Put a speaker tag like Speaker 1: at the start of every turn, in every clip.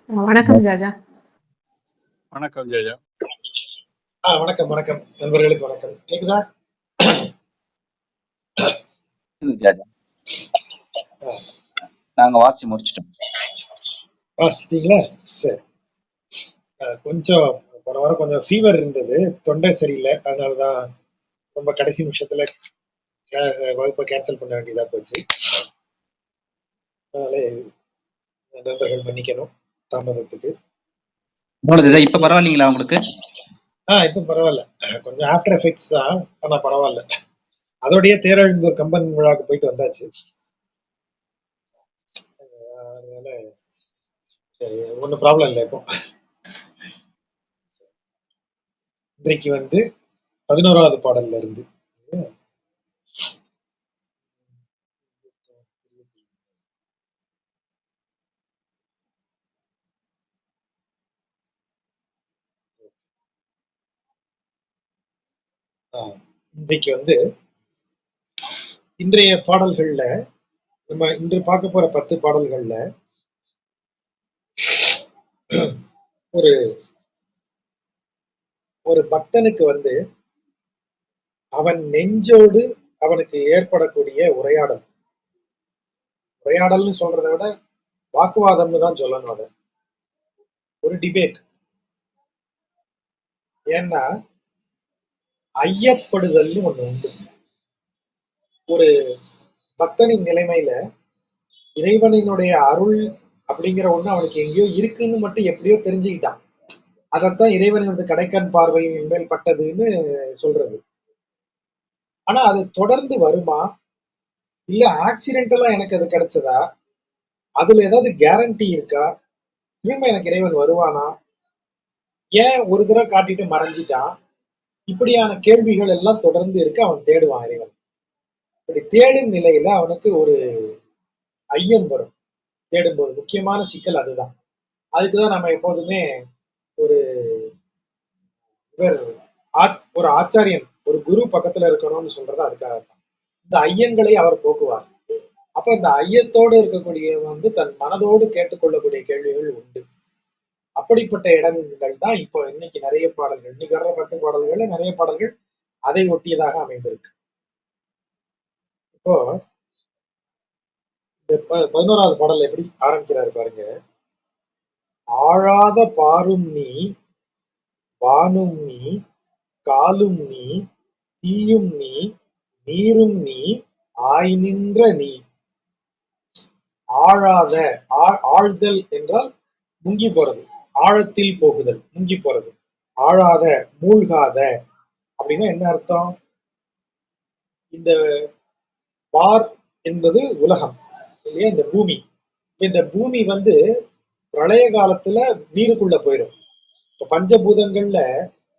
Speaker 1: வணக்கம் ஜாஜா.
Speaker 2: வணக்கம் ஜெயா.
Speaker 3: வணக்கம் வணக்கம் நண்பர்களுக்கு வணக்கம். கேக்குதா?
Speaker 4: நாங்க வாசி முடிச்சிட்டோம்.
Speaker 3: வாசிட்டீங்களா? சரி. கொஞ்சம் போன வாரம் கொஞ்சம் ஃபீவர் இருந்தது, தொண்டை சரியில்லை, அதனாலதான் ரொம்ப கடைசி நிமிஷத்துல வகுப்பை கேன்சல் பண்ண வேண்டியதா போச்சு. அதனால நண்பர்கள் மன்னிக்கணும் தாமதத்துக்கு.
Speaker 4: இப்ப பரவாயில்லைங்களா உங்களுக்கு?
Speaker 3: இப்ப பரவாயில்ல, கொஞ்சம் ஆஃப்டர் எஃபெக்ட்ஸ் தான், ஆனா பரவாயில்ல. அதோடய தேரழுந்தூர் கம்பன் விழாக்கு போயிட்டு வந்தாச்சு. அதனால ஒன்னும் ப்ராப்ளம் இல்லை. இப்போ இன்றைக்கு 11வது பாடல்ல இருந்து இன்றைக்கு இன்றைய பாடல்கள்ல நம்ம இன்று பார்க்க போற 10 பாடல்கள்ல ஒரு ஒரு பக்தனுக்கு அவன் நெஞ்சோடு அவனுக்கு ஏற்படக்கூடிய உரையாடல்னு சொல்றதை விட வாக்குவாதம்னு தான் சொல்லணும். அதை ஒரு டிபேட். ஏன்னா ஐயப்படுதல்னு ஒண்ணு உண்டு. ஒரு பக்தனின் நிலைமையில இறைவனினுடைய அருள் அப்படிங்கிற ஒண்ணு அவனுக்கு எங்கேயோ இருக்குன்னு மட்டும் எப்படியோ தெரிஞ்சுக்கிட்டான். அதைத்தான் இறைவனது கடைக்கண் பார்வையின் மேல் பட்டதுன்னு சொல்றது. ஆனா அது தொடர்ந்து வருமா, இல்ல ஆக்சிடென்டலா எனக்கு அது கிடைச்சதா, அதுல ஏதாவது கேரண்டி இருக்கா, திரும்ப எனக்கு இறைவன் வருவானா, ஏன் ஒரு தடவை காட்டிட்டு மறைஞ்சிட்டான், இப்படியான கேள்விகள் எல்லாம் தொடர்ந்து இருக்கு. அவன் தேடுவான் இறைவன். இப்படி தேடும் நிலையில அவனுக்கு ஒரு ஐயம் வரும். தேடும்போது முக்கியமான சிக்கல் அதுதான். அதுக்குதான் நம்ம எப்போதுமே ஒரு ஒரு ஆச்சாரியன், ஒரு குரு பக்கத்துல இருக்கணும்னு சொல்றது அதுக்காக தான். இந்த ஐயங்களை அவர் போக்குவார். அப்ப இந்த ஐயத்தோடு இருக்கக்கூடிய தன் மனதோடு கேட்டுக்கொள்ளக்கூடிய கேள்விகள் உண்டு. அப்படிப்பட்ட இடங்கள் தான் இப்போ இன்னைக்கு நிறைய பாடல்கள், இன்னைக்கு வர்ற 10 பாடல்கள்ல நிறைய பாடல்கள் அதை ஒட்டியதாக அமைந்திருக்கு. இப்போ இந்த 11வது பாடல் எப்படி ஆரம்பிக்கிறாரு பாருங்க. ஆழாத பாரும் நீ, வானும் நீ, காலும் நீ, தீயும் நீ, நீரும் நீ, ஆய் நின்ற நீ. ஆழாத, ஆழ்தல் என்றால் முங்கி போறது, ஆழத்தில் போகுதல், முங்கி போறது. ஆழாத, மூழ்காத அப்படின்னா என்ன அர்த்தம்? இந்த பார் என்பது உலகம் இல்லையா, இந்த பூமி. இந்த பூமி பிரளய காலத்துல நீருக்குள்ள போயிடும். இப்ப பஞ்சபூதங்கள்ல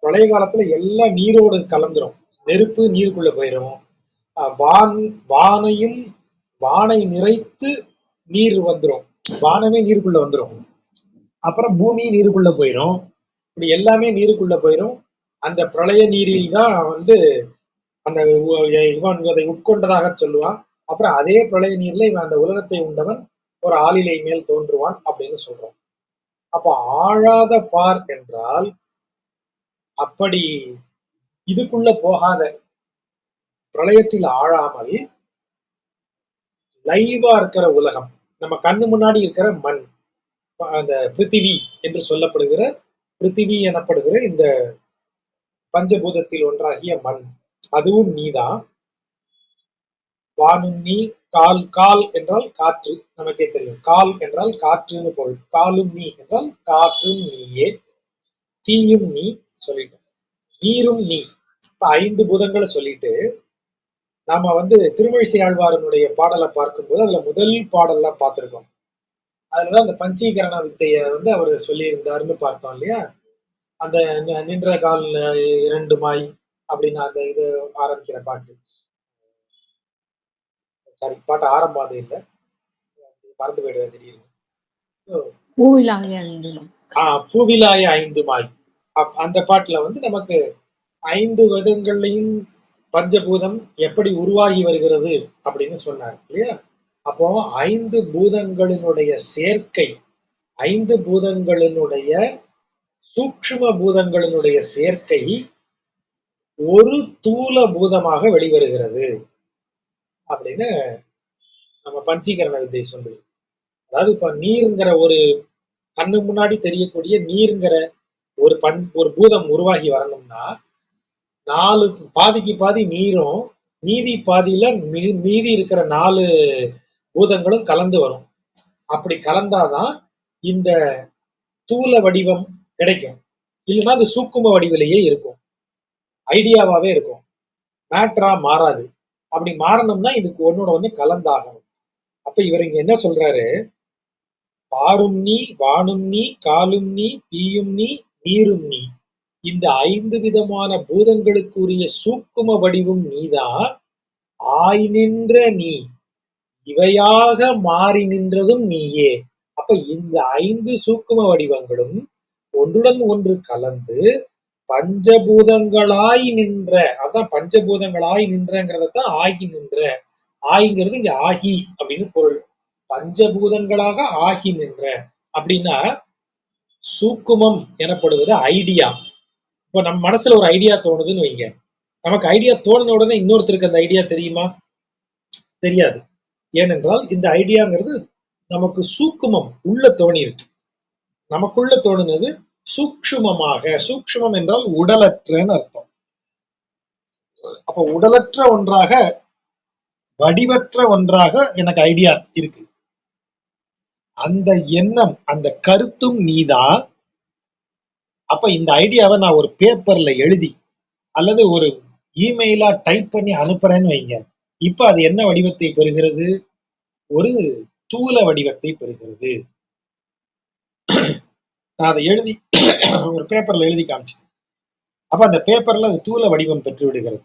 Speaker 3: பிரளய காலத்துல எல்லாம் நீரோடு கலந்துரும். நெருப்பு நீருக்குள்ள போயிடும், வானையும் வானை நிறைத்து நீர் வந்துடும், வானமே நீருக்குள்ள வந்துடும். அப்புறம் பூமி நீருக்குள்ள போயிடும். இப்படி எல்லாமே நீருக்குள்ள போயிடும். அந்த பிரளய நீரில் தான் அந்த இவன் அதை உட்கொண்டதாக சொல்லுவான். அப்புறம் அதே பிரளய நீர்ல இவன் அந்த உலகத்தை உண்டவன் ஒரு ஆளிலை மேல் தோன்றுவான் அப்படின்னு சொல்றான். அப்ப ஆழாத பார் என்றால் அப்படி இதுக்குள்ள போகாத, பிரளயத்தில் ஆழாமல் லைவா இருக்கிற உலகம், நம்ம கண்ணு முன்னாடி இருக்கிற மண், அந்த பிருத்திவி என்று சொல்லப்படுகிற, பிருத்திவி எனப்படுகிற இந்த பஞ்சபூதத்தில் ஒன்றாகிய மண், அதுவும் நீதான். வானும் நீ, கால், கால் என்றால் காற்று, நமக்கே தெரியும். கால் என்றால் காற்றுன்னு பொருள். காலும் நீ என்றால் காற்றும் நீயே. தீயும் நீ சொல்லிட்டு, நீரும் நீ. இப்ப 5 பூதங்களை சொல்லிட்டு நாம திருமழிசை ஆழ்வாரனுடைய பாடலை பார்க்கும்போது அதுல முதல் பாடல்லாம் பார்த்திருக்கோம். அதுலதான் அந்த பஞ்சீகரண வித்தைய அவரு சொல்லியிருந்தாருன்னு பார்த்தோம் இல்லையா. அந்த நின்ற கால் 2 மாய் அப்படின்னு அந்த இது ஆரம்பிக்கிற பாட்டு. சாரி, பாட்டு ஆரம்பம் அது இல்லை, மறந்து போயிடுவேன் திடீர்னு. பூவிலாய 5 மாய் அந்த பாட்டுல நமக்கு 5 விதங்கள்லையும் பஞ்சபூதம் எப்படி உருவாகி வருகிறது அப்படின்னு சொன்னார் இல்லையா. அப்போ 5 பூதங்களினுடைய சேர்க்கை, 5 பூதங்களினுடைய சூக்ஷ்ம பூதங்களினுடைய சேர்க்கை ஒரு தூல பூதமாக வெளிவருகிறது அப்படின்னு நம்ம பஞ்சீகரண வித்தை சொல்லுது. அதாவது இப்ப நீருங்கிற ஒரு கண்ணு முன்னாடி தெரியக்கூடிய நீருங்கிற ஒரு பூதம் உருவாகி வரணும்னா 4 பாதிக்கு பாதி நீரும் மீதி பாதியில மீதி இருக்கிற 4 பூதங்களும் கலந்து வரும். அப்படி கலந்தாதான் இந்த தூல வடிவம் கிடைக்கும். இல்லைன்னா அது சூக்கும வடிவிலேயே இருக்கும், ஐடியாவாவே இருக்கும், மேட்ரா மாறாது. அப்படி மாறணும்னா இதுக்கு ஒன்னோட ஒண்ணு கலந்தாகணும். அப்ப இவர் இங்க என்ன சொல்றாரு, பாரும் நீ, வானும் நீ, காலும் நீ, தீயும் நீ, நீரும் நீ, இந்த 5 விதமான பூதங்களுக்குரிய சூக்கும வடிவும் நீதான். ஆய் நின்ற நீ, இவையாக மாறி நின்றதும் நீயே. அப்ப இந்த 5 சூக்கும வடிவங்களும் ஒன்றுடன் ஒன்று கலந்து பஞ்சபூதங்களாய் நின்ற, அதான் பஞ்சபூதங்களாய் நின்றங்கிறதான் ஆகி நின்ற. ஆய்ங்கிறது இங்க ஆகி அப்படின்னு பொருள். பஞ்சபூதங்களாக ஆகி நின்ற அப்படின்னா சூக்குமம் எனப்படுவது ஐடியா. இப்போ நம்ம மனசுல ஒரு ஐடியா தோணுதுன்னு வைங்க, நமக்கு ஐடியா தோணுன உடனே இன்னொருத்தருக்கு அந்த ஐடியா தெரியுமா? தெரியாது. ஏனென்றால் இந்த ஐடியாங்கிறது நமக்கு சூக்குமம் உள்ள தோணி இருக்கு. நமக்குள்ள தோணுனது சூக்ஷ்மமாக. சூக்ஷ்மம் என்றால் உடலற்றன்னு அர்த்தம். அப்ப உடலற்ற ஒன்றாக, வடிவற்ற ஒன்றாக எனக்கு ஐடியா இருக்கு. அந்த எண்ணம், அந்த கருத்தும் நீதான். அப்ப இந்த ஐடியாவை நான் ஒரு பேப்பர்ல எழுதி அல்லது ஒரு இமெயிலா டைப் பண்ணி அனுப்புறேன்னு வைங்க, இப்ப அது என்ன வடிவத்தை பெறுகிறது? ஒரு தூல வடிவத்தை பெறுகிறது. நான் அதை எழுதி ஒரு பேப்பர்ல எழுதி காமிச்சேன். அப்ப அந்த பேப்பர்ல அது தூல வடிவம் பெற்று விடுகிறது.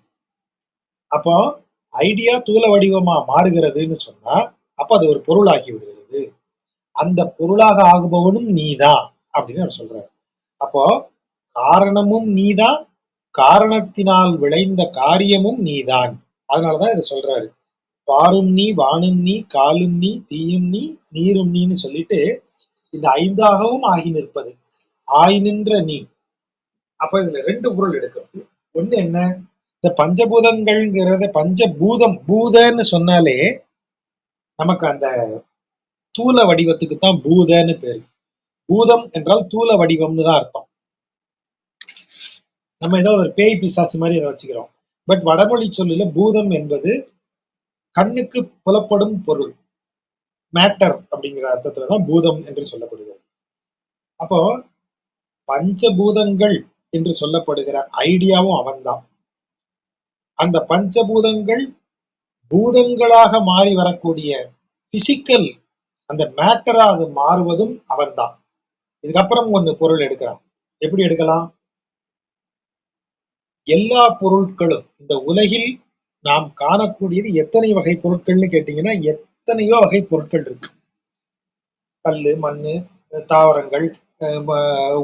Speaker 3: அப்போ ஐடியா தூல வடிவமா மாறுகிறதுன்னு சொன்னா அப்ப அது ஒரு பொருளாகி விடுகிறது. அந்த பொருளாக ஆகுபவனும் நீதான் அப்படின்னு அவர் சொல்றாரு. அப்போ காரணமும் நீதான், காரணத்தினால் விளைந்த காரியமும் நீதான். அதனாலதான் இதை சொல்றாரு, பாரும் நீ, வானும் நீ, காலும் நீ, தீயும் நீ, நீரும் நீன்னு சொல்லிட்டு இந்த 5ஆகவும் ஆகி நிற்பது ஆய் நின்ற நீ. அப்ப இதுல 2 பொருள் எடுக்கும். ஒண்ணு என்ன, இந்த பஞ்சபூதங்கள்ங்கிறத பஞ்சபூதம், பூதன்னு சொன்னாலே நமக்கு அந்த தூல வடிவத்துக்கு தான் பூதன்னு பேரு. பூதம் என்றால் தூல வடிவம்னு தான் அர்த்தம். நம்ம ஏதோ ஒரு பேய் பிசாசு மாதிரி அதை வச்சுக்கிறோம். பட் வடமொழி சொல்லுல பூதம் என்பது கண்ணுக்கு புலப்படும் பொருள், மேட்டர் அப்படிங்கிற அர்த்தத்துலதான் பூதம் என்று சொல்லப்படுகிறது. அப்போ பஞ்சபூதங்கள் என்று சொல்லப்படுகிற ஐடியாவும் அவன்தான். அந்த பஞ்சபூதங்கள் பூதங்களாக மாறி வரக்கூடிய பிசிக்கல் அந்த மேட்டரா அது மாறுவதும் அவன்தான். இதுக்கப்புறம் ஒண்ணு பொருள் எடுக்கலாம். எப்படி எடுக்கலாம்? எல்லா பொருட்களும் இந்த உலகில் நாம் காணக்கூடியது எத்தனை வகை பொருட்கள்னு கேட்டீங்கன்னா எத்தனையோ வகை பொருட்கள் இருக்கு. கல்லு, மண்ணு, தாவரங்கள்,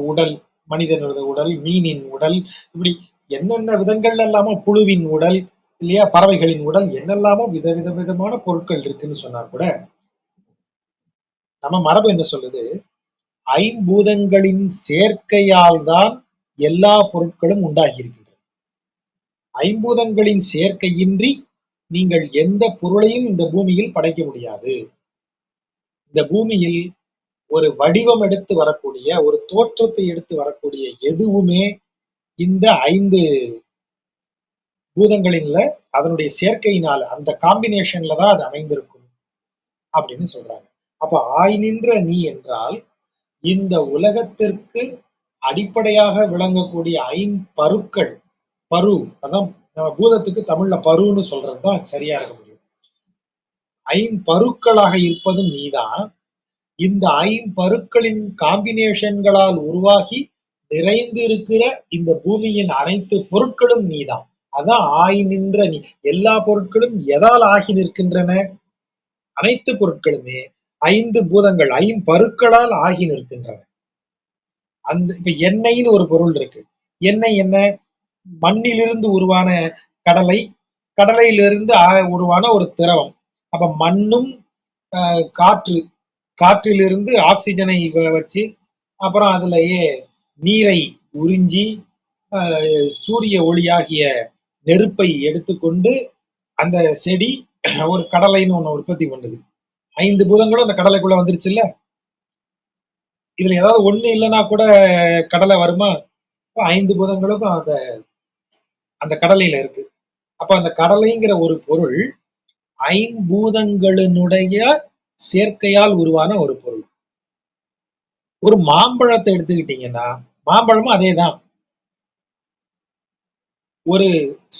Speaker 3: உடல், மனிதனோட உடல், மீனின் உடல், இப்படி என்னென்ன விதங்கள்ல எல்லாமோ, புழுவின் உடல் இல்லையா, பறவைகளின் உடல், என்னெல்லாமோ விதமான பொருட்கள் இருக்குன்னு சொன்னா கூட நம்ம மரபு என்ன சொல்லுது, 5 பூதங்களின் சேர்க்கையால் தான் எல்லா பொருட்களும் உண்டாகி இருக்கின்றன. 5 பூதங்களின் சேர்க்கையின்றி நீங்கள் எந்த பொருளையும் இந்த பூமியில் படைக்க முடியாது. இந்த பூமியில் ஒரு வடிவம் எடுத்து வரக்கூடிய, ஒரு தோற்றத்தை எடுத்து வரக்கூடிய எதுவுமே இந்த 5 பூதங்களின்ல அதனுடைய சேர்க்கையினால, அந்த காம்பினேஷன்ல தான் அது அமைந்திருக்கும் அப்படின்னு சொல்றாங்க. அப்ப ஆய் நின்ற நீ என்றால் இந்த உலகத்திற்கு அடிப்படையாக விளங்கக்கூடிய 5 பருக்கள், பரு, அதான் பூதத்துக்கு தமிழ்ல பருன்னு சொல்றதுதான் சரியா இருக்க முடியும். 5 பருக்களாக இருப்பதும் நீதான். இந்த 5 பருக்களின் காம்பினேஷன்களால் உருவாகி நிறைந்து இருக்கிற இந்த பூமியின் அனைத்து பொருட்களும் நீதான். அதான் ஆய் நின்ற நீ. எல்லா பொருட்களும் எதால் ஆகி நிற்கின்றன? அனைத்து பொருட்களுமே 5 பூதங்கள், 5 பருக்களால் ஆகி நிற்கின்றன. அந்த இப்ப எண்ணெய்னு ஒரு பொருள் இருக்கு. எண்ணெய் என்ன? மண்ணிலிருந்து உருவான கடலை, கடலையிலிருந்து உருவான ஒரு திரவம். அப்ப மண்ணும் காற்று, காற்றிலிருந்து ஆக்சிஜனை வச்சு அப்புறம் அதுலயே நீரை உறிஞ்சி சூரிய ஒளியாகிய நெருப்பை எடுத்துக்கொண்டு அந்த செடி ஒரு கடலைன்னு ஒண்ணு உற்பத்தி பண்ணுது. 5 பூதங்களும் அந்த கடலைக்குள்ள வந்துருச்சு இல்ல. இதுல ஏதாவது ஒண்ணு இல்லைன்னா கூட கடலை வருமா? 5 பூதங்களுக்கும் அந்த கடலையில இருக்கு. அப்ப அந்த கடலைங்கிற ஒரு பொருள் 5 பூதங்களினுடைய சேர்க்கையால் உருவான ஒரு பொருள். ஒரு மாம்பழத்தை எடுத்துக்கிட்டீங்கன்னா மாம்பழமும் அதேதான். ஒரு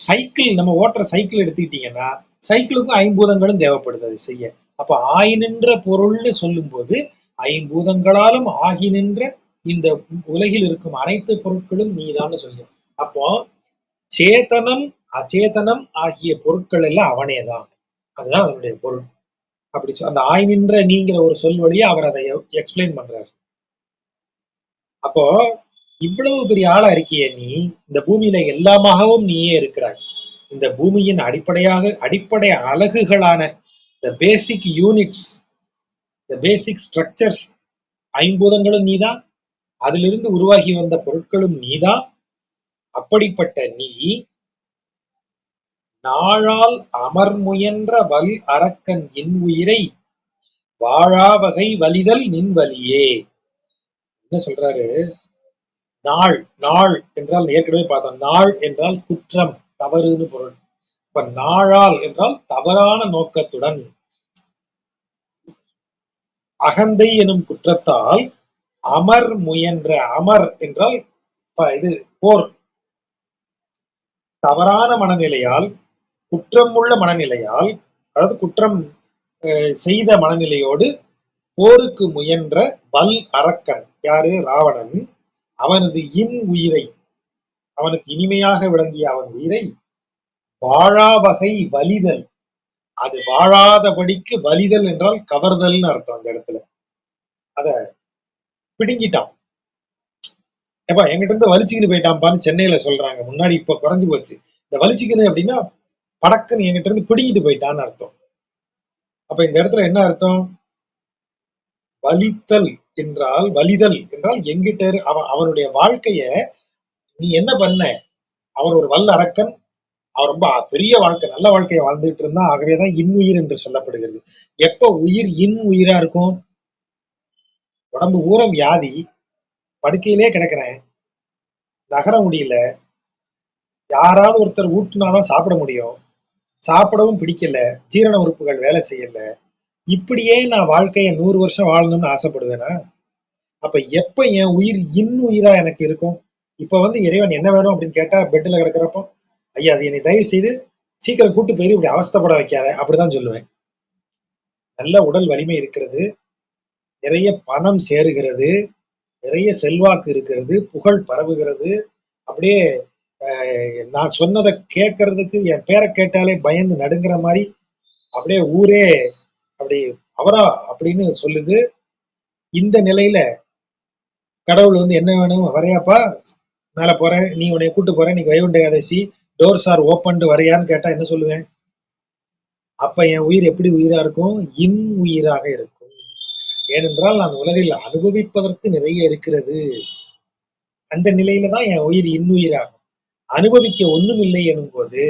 Speaker 3: சைக்கிள், நம்ம ஓட்டுற சைக்கிள் எடுத்துக்கிட்டீங்கன்னா சைக்கிளுக்கும் 5 பூதங்களும் தேவைப்படுது அது செய்ய. அப்ப ஆகி நின்ற பொருள்னு சொல்லும் போது 5 பூதங்களாலும் ஆகி நின்ற இந்த உலகில் இருக்கும் அனைத்து பொருட்களும் நீதான்னு சொல்லும். அப்போ சேதனம் அச்சேதனம் ஆகிய பொருட்கள் எல்லாம் அவனேதான். அதுதான் அதனுடைய பொருள். அப்படி அந்த ஆய் நின்ற நீங்கிற ஒரு சொல் வழியா அவர் அதை எக்ஸ்பிளைன் பண்றாரு. அப்போ இவ்வளவு பெரிய ஆளா இருக்கிய நீ, இந்த பூமியில எல்லாமாகவும் நீயே இருக்கிறாய். இந்த பூமியின் அடிப்படை அலகுகளான the basic units, the basic structures, 5 பூதங்களும் நீதான். அதிலிருந்து உருவாகி வந்த பொருட்களும் நீதான். அப்படிப்பட்ட நீ நாளால் அமர் முயன்ற வல் அரக்கன் என் உயிரை வாழாவகை வலிதல் நின் வலியே. என்ன சொல்றாரு? நாள், நாள் என்றால் ஏற்கனவே பார்த்தோம். நாள் என்றால் குற்றம், தவறுன்னு பொருள். இப்ப நாளால் என்றால் தவறான நோக்கத்துடன், அகந்தை எனும் குற்றத்தால் அமர் முயன்ற, அமர் என்றால் இது போர், தவறான மனநிலையால், குற்றம் உள்ள மனநிலையால், அதாவது குற்றம் செய்த மனநிலையோடு போருக்கு முயன்ற வல் அரக்கன் யாரு? ராவணன். அவனது உயிரை, அவனுக்கு இனிமையாக விளங்கிய அவன் உயிரை வாழாவகை வலிதல், அது வாழாதபடிக்கு, வலிதல் என்றால் கவர்தல்னு அர்த்தம். அந்த இடத்துல அத பிடுங்கிட்டான். ஏப்பா என்கிட்ட இருந்து வலிச்சுக்கிட்டு போயிட்டான்ப்பான்னு சென்னையில சொல்றாங்க. முன்னாடி இப்ப குறைஞ்சு போச்சு. இந்த வலிச்சுக்கணும் அப்படின்னா படக்குன்னு என்கிட்ட இருந்து பிடுங்கிட்டு போயிட்டான்னு அர்த்தம். அப்ப இந்த இடத்துல என்ன அர்த்தம்? வலித்தல் என்றால், வலிதல் என்றால் எங்கிட்ட அவனுடைய வாழ்க்கைய நீ என்ன பண்ண? அவன் ஒரு வல்ல அரக்கன். அவன் ரொம்ப பெரிய வாழ்க்கை, நல்ல வாழ்க்கையை வாழ்ந்துட்டு இருந்தான். ஆகவேதான் இன்னுயிர் என்று சொல்லப்படுகிறது. எப்ப உயிர் உயிரா இருக்கும்? உடம்பு ஊற வியாதி, படுக்கையிலே கிடக்கிறேன், நகர முடியல, யாராவது ஒருத்தர் ஊட்டுனாதான் சாப்பிட முடியும், சாப்பிடவும் பிடிக்கல, ஜீரண உறுப்புகள் வேலை செய்யல, இப்படியே நான் வாழ்க்கைய 100 வருஷம் வாழணும்னு ஆசைப்படுவேனா? அப்ப எப்ப என் உயிர் உயிரா எனக்கு இருக்கும்? இப்ப இறைவன் என்ன வேணும் அப்படின்னு கேட்டா, பெட்ல கிடக்கிறப்போ, ஐயா அது என்னை தயவு செய்து சீக்கிரம் கூட்டு போயிரு, இப்படி அவஸ்தைப்பட வைக்காத, அப்படிதான் சொல்லுவேன். நல்ல உடல் வலிமை இருக்கிறது, நிறைய பணம் சேருகிறது, நிறைய செல்வாக்கு இருக்கிறது, புகழ் பரவுகிறது. அப்படியே நான் சொன்னதை கேட்கறதுக்கு என் பேரை கேட்டாலே பயந்து நடுங்கிற மாதிரி அப்படியே ஊரே அப்படி அவரா அப்படின்னு சொல்லுது. இந்த நிலையில கடவுள் என்ன வேணும்? வரையாப்பா, மேல போறேன், நீ உன்னை கூட்டு போறேன், நீ Vaikunta Ekadashi, doors are open வரையான்னு கேட்டா என்ன சொல்லுவேன்? அப்ப என் உயிர் எப்படி உயிரா இருக்கும்? உயிராக இருக்கும். ஏனென்றால் நான் உலகில் அனுபவிப்பதற்கு நிறைய இருக்கிறது. அந்த நிலையில தான் என் உயிர் உயிராகும். அனுபவிக்க ஒண்ணும் இல்லை எனும் போது,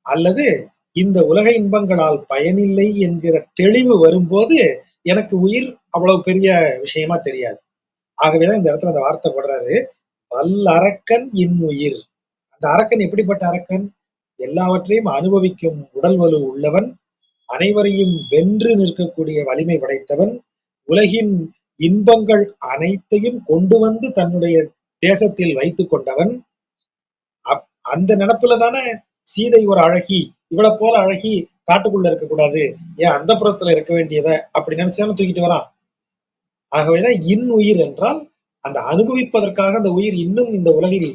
Speaker 3: அல்லது இந்த உலக இன்பங்களால் பயனில்லை என்கிற தெளிவு வரும்போது எனக்கு உயிர் அவ்வளவு பெரிய விஷயமா தெரியாது. ஆகவேதான் இந்த இடத்துல அந்த வார்த்தை போடுறாரு, வல்லரக்கன் உயிர். அந்த அரக்கன் எப்படிப்பட்ட அரக்கன்? எல்லாவற்றையும் அனுபவிக்கும் உடல் வலு உள்ளவன், அனைவரையும் வென்று நிற்கக்கூடிய வலிமை படைத்தவன், உலகின் இன்பங்கள் அனைத்தையும் கொண்டு வந்து தன்னுடைய தேசத்தில் வைத்துக் கொண்டவன். அந்த நினப்புல தானே சீதை ஒரு அழகி, இவளை போல அழகி காட்டுக்குள்ள இருக்க கூடாது, ஏன் அந்த புறத்துல இருக்க வேண்டியத அப்படி நினைச்சாலும் தூக்கிட்டு வரான். ஆகவேதான் உயிர் என்றால் அந்த அனுபவிப்பதற்காக அந்த உயிர் இன்னும் இந்த உலகில்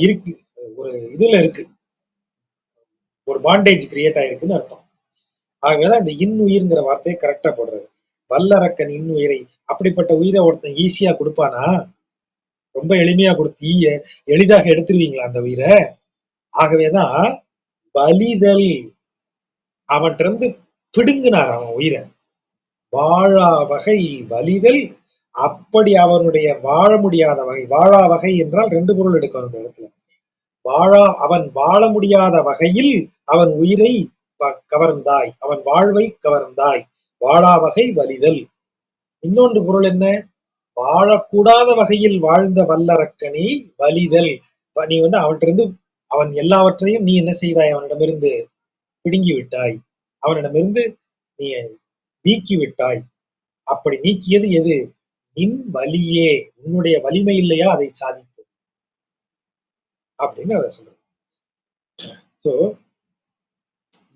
Speaker 3: இருக்கு, ஒரு இதுல இருக்கு, ஒரு பாண்டேஜ் கிரியேட் ஆயிருக்குன்னு அர்த்தம். ஆகவேதான் இந்த உயிர்ங்கிற வார்த்தையை கரெக்டா போடுறாரு. வல்லரக்கன் உயிரை. அப்படிப்பட்ட உயிரை ஒருத்தன் ஈஸியா கொடுப்பானா? ரொம்ப எளிமையா கொடுத்து எளிதாக எடுத்துருவீங்களா அந்த உயிரை? ஆகவேதான் வலிதல், அவன்கிட்ட இருந்து பிடுங்கினார் அவன் உயிரை. வாழா வகை வலிதல். அப்படி அவனுடைய வாழ முடியாத வகை, வாழா வகை என்றால் ரெண்டு பொருள் எடுக்கணும் அந்த இடத்துல. அவன் வாழ முடியாத வகையில் அவன் உயிரை கவர்ந்தாய், அவன் வாழ்வை கவர்ந்தாய். வாழா வகை வலிதல். இன்னொன்று பொருள் என்ன? வாழக்கூடாத வகையில் வாழ்ந்த வல்லரக்கனை வலிதல். நீ அவன்கிட்ட இருந்து அவன் எல்லாவற்றையும் நீ என்ன செய்தாய்? அவனிடமிருந்து பிடுங்கி விட்டாய், அவனிடமிருந்து நீ நீக்கி விட்டாய். அப்படி நீக்கியது எது? நின் வலியே, உன்னுடைய வலிமை இல்லையா அதை சாதித்தது அப்படின்னு அதை சொல்றேன். சோ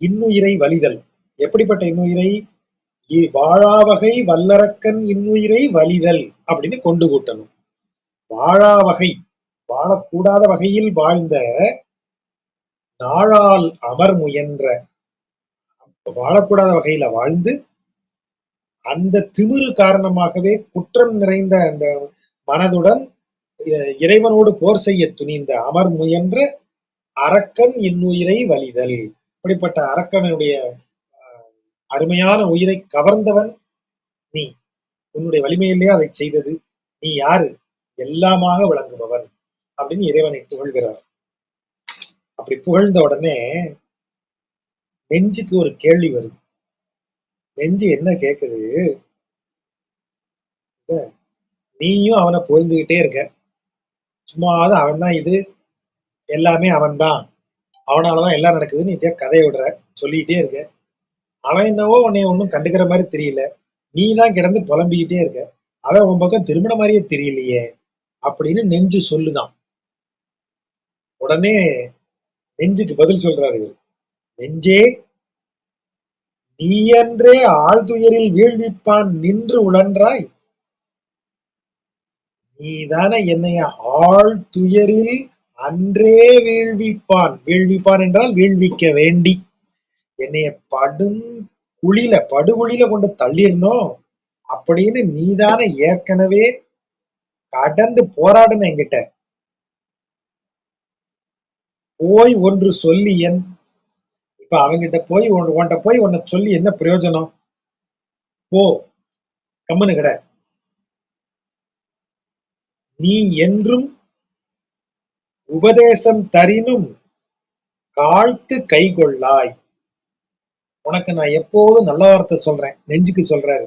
Speaker 3: இன்னுயிரை வலிதல். எப்படிப்பட்ட இன்னுயிரை? வாழாவகை வல்லரக்கன் இன்னுயிரை வலிதல் அப்படின்னு கொண்டு கூட்டணும். வாழாவகை, வாழக்கூடாத வகையில் வாழ்ந்த நாளால் அமர் முயன்ற, வாழக்கூடாத வகையில வாழ்ந்து அந்த திமிரு காரணமாகவே குற்றம் நிறைந்த அந்த மனதுடன் இறைவனோடு போர் செய்ய துணிந்த அமர் முயன்ற அரக்கன் இன்னுயிரை வலிதல். இப்படிப்பட்ட அரக்கனுடைய அருமையான உயிரை கவர்ந்தவன் நீ. உன்னுடைய வலிமையிலேயே அதை செய்தது. நீ யாரு? எல்லாமாக விளங்குபவன் அப்படின்னு இறைவனை புகழ்கிறார். அப்படி புகழ்ந்த உடனே நெஞ்சுக்கு ஒரு கேள்வி வருது. நெஞ்சு என்ன கேக்குது? நீயும் அவனை புகழ்ந்துகிட்டே இருக்க, சும்மாவது அவன் தான் இது, எல்லாமே அவன் தான், அவனாலதான் எல்லாம் நடக்குதுன்னு இதே கதையை விடுற, சொல்லிக்கிட்டே இருக்க. அவன் என்னவோ உன்னை ஒன்னும் கண்டுக்கிற மாதிரி தெரியல, நீ தான் கிடந்து புலம்பிக்கிட்டே இருக்க, அவன் உன் பக்கம் திருமண மாதிரியே தெரியலையே அப்படின்னு நெஞ்சு சொல்லுதான். உடனே நெஞ்சுக்கு பதில் சொல்றாரு இவர். நெஞ்சே, நீயன்றே ஆழ்துயரில் வீழ்விப்பான் நின்று உழன்றாய். நீதானே என்னைய ஆழ்துயரில் அன்றே வீழ்விப்பான். வீழ்விப்பான் என்றால் வீழ்விக்க வேண்டி என்னைய படுகுழியில கொண்டு தள்ளிடணும் அப்படின்னு நீதானே ஏற்கனவே கடந்து போராடுன என்கிட்ட. போய் ஒன்று சொல்லி இப்ப அவங்கிட்ட போய் உன்கிட்ட போய் உன்னை சொல்லி என்ன பிரயோஜனம்? போ, கம்முனு கிட. நீ என்றும் உபதேசம் தரினும் காழ்த்து கைகொள்ளாய். உனக்கு நான் எப்போதும் நல்ல வார்த்தை சொல்றேன், நெஞ்சுக்கு சொல்றாரு.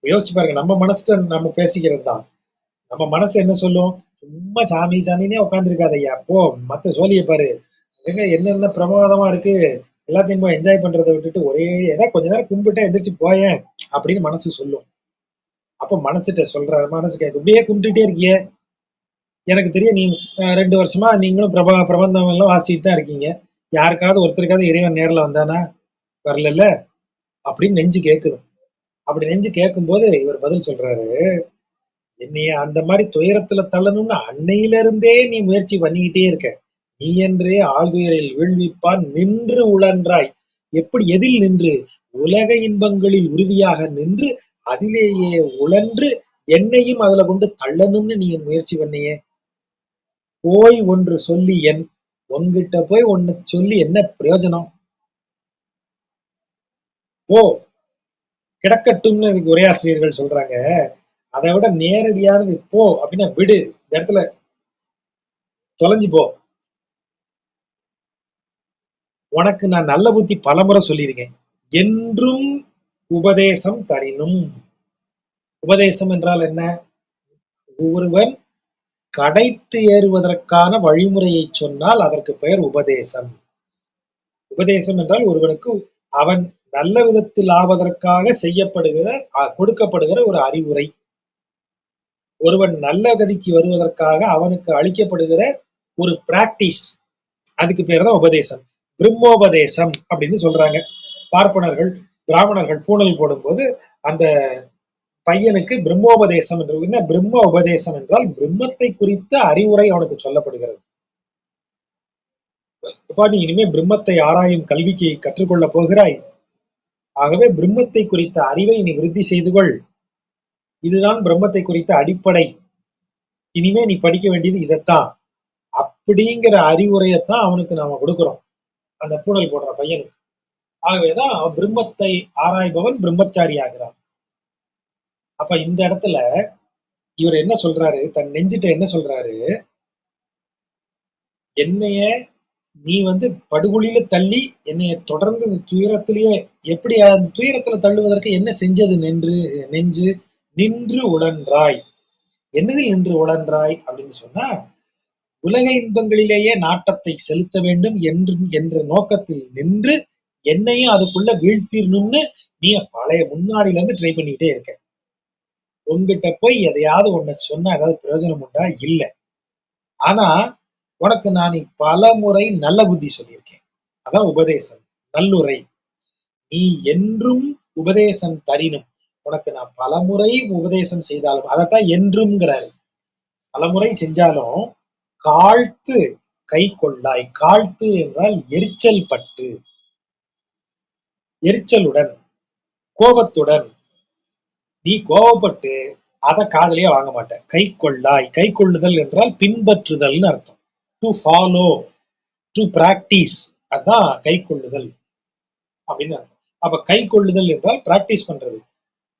Speaker 3: யோசிச்சு பாருங்க, நம்ம மனசுல நம்ம பேசிக்கிறது தான். நம்ம மனசு என்ன சொல்லும்? சும்மா சாமி சாமினே உட்காந்துருக்காத ஐயா, போ மத்த சோழியை பாரு, எங்க என்னென்ன பிரமாதமா இருக்கு, எல்லாத்தையும் போய் என்ஜாய் பண்றதை விட்டுட்டு ஒரே ஏதாவது கொஞ்ச நேரம் கும்பிட்டா எந்திரிச்சு போயேன் அப்படின்னு மனசு சொல்லும். அப்ப மனசுட்ட சொல்ற, மனசு கேட்க, இப்படியே கும்பிட்டுட்டே இருக்கிய, எனக்கு தெரியும் நீ 2 வருஷமா நீங்களும் பிரபந்தம் எல்லாம் வாசிச்சுட்டு தான் இருக்கீங்க, யாருக்காவது ஒருத்தருக்காவது இறைவன் நேரில் வந்தானா? வரல அப்படின்னு நெஞ்சு கேட்குது. அப்படி நெஞ்சு கேட்கும் போது இவர் பதில் சொல்றாரு, என்னைய அந்த மாதிரி துயரத்துல தள்ளணும்னு அன்னையில இருந்தே நீ முயற்சி பண்ணிக்கிட்டே இருக்க. நீ என்றே ஆழ்துயரில் வீழ்விப்பான் நின்று உழன்றாய். எப்படி? எதில் நின்று? உலக இன்பங்களில் உறுதியாக நின்று அதிலேயே உழன்று என்னையும் அதுல கொண்டு தள்ளணும்னு நீ முயற்சி பண்ணியே. போய் ஒன்று சொல்லி உன்கிட்ட போய் ஒன்னு சொல்லி என்ன பிரயோஜனம்? ஓ, கிடக்கட்டும்னு இதுக்கு உரையாசிரியர்கள் சொல்றாங்க. அதை விட நேரடியானது போ அப்படின்னா விடு, இந்த இடத்துல தொலைஞ்சு போ. உனக்கு நான் நல்ல புத்தி பலமுறை சொல்லியிருக்கேன். என்றும் உபதேசம் தரினும். உபதேசம் என்றால் என்ன? ஒருவன் கடைத்து ஏறுவதற்கான வழிமுறையை சொன்னால் அதற்கு பெயர் உபதேசம். உபதேசம் என்றால் ஒருவனுக்கு அவன் நல்ல விதத்தில் ஆவதற்காக செய்யப்படுகிற கொடுக்கப்படுகிற ஒரு அறிவுரை. ஒருவன் நல்ல கதிக்கு வருவதற்காக அவனுக்கு அளிக்கப்படுகிற ஒரு பிராக்டிஸ், அதுக்கு பேர் தான் உபதேசம். பிரம்மோபதேசம் அப்படின்னு சொல்றாங்க. பார்ப்பனர்கள் பிராமணர்கள் பூணல் போடும்போது அந்த பையனுக்கு பிரம்மோபதேசம் என்று. என்ன பிரம்ம உபதேசம் என்றால்? பிரம்மத்தை குறித்த அறிவுரை அவனுக்கு சொல்லப்படுகிறது. நீ இனிமே பிரம்மத்தை ஆராயும் கல்விக்கு கற்றுக்கொள்ள போகிறாய், ஆகவே பிரம்மத்தை குறித்த அறிவை நீ விருத்தி செய்து கொள், இதுதான் பிரம்மத்தை குறித்த அடிப்படை, இனிமே நீ படிக்க வேண்டியது இதைத்தான் அப்படிங்கிற அறிவுரையத்தான் அவனுக்கு நாம கொடுக்கிறோம், அந்த பூணல் போடுற பையனுக்கு. ஆகவேதான் பிரம்மத்தை ஆராய்பவன் பிரம்மச்சாரி ஆகிறான். அப்ப இந்த இடத்துல இவர் என்ன சொல்றாரு, தன் நெஞ்சிட்ட என்ன சொல்றாரு, என்னைய நீ படுகுழியில தள்ளி என்னைய தொடர்ந்து இந்த துயரத்திலேயே எப்படி அந்த துயரத்துல தள்ளுவதற்கு என்ன செஞ்சது நெஞ்சு நின்று உழன்றாய். என்னதில் நின்று உழன்றாய் அப்படின்னு சொன்னா, உலக இன்பங்களிலேயே நாட்டத்தை செலுத்த வேண்டும் என்ற நோக்கத்தில் நின்று என்னையும் அதுக்குள்ள வீழ்த்திடணும்னு நீ பழைய முன்னாடில இருந்து ட்ரை பண்ணிக்கிட்டே இருக்க. உன்கிட்ட போய் எதையாவது ஒண்ணு சொன்னா ஏதாவது பிரயோஜனம் உண்டா? இல்ல. ஆனா உனக்கு நான் பல முறை நல்ல புத்தி சொல்லியிருக்கேன். அதான் உபதேசம், நல்லுரை. நீ என்றும் உபதேசம் தரினும். உனக்கு நான் பலமுறை உபதேசம் செய்தாலும், அதைத்தான் என்றும்ங்கிறாரு. பலமுறை செஞ்சாலும் காழ்த்து கை கொள்ளாய். காழ்த்து என்றால் எரிச்சல் பட்டு, எரிச்சலுடன், கோபத்துடன் நீ கோபப்பட்டு அதை காதலியே வாங்க மாட்ட. கை கொள்ளாய். கை கொள்ளுதல் என்றால் பின்பற்றுதல்னு அர்த்தம். டு ஃபாலோ, டு பிராக்டிஸ், அதான் கை கொள்ளுதல் அப்படின்னு அர்த்தம். அப்ப கை கொள்ளுதல் என்றால் பிராக்டிஸ் பண்றது.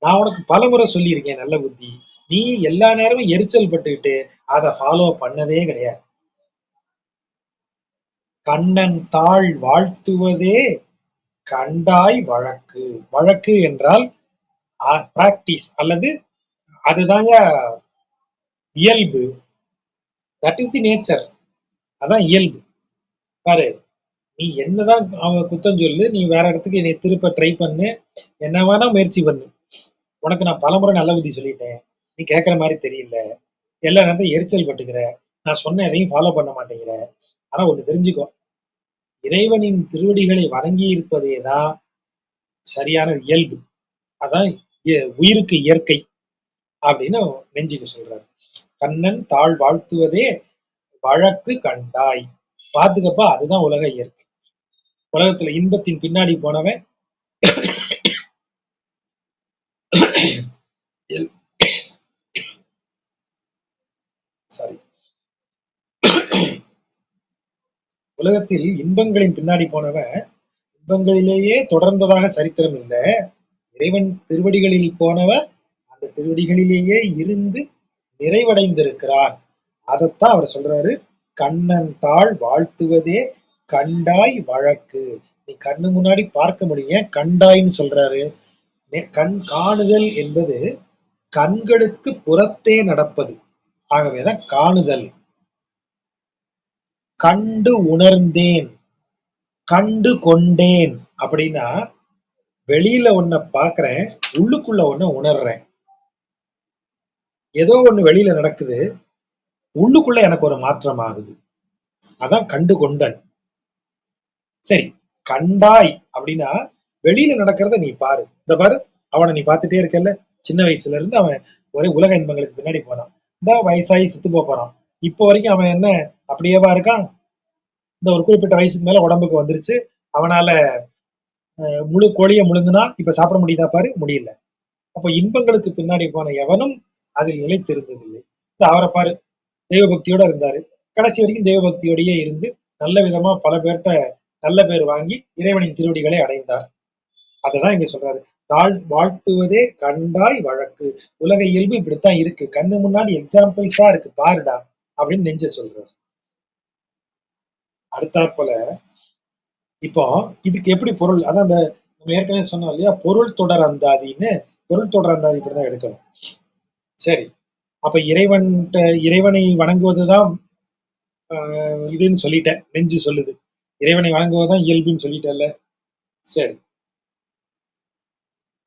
Speaker 3: நான் உனக்கு பலமுறை சொல்லியிருக்கேன் நல்ல புத்தி, நீ எல்லா நேரமும் எரிச்சல் பட்டுக்கிட்டு அதை ஃபாலோ பண்ணதே கிடையாது. கண்ணன் தாள் வாழ்த்துவதே கண்டாய் வழக்கு. வழக்கு என்றால் பிராக்டிஸ், அல்லது அதுதாங்க இயல்பு. That is the nature. அதான் இயல்பு. பாரு, நீ என்னதான் அவன் குத்தம் சொல்லு, நீ வேற இடத்துக்கு என்னை திருப்ப ட்ரை பண்ணு, என்ன வேணா முயற்சி பண்ணு, உனக்கு நான் பலமுறை நல்ல புத்தி சொல்லிட்டேன், நீ கேட்கற மாதிரி தெரியல, எல்லா நேரத்தையும் எரிச்சல் பட்டுக்கிற, நான் சொன்ன எதையும் ஃபாலோ பண்ண மாட்டேங்கிற. ஆனா ஒண்ணு தெரிஞ்சுக்கோ, இறைவனின் திருவடிகளை வணங்கி இருப்பதேதான் சரியான இயல்பு. அதான் உயிருக்கு இயற்கை அப்படின்னு நெஞ்சுக்கு சொல்றாரு. கண்ணன் தாழ் வாழ்த்துவதே வழக்கு கண்டாய். பாத்துக்கப்பா, அதுதான் உலக இயற்கை. உலகத்துல இன்பத்தின் பின்னாடி போனவன் சாரி, உலகத்தில் இன்பங்களின் பின்னாடி போனவன் இன்பங்களிலேயே தொடர்ந்ததாக சரித்திரம் இல்லை. இறைவன் திருவடிகளில் போனவன் அந்த திருவடிகளிலேயே இருந்து நிறைவடைந்திருக்கிறான். அதைத்தான் அவர் சொல்றாரு, கண்ணன் தாள் வாழ்த்துவதே கண்டாய் வழக்கு. நீ கண்ணு முன்னாடி பார்க்க முடியும், கண்டாய்ன்னு சொல்றாரு. கண் காணுதல் என்பது கண்களுக்கு புறத்தே நடப்பது. ஆகவேதான் காணுதல். கண்டு உணர்ந்தேன், கண்டு கொண்டேன் அப்படின்னா, வெளியில ஒன்ன பாக்குறேன், உள்ளுக்குள்ள ஒன்ன உணர்றேன். ஏதோ ஒண்ணு வெளியில நடக்குது, உள்ளுக்குள்ள எனக்கு ஒரு மாற்றம் ஆகுது. அதான் கண்டு கொண்டன். சரி, கண்டாய் அப்படின்னா வெளியில நடக்கிறத நீ பாரு. இந்த பாரு, அவனை நீ பார்த்துட்டே இருக்கல, சின்ன வயசுல இருந்து அவன் ஒரே உலக இன்பங்களுக்கு பின்னாடி போனான். இந்த வயசாகி செத்து போறான். இப்போ வரைக்கும் அவன் என்ன அப்படியேவா இருக்கான்? இந்த ஒரு குறிப்பிட்ட வயசுக்கு மேல உடம்புக்கு வந்துருச்சு. அவனால முழு கோழியை முழுங்குனா இப்ப சாப்பிட முடியுதா பாரு? முடியல. அப்ப இன்பங்களுக்கு பின்னாடி போன எவனும் அதில் நிலைத்திருந்ததில்லை. அவரை பாரு, தெய்வ பக்தியோட இருந்தாரு. கடைசி வரைக்கும் தெய்வ பக்தியோடயே இருந்து நல்ல விதமா பல பேர்கிட்ட நல்ல பேர் வாங்கி இறைவனின் திருவடிகளை அடைந்தார். அததான் இங்க சொல்றாரு, தாழ் வாழ்த்துவதே கண்டாய் வழக்கு. உலக இயல்பு இப்படித்தான் இருக்கு, கண்ணு முன்னாடி எக்ஸாம்பிள்ஸா இருக்கு, பாருடா அப்படின்னு நெஞ்ச சொல்றாரு. அடுத்தாற்போல இப்போ இதுக்கு எப்படி பொருள், அதான் அந்த நம்ம ஏற்கனவே சொன்னோம் இல்லையா, பொருள் தொடர் அந்தாதின்னு. பொருள் தொடர் அந்தாதி இப்படிதான் எடுக்கணும். சரி, அப்ப இறைவனை வணங்குவதுதான் இதுன்னு சொல்லிட்டேன், நெஞ்சு சொல்லுது. இறைவனை வணங்குவதுதான் இயல்புன்னு சொல்லிட்டேன்ல. சரி,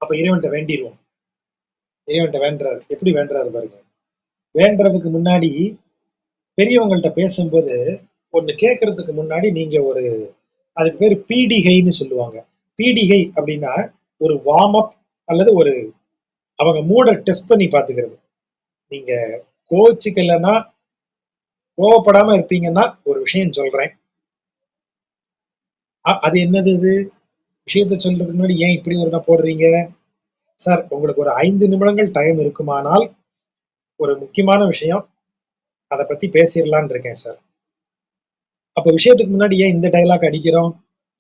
Speaker 3: அப்ப இறைவன்கிட்ட வேண்டிடுவோம். இறைவன்கிட்ட வேண்டுறாரு. எப்படி வேண்டுறாரு பாருங்க. வேண்டுறதுக்கு முன்னாடி பெரியவங்கள்ட்ட பேசும்போது ஒண்ணு கேட்கறதுக்கு முன்னாடி நீங்க ஒரு, அதுக்கு பேரு பீடிகைன்னு சொல்லுவாங்க. பீடிகை அப்படின்னா ஒரு வார்ம் அப், அல்லது ஒரு அவங்க மூட டெஸ்ட் பண்ணி பாத்துக்கிறது. நீங்க கோச்சிக்கலன்னா, கோவப்படாம இருப்பீங்கன்னா ஒரு விஷயம் சொல்றேன். அது என்னது? இது விஷயத்த சொல்றதுக்கு முன்னாடி ஏன் இப்படி ஒரு போடுறீங்க சார்? உங்களுக்கு ஒரு 5 நிமிடங்கள் டைம் இருக்குமானால் ஒரு முக்கியமான விஷயம், அதை பத்தி பேசிடலான் இருக்கேன் சார். அப்ப விஷயத்துக்கு முன்னாடி ஏன் இந்த டைலாக் அடிக்கிறோம்?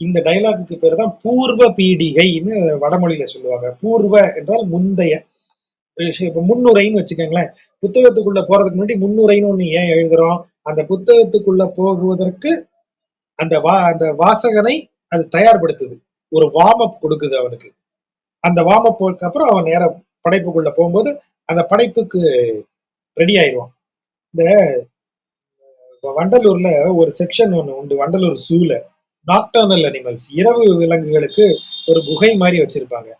Speaker 3: இந்த டைலாக்கு பேர் தான் பூர்வ பீடிகைன்னு வடமொழியில சொல்லுவாங்க. பூர்வ என்றால் முந்தைய, இப்ப முன்னுரைன்னு வச்சுக்கோங்களேன். புத்தகத்துக்குள்ள போறதுக்கு முன்னாடி முன்னுரைன்னு ஒண்ணு ஏன் எழுதுறோம்? அந்த புத்தகத்துக்குள்ள போகுவதற்கு அந்த வாசகனை அது தயார்படுத்துது. ஒரு வார்ம் அப் கொடுக்குது அவனுக்கு. அந்த வார்ம் அப் அப்புறம் அவன் நேர படைப்புக்குள்ள போகும்போது அந்த படைப்புக்கு ரெடி ஆயிடுவான். இந்த வண்டலூர்ல ஒரு செக்ஷன் ஒண்ணு உண்டு. வண்டலூர் ஜூல நாக்டர்னல் அனிமல்ஸ், இரவு விலங்குகளுக்கு ஒரு குகை மாதிரி வச்சிருப்பாங்க.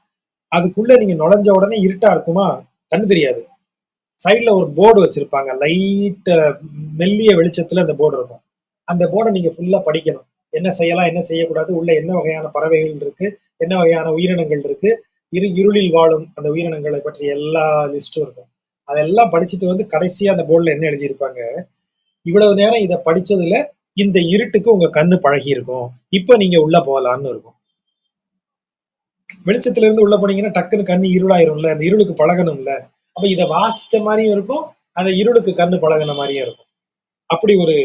Speaker 3: அதுக்குள்ள நீங்க நுழைஞ்ச உடனே இருட்டா இருக்குமா, கண்ணு தெரியாது. சைட்ல ஒரு போர்டு வச்சிருப்பாங்க, லைட் மெல்லிய வெளிச்சத்துல அந்த போர்டு இருக்கும். அந்த போர்டை நீங்க ஃபுல்லா படிக்கணும். என்ன செய்யலாம், என்ன செய்யக்கூடாது, உள்ள என்ன வகையான பறவைகள் இருக்கு, என்ன வகையான உயிரினங்கள் இருக்கு, இருளில் வாழும் அந்த உயிரினங்களை பற்றி எல்லா லிஸ்டும் இருக்கும். அதெல்லாம் படிச்சுட்டு வந்து கடைசியா அந்த போர்டுல என்ன எழுதியிருப்பாங்க, இவ்வளவு நேரம் இதை படிச்சதுல இந்த இருட்டுக்கு உங்க கண்ணு பழகி இருக்கும், இப்ப நீங்க உள்ள போகலான்னு இருக்கும். வெளிச்சத்துல இருந்து உள்ள போனீங்கன்னா டக்குன்னு கண்ணு இருளாயிரும்ல, அந்த இருளுக்கு பழகணும்ல. அப்ப இதை வாசிச்ச மாதிரியும் இருக்கும், அந்த இருளுக்கு கண்ணு பழகின மாதிரியும் இருக்கும். அப்படி ஒரு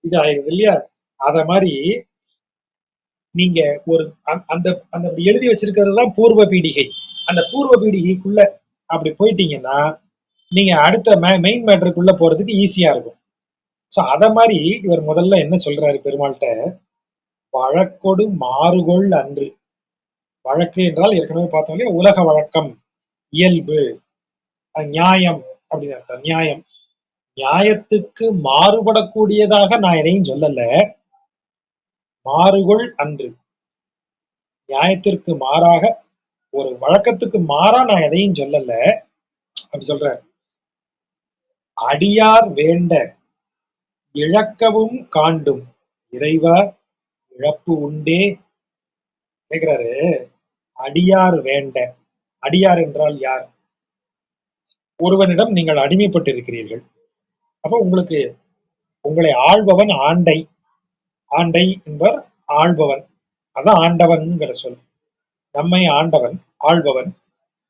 Speaker 3: இது ஆயிடுது இல்லையா? அத மாதிரி நீங்க ஒரு அந்த அந்த எழுதி வச்சிருக்கிறது தான் பூர்வ பீடிகை. அந்த பூர்வ பீடிகைக்குள்ள அப்படி போயிட்டீங்கன்னா நீங்க அடுத்த மெயின் மேட்டருக்குள்ள போறதுக்கு ஈஸியா இருக்கும். சோ அத மாதிரி இவர் முதல்ல என்ன சொல்றாரு பெருமாள்கிட்ட, வழக்கொடு மாறுகொள் அன்று. வழக்கு என்றால் ஏற்கனவே பார்த்தோம், உலக வழக்கம், இயல்பு, நியாயம் அப்படின்னு அர்த்தம். நியாயம், நியாயத்துக்கு மாறுபடக்கூடியதாக நான் எதையும் சொல்லல. மாறுகொள் அன்று, நியாயத்திற்கு மாறாக, ஒரு வழக்கத்துக்கு மாறா நான் எதையும் சொல்லல அப்படி சொல்ற. அடியார் வேண்ட இழக்கவும் காண்டும் இறைவா இழப்பு உண்டே கேட்கிறாரு. அடியார் வேண்ட, அடியார் என்றால் யார்? ஒருவனிடம் நீங்கள் அடிமைப்பட்டு இருக்கிறீர்கள். அப்ப உங்களுக்கு உங்களை ஆள்பவன் ஆண்டை. ஆண்டை என்பவர் ஆள்பவன், அதான் ஆண்டவன்ங்கிற சொல். நம்மை ஆண்டவன், ஆள்பவன்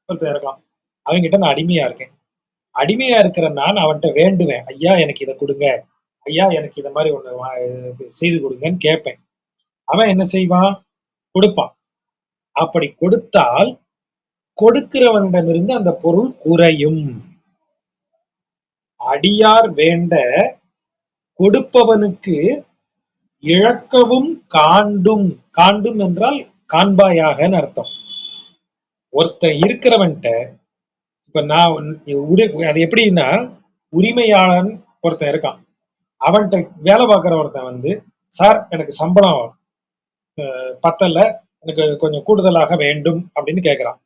Speaker 3: ஒருத்தர் இருக்கான். அவன்கிட்ட நான் அடிமையா இருக்கேன். அடிமையா இருக்கிற நான் அவன்கிட்ட வேண்டுவேன், ஐயா எனக்கு இதை கொடுங்க, ஐயா எனக்கு இதை மாதிரி ஒண்ணு செய்து கொடுங்கன்னு கேட்பேன். அவன் என்ன செய்வான்? கொடுப்பான். அப்படி கொடுத்தால் கொடுக்கிறவனிடமிருந்து அந்த பொருள் குறையும். அடியார் வேண்ட கொடுப்பவனுக்கு இழக்கவும் காண்டும். காண்டும் என்றால் காண்பாயாக அர்த்தம். ஒருத்தன் இருக்கிறவன்ட்ட, இப்ப நான் அது எப்படின்னா, உரிமையாளன் ஒருத்தன் இருக்கான், அவன்கிட்ட வேலை பார்க்கிற ஒருத்தன் வந்து, சார் எனக்கு சம்பளம் பத்தல, எனக்கு கொஞ்சம் கூடுதலாக வேண்டும் அப்படின்னு கேட்கிறான்.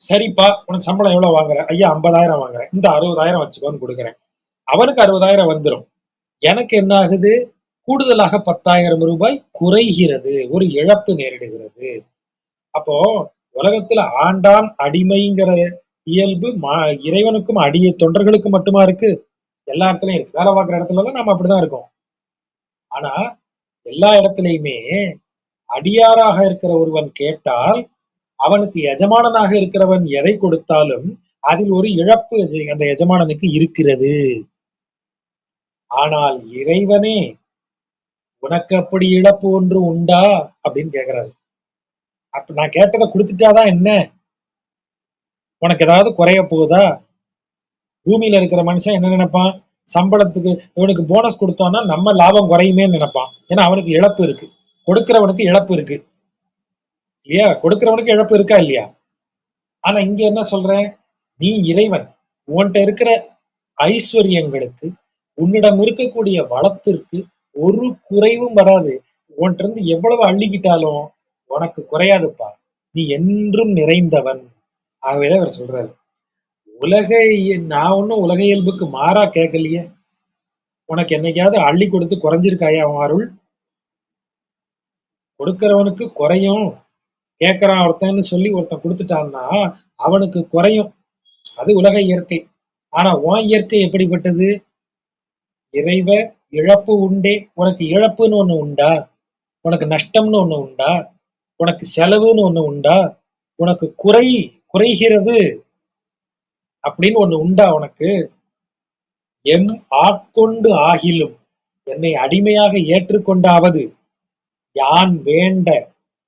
Speaker 3: சரிப்பா, உனக்கு சம்பளம் எவ்வளவு வாங்குற? ஐயா 50,000 வாங்குறேன், இந்த 60,000 வச்சுக்கோன்னு கொடுக்குறேன். அவனுக்கு 60,000 வந்துடும். எனக்கு என்ன ஆகுது? கூடுதலாக 10,000 ரூபாய் குறைகிறது, ஒரு இழப்பு நேரிடுகிறது. அப்போ உலகத்துல ஆண்டான் அடிமைங்கிற இயல்பு இறைவனுக்கும் அடிய தொண்டர்களுக்கு மட்டுமா இருக்கு? எல்லா இடத்துலயும் இருக்கு. வேலை பார்க்குற இடத்துலதான் நம்ம அப்படிதான் இருக்கோம். ஆனா எல்லா இடத்துலயுமே அடியாராக இருக்கிற ஒருவன் கேட்டால் அவனுக்கு எஜமானனாக இருக்கிறவன் எதை கொடுத்தாலும் அதில் ஒரு இழப்பு அந்த எஜமானனுக்கு இருக்கிறது. ஆனால் இறைவனே உனக்கு அப்படி இழப்பு ஒன்று உண்டா அப்படின்னு கேக்குறாரு. அப்ப நான் கேட்டதை கொடுத்துட்டாதான் என்ன, உனக்கு ஏதாவது குறைய போகுதா? பூமியில இருக்கிற மனுஷன் என்ன நினைப்பான்? சம்பளத்துக்கு இவனுக்கு போனஸ் கொடுத்தோம்னா நம்ம லாபம் குறையுமே நினைப்பான். ஏன்னா அவனுக்கு இழப்பு இருக்கு, கொடுக்கிறவனுக்கு இழப்பு இருக்கு இல்லையா? கொடுக்கிறவனுக்கு இழப்பு இருக்கா இல்லையா? ஆனா இங்க என்ன சொல்றேன், நீ இறைவன், உன்கிட்ட இருக்கிற ஐஸ்வர்யங்களுக்கு, உன்னிடம் இருக்கக்கூடிய வளத்திற்கு ஒரு குறைவும் வராது. உன்கிட்ட இருந்து எவ்வளவு அள்ளிக்கிட்டாலும் உனக்கு குறையாதுப்பா, நீ என்றும் நிறைந்தவன். ஆகவேதான் அவர் சொல்றாரு, உலக நான் ஒன்னும் உலக இயல்புக்கு மாறா கேட்கலையே. உனக்கு என்னைக்காவது அள்ளி கொடுத்து குறைஞ்சிருக்காயா அவன் அருள்? கொடுக்கிறவனுக்கு குறையும், கேட்கறான் ஒருத்தன்னு சொல்லி ஒருத்தன் கொடுத்துட்டான்னா அவனுக்கு குறையும், அது உலக இயற்கை. ஆனா உன் இயற்கை எப்படிப்பட்டது? இறைவ இழப்பு உண்டே. உனக்கு இழப்புன்னு ஒண்ணு உண்டா? உனக்கு நஷ்டம்னு ஒண்ணு உண்டா? உனக்கு செலவுன்னு ஒண்ணு உண்டா? உனக்கு குறைகிறது அப்படின்னு ஒண்ணு உண்டா உனக்கு? எம் ஆட்கொண்டு ஆகிலும், என்னை அடிமையாக ஏற்றுக்கொண்டாவது, யான் வேண்ட,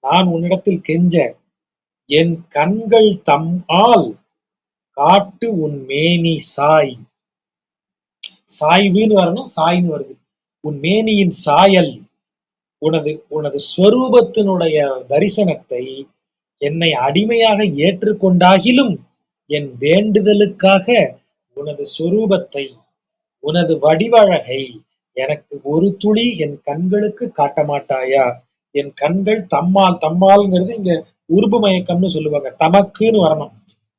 Speaker 3: நான் உன்னிடத்தில் கெஞ்ச, என் கண்கள் தம் ஆல் காட்டு உன் மேனி சாய். சாய்வுன்னு வரணும், சாய்ன்னு வருது. உன் மேனியின் சாயல், உனது உனது ஸ்வரூபத்தினுடைய தரிசனத்தை என்னை அடிமையாக ஏற்றுக்கொண்டாகிலும் என் வேண்டுதலுக்காக உனது சொரூபத்தை, உனது வடிவழகை எனக்கு ஒரு துளி என் கண்களுக்கு காட்ட மாட்டாயா? என் கண்கள் தம்மால், தம்மால்ங்கிறது இங்க உருபு மயக்கம்னு சொல்லுவாங்க, தமக்குன்னு வரணும்.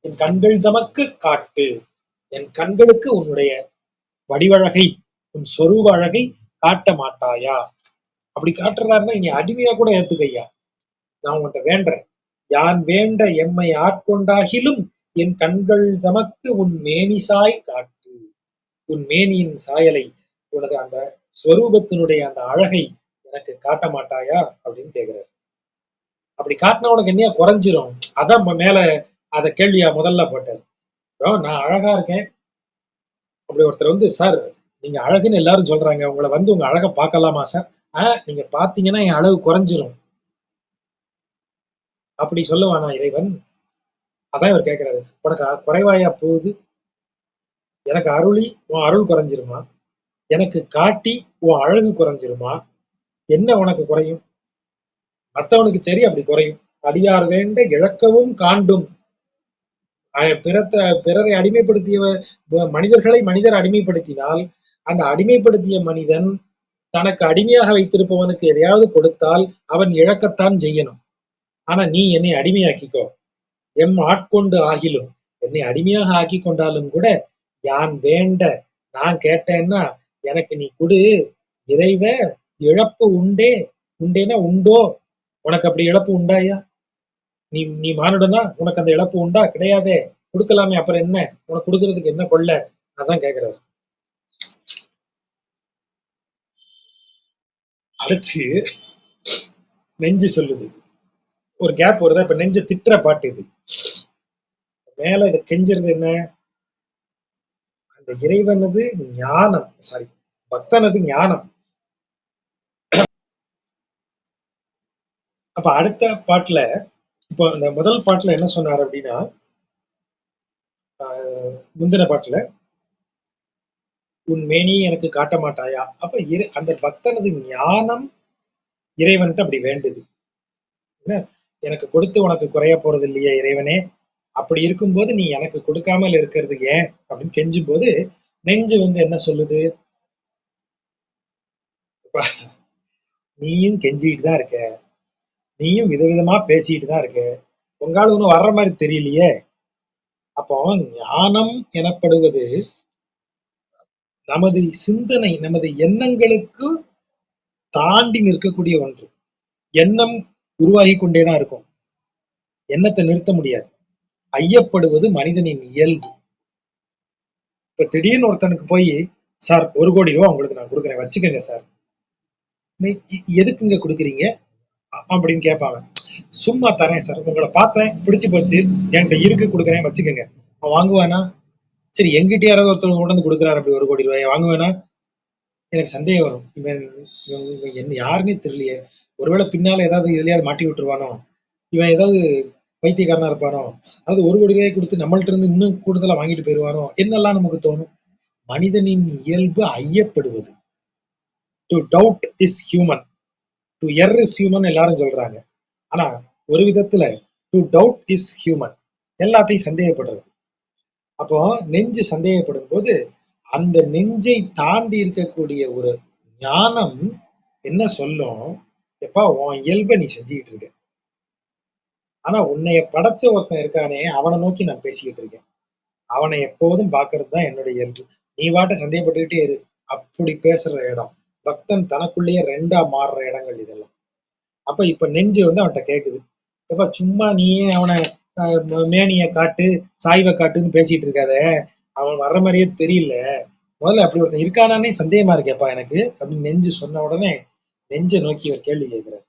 Speaker 3: என் கண்கள் தமக்கு காட்டு, என் கண்களுக்கு உன்னுடைய வடிவழகை, உன் சொரூப அழகை காட்ட மாட்டாயா? அப்படி காட்டுறதா இருந்தா இனி அடிமையா கூட ஏத்துக்கையா, நான் உன்கிட்ட வேண்டேன். யான் வேண்ட எம்மை ஆட்கொண்டாகிலும் என் கண்கள் தமக்கு உன் மேனிசாய் காட்டு, உன் மேனியின் சாயலை, உனது அந்த ஸ்வரூபத்தினுடைய அந்த அழகை எனக்கு காட்ட மாட்டாயா அப்படின்னு கேக்குறாரு. அப்படி காட்டினா உனக்கு என்னையா குறைஞ்சிரும்? அதான் மேல அத கேள்வியா முதல்ல போட்டார். நான் அழகா இருக்கேன், அப்படி ஒருத்தர் வந்து, சார் நீங்க அழகுன்னு எல்லாரும் சொல்றாங்க, உங்களை வந்து உங்க அழகை பார்க்கலாமா சார்? நீங்க பாத்தீங்கன்னா என் அழகு குறைஞ்சிரும் அப்படி சொல்லுவானா இறைவன்? அதான் இவர் கேட்கிறாரு. உனக்கு குறைவாயா போகுது? எனக்கு அருளி உன் அருள் குறைஞ்சிருமா? எனக்கு காட்டி உன் அழகு குறைஞ்சிருமா? என்ன உனக்கு குறையும்? மற்றவனுக்கு சரி அப்படி குறையும். அடியார் வேண்ட இழக்கவும் காண்டும். பிறரை அடிமைப்படுத்திய மனிதர்களை மனிதர் அடிமைப்படுத்தினால் அந்த அடிமைப்படுத்திய மனிதன் தனக்கு அடிமையாக வைத்திருப்பவனுக்கு எதையாவது கொடுத்தால் அவன் இழக்கத்தான் செய்யணும். ஆனா நீ என்னை அடிமையாக்கிக்கோ, எம் ஆட்கொண்டு ஆகிலும், என்னை அடிமையாக ஆக்கி கொண்டாலும் கூட யான் வேண்ட, நான் கேட்டேன்னா எனக்கு நீ கொடு இறைவ. இழப்பு உண்டே, உண்டேனா உண்டோ? உனக்கு அப்படி இழப்பு உண்டாயா? நீ நீ மானுடனா? உனக்கு அந்த இழப்பு உண்டா? கிடையாதே. கொடுக்கலாமே, அப்புறம் என்ன? உனக்கு கொடுக்கறதுக்கு என்ன கொள்ள? அதான் கேக்குறாரு. அடுத்து நெஞ்சு சொல்லுது, ஒரு கேப் வருதா? இப்ப நெஞ்ச திட்டுற பாட்டு இது. மேல இதை கெஞ்சிருது என்ன? அந்த இறைவனது ஞானம், சாரி பக்தனது ஞானம். அப்ப அடுத்த பாட்டுல, இப்போ இந்த முதல் பாட்டுல என்ன சொன்னார் அப்படின்னா, முந்தின பாட்டுல உன் மேனியை எனக்கு காட்ட மாட்டாயா? அப்ப அந்த பக்தனது ஞானம் இறைவன்ட்டு அப்படி வேண்டுது. என்ன, எனக்கு கொடுத்து உனக்கு குறைய போறது இல்லையே இறைவனே, அப்படி இருக்கும்போது நீ எனக்கு கொடுக்காமல் இருக்கிறது ஏன் அப்படின்னு கெஞ்சும் போது நெஞ்சு வந்து என்ன சொல்லுது? நீயும் கெஞ்சிட்டு தான் இருக்க, நீயும் விதவிதமா பேசிட்டு தான் இருக்க, உங்களால ஒன்னும் வர்ற மாதிரி தெரியலையே. அப்போ ஞானம் எனப்படுவது நமது சிந்தனை, நமது எண்ணங்களுக்கு தாண்டி நிற்கக்கூடிய ஒன்று. எண்ணம் உருவாகி கொண்டேதான் இருக்கும், எண்ணத்தை நிறுத்த முடியாது. ஐயப்படுவது மனிதனின் இயல்பு. இப்ப திடீர்னு ஒருத்தனுக்கு போய், சார் 1 கோடி ரூபாய் உங்களுக்கு நான் கொடுக்குறேன், வச்சுக்கோங்க சார். எதுக்குங்க கொடுக்குறீங்க அப்படின்னு கேட்பாங்க. சும்மா தரேன் சார், உங்களை பார்த்தேன் பிடிச்சு போச்சு, என்கிட்ட இருக்கு கொடுக்குறேன் வச்சுக்கோங்க. அவன் வாங்குவானா? சரி, எங்கிட்ட யாராவது ஒருத்தர் கொண்டு வந்து கொடுக்குறாரு அப்படி 1 கோடி ரூபாய், வாங்குவேனா? எனக்கு சந்தேகம் வரும். இவன் என்ன யாருன்னே தெரியலையே, ஒருவேளை பின்னால ஏதாவது எதுலையாவது மாட்டி விட்டுருவானோ, இவன் ஏதாவது பைத்தியக்காரனா இருப்பானோ, அதாவது 1 கோடி ரூபாய் கொடுத்து நம்மள்ட்ட இருந்து இன்னும் கூடுதலா வாங்கிட்டு போயிடுவானோ என்னெல்லாம் நமக்கு தோணும். மனிதனின் இயல்பு ஐயப்படுவது. To doubt is human, to err is human எல்லாரும் சொல்றாங்க. ஆனா ஒரு விதத்துல டு டவுட் இஸ் ஹியூமன், எல்லாத்தையும் சந்தேகப்படுறது. அப்போ நெஞ்சு சந்தேகப்படும் போது அந்த நெஞ்சை தாண்டி இருக்கக்கூடிய ஒரு ஞானம் என்ன சொல்லும்? எப்பா உன் இயல்பை நீ செஞ்சுக்கிட்டு இருக்க, ஆனா உன்னைய படைச்ச ஒருத்தன் இருக்கானே அவனை நோக்கி நான் பேசிக்கிட்டு இருக்கேன், அவனை எப்போதும் பாக்குறது தான் என்னுடைய இயல்பு, நீ வாட்ட சந்தேகப்பட்டுக்கிட்டே இரு. அப்படி பேசுற இடம் பக்தன் தனக்குள்ளேயே 2ஆ மாறுற இடங்கள் இதெல்லாம். அப்ப இப்ப நெஞ்சு வந்து அவன்கிட்ட கேக்குது, எப்ப சும்மா நீயே அவனை மேனிய காட்டு சாய்வை காட்டுன்னு பேசிட்டு இருக்காத, அவன் வர்ற மாதிரியே தெரியல, முதல்ல அப்படி ஒருத்தன் இருக்கானே சந்தேகமா இருக்கேப்பா எனக்கு அப்படின்னு நெஞ்சு சொன்ன உடனே நெஞ்சை நோக்கி ஒரு கேள்வி கேட்கிறார்.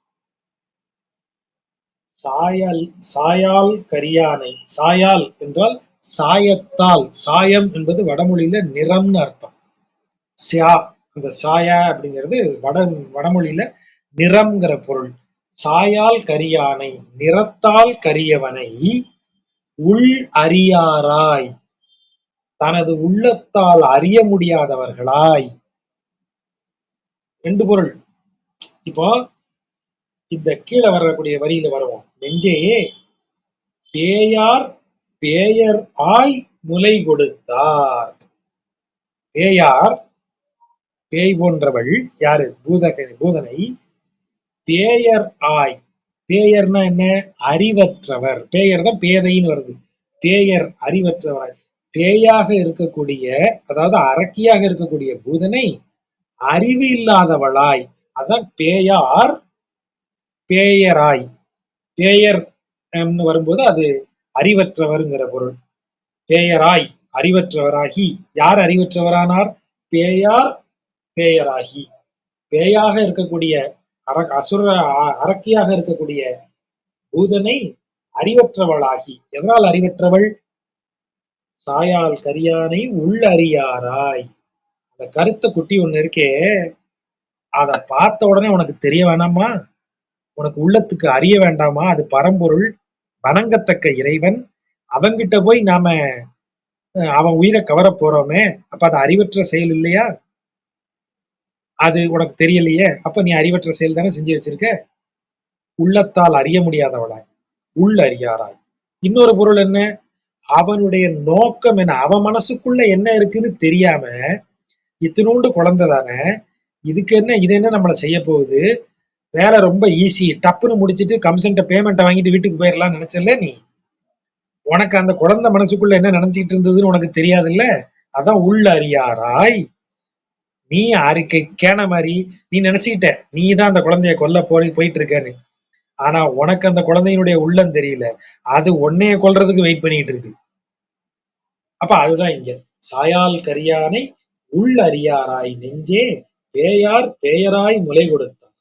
Speaker 3: சாயால் சாயால் கரியானை, சாயால் என்றால் சாயத்தால், சாயம் என்பது வடமொழியில நிறம்னு அர்த்தம். சியா, அந்த சாயா அப்படிங்கிறது வடமொழியில நிறம்ங்கிற பொருள். சாயால் கரியானை, நிறத்தால் கரியவனை உள் அறியாராய், தனது உள்ளத்தால் அறிய முடியாதவர்களாய். ரெண்டு பொருள். இப்போ இந்த கீழே வரக்கூடிய வரியில வருவோம். நெஞ்சே பேயார் பேயர் ஆய் முலை கொடுத்தார். பேயார் பேய் போன்றவள் யாரு? பூதனை. பேயர் ஆய். பேயர்னா என்ன? அறிவற்றவர். பேயர் தான் பேதைன்னு வருது. பேயர் அறிவற்றவர். பேயாக இருக்கக்கூடிய, அதாவது அரக்கியாக இருக்கக்கூடிய பூதனை அறிவு இல்லாதவளாய். அதான் பேயார் பேயராய். பேயர் வரும்போது அது அறிவற்றவர்ங்கிற பொருள். பேயராய் அறிவற்றவராகி. யார் அறிவற்றவரானார்? பேயார் பேயராகி. பேயாக இருக்கக்கூடிய அரக்கியாக இருக்கக்கூடிய பூதனை அறிவற்றவளாகி. எதனால் அறிவற்றவள்? சாயால் கரியானை உள்ளறியாராய். அந்த கருத்த குட்டி ஒண்ணு இருக்கே, அத பார்த்த உடனே உனக்கு தெரிய வேணாமா? உனக்கு உள்ளத்துக்கு அறிய வேண்டாமா? அது பரம்பொருள், வணங்கத்தக்க இறைவன். அவங்கிட்ட போய் நாம அவன் உயிரை கவர போறோமே, அப்ப அது அறிவற்ற செயல் இல்லையா? அது உனக்கு தெரியலையே, அப்ப நீ அறிவற்ற செயல் தானே செஞ்சு வச்சிருக்க. உள்ளத்தால் அறிய முடியாதவளாய், உள் அறியாராய். இன்னொரு பொருள் என்ன? அவனுடைய நோக்கம் என்ன? அவன் மனசுக்குள்ள என்ன இருக்குன்னு தெரியாம, இத்தினூண்டு குழந்தை தானே, இதுக்கு என்ன, இது என்ன நம்மளை செய்ய போகுது, வேலை ரொம்ப ஈஸி, டப்புன்னு முடிச்சுட்டு கமிஷன்ட்ட பேமெண்ட்டை வாங்கிட்டு வீட்டுக்கு போயிடலாம்னு நினைச்சல நீ. உனக்கு அந்த குழந்தை மனசுக்குள்ள என்ன நினைச்சிட்டு இருந்ததுன்னு உனக்கு தெரியாதுல்ல. அதான் உள்ள அறியாராய். நீ அறிக்கை கேன மாதிரி நீ நினைச்சுக்கிட்ட நீ தான் அந்த குழந்தைய கொல்ல போயிட்டு இருக்கன்னு. ஆனா உனக்கு அந்த குழந்தையினுடைய உள்ளம் தெரியல, அது உன்னைய கொல்றதுக்கு வெயிட் பண்ணிட்டு இருக்கு. அப்ப அதுதான் இங்க சாயால் கரியானை உள் அறியாராய் நெஞ்சே பேயார் பேயராய் முலை கொடுத்தார்.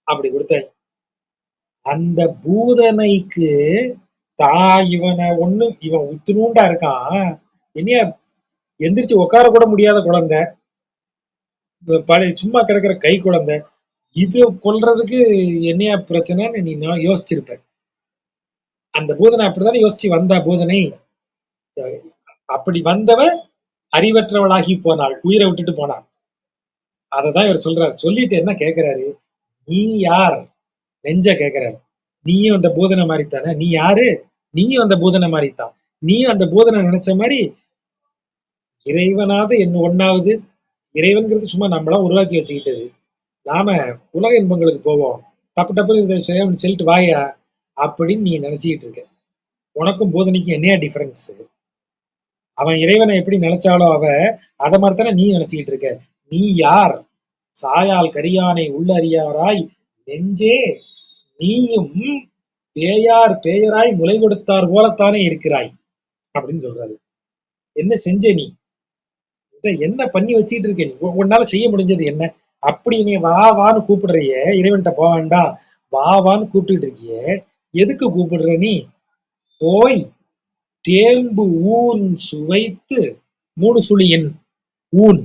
Speaker 3: அப்படி கொடுத்த அந்த பூதனைக்கு இவனை ஒண்ணு, இவன் உத்துணூண்டா இருக்கான், என்னைய எந்திரிச்சு உட்கார கூட முடியாத குழந்தை, சும்மா கிடக்கிற கை குழந்தை, இது கொல்றதுக்கு என்னையா பிரச்சனைன்னு நீ யோசிச்சிருப்ப. அந்த பூதனை அப்படித்தானே யோசிச்சு வந்தா பூதனை. அப்படி வந்தவ அறிவற்றவளாகி போனாள், உயிரை விட்டுட்டு போனாள். அததான் இவர் சொல்றாரு. சொல்லிட்டு என்ன கேட்கிறாரு? நீ யார்? நெஞ்ச கேட்கிறாரு. நீயும் அந்த பூதனை மாதிரித்தானே. நீ யாரு? நீயும் அந்த பூதனை மாதிரித்தான். நீயும் அந்த பூதனை நினைச்ச மாதிரி இறைவனாவது என்ன ஒண்ணாவது. இறைவன்கிறது சும்மா நம்மளா உருவாக்கி வச்சுக்கிட்டது. நாம உலக இன்பங்களுக்கு போவோம், தப்பு டப்புன்னு சொல்லிட்டு வாயா அப்படின்னு நீ நினைச்சுக்கிட்டு இருக்க. உனக்கும் பூதனைக்கும் என்னையா டிஃபரன்ஸ்? அவன் இறைவனை எப்படி நினைச்சாலோ அவ அதை மாதிரித்தானே நீ நினைச்சுக்கிட்டு இருக்க. நீ யார்? சாயால் கரியானை உள்ளறியாராய் நெஞ்சே நீயும் பேயார் பேயராய் முலை கொடுத்தார் போலத்தானே இருக்கிறாய் அப்படின்னு சொல்றாரு. என்ன செஞ்ச நீ? என்ன பண்ணி வச்சுக்கிட்டு இருக்க நீ? உன்னால செய்ய முடிஞ்சது என்ன? அப்படி நீ வா வான்னு கூப்பிடுறிய, இறைவன்கிட்ட போக வேண்டாம் வா வான்னு கூப்பிட்டு இருக்கிய, எதுக்கு கூப்பிடுற நீ? போய் தேம்பு ஊன் சுவைத்து, 3 சுழி எண் ஊன்.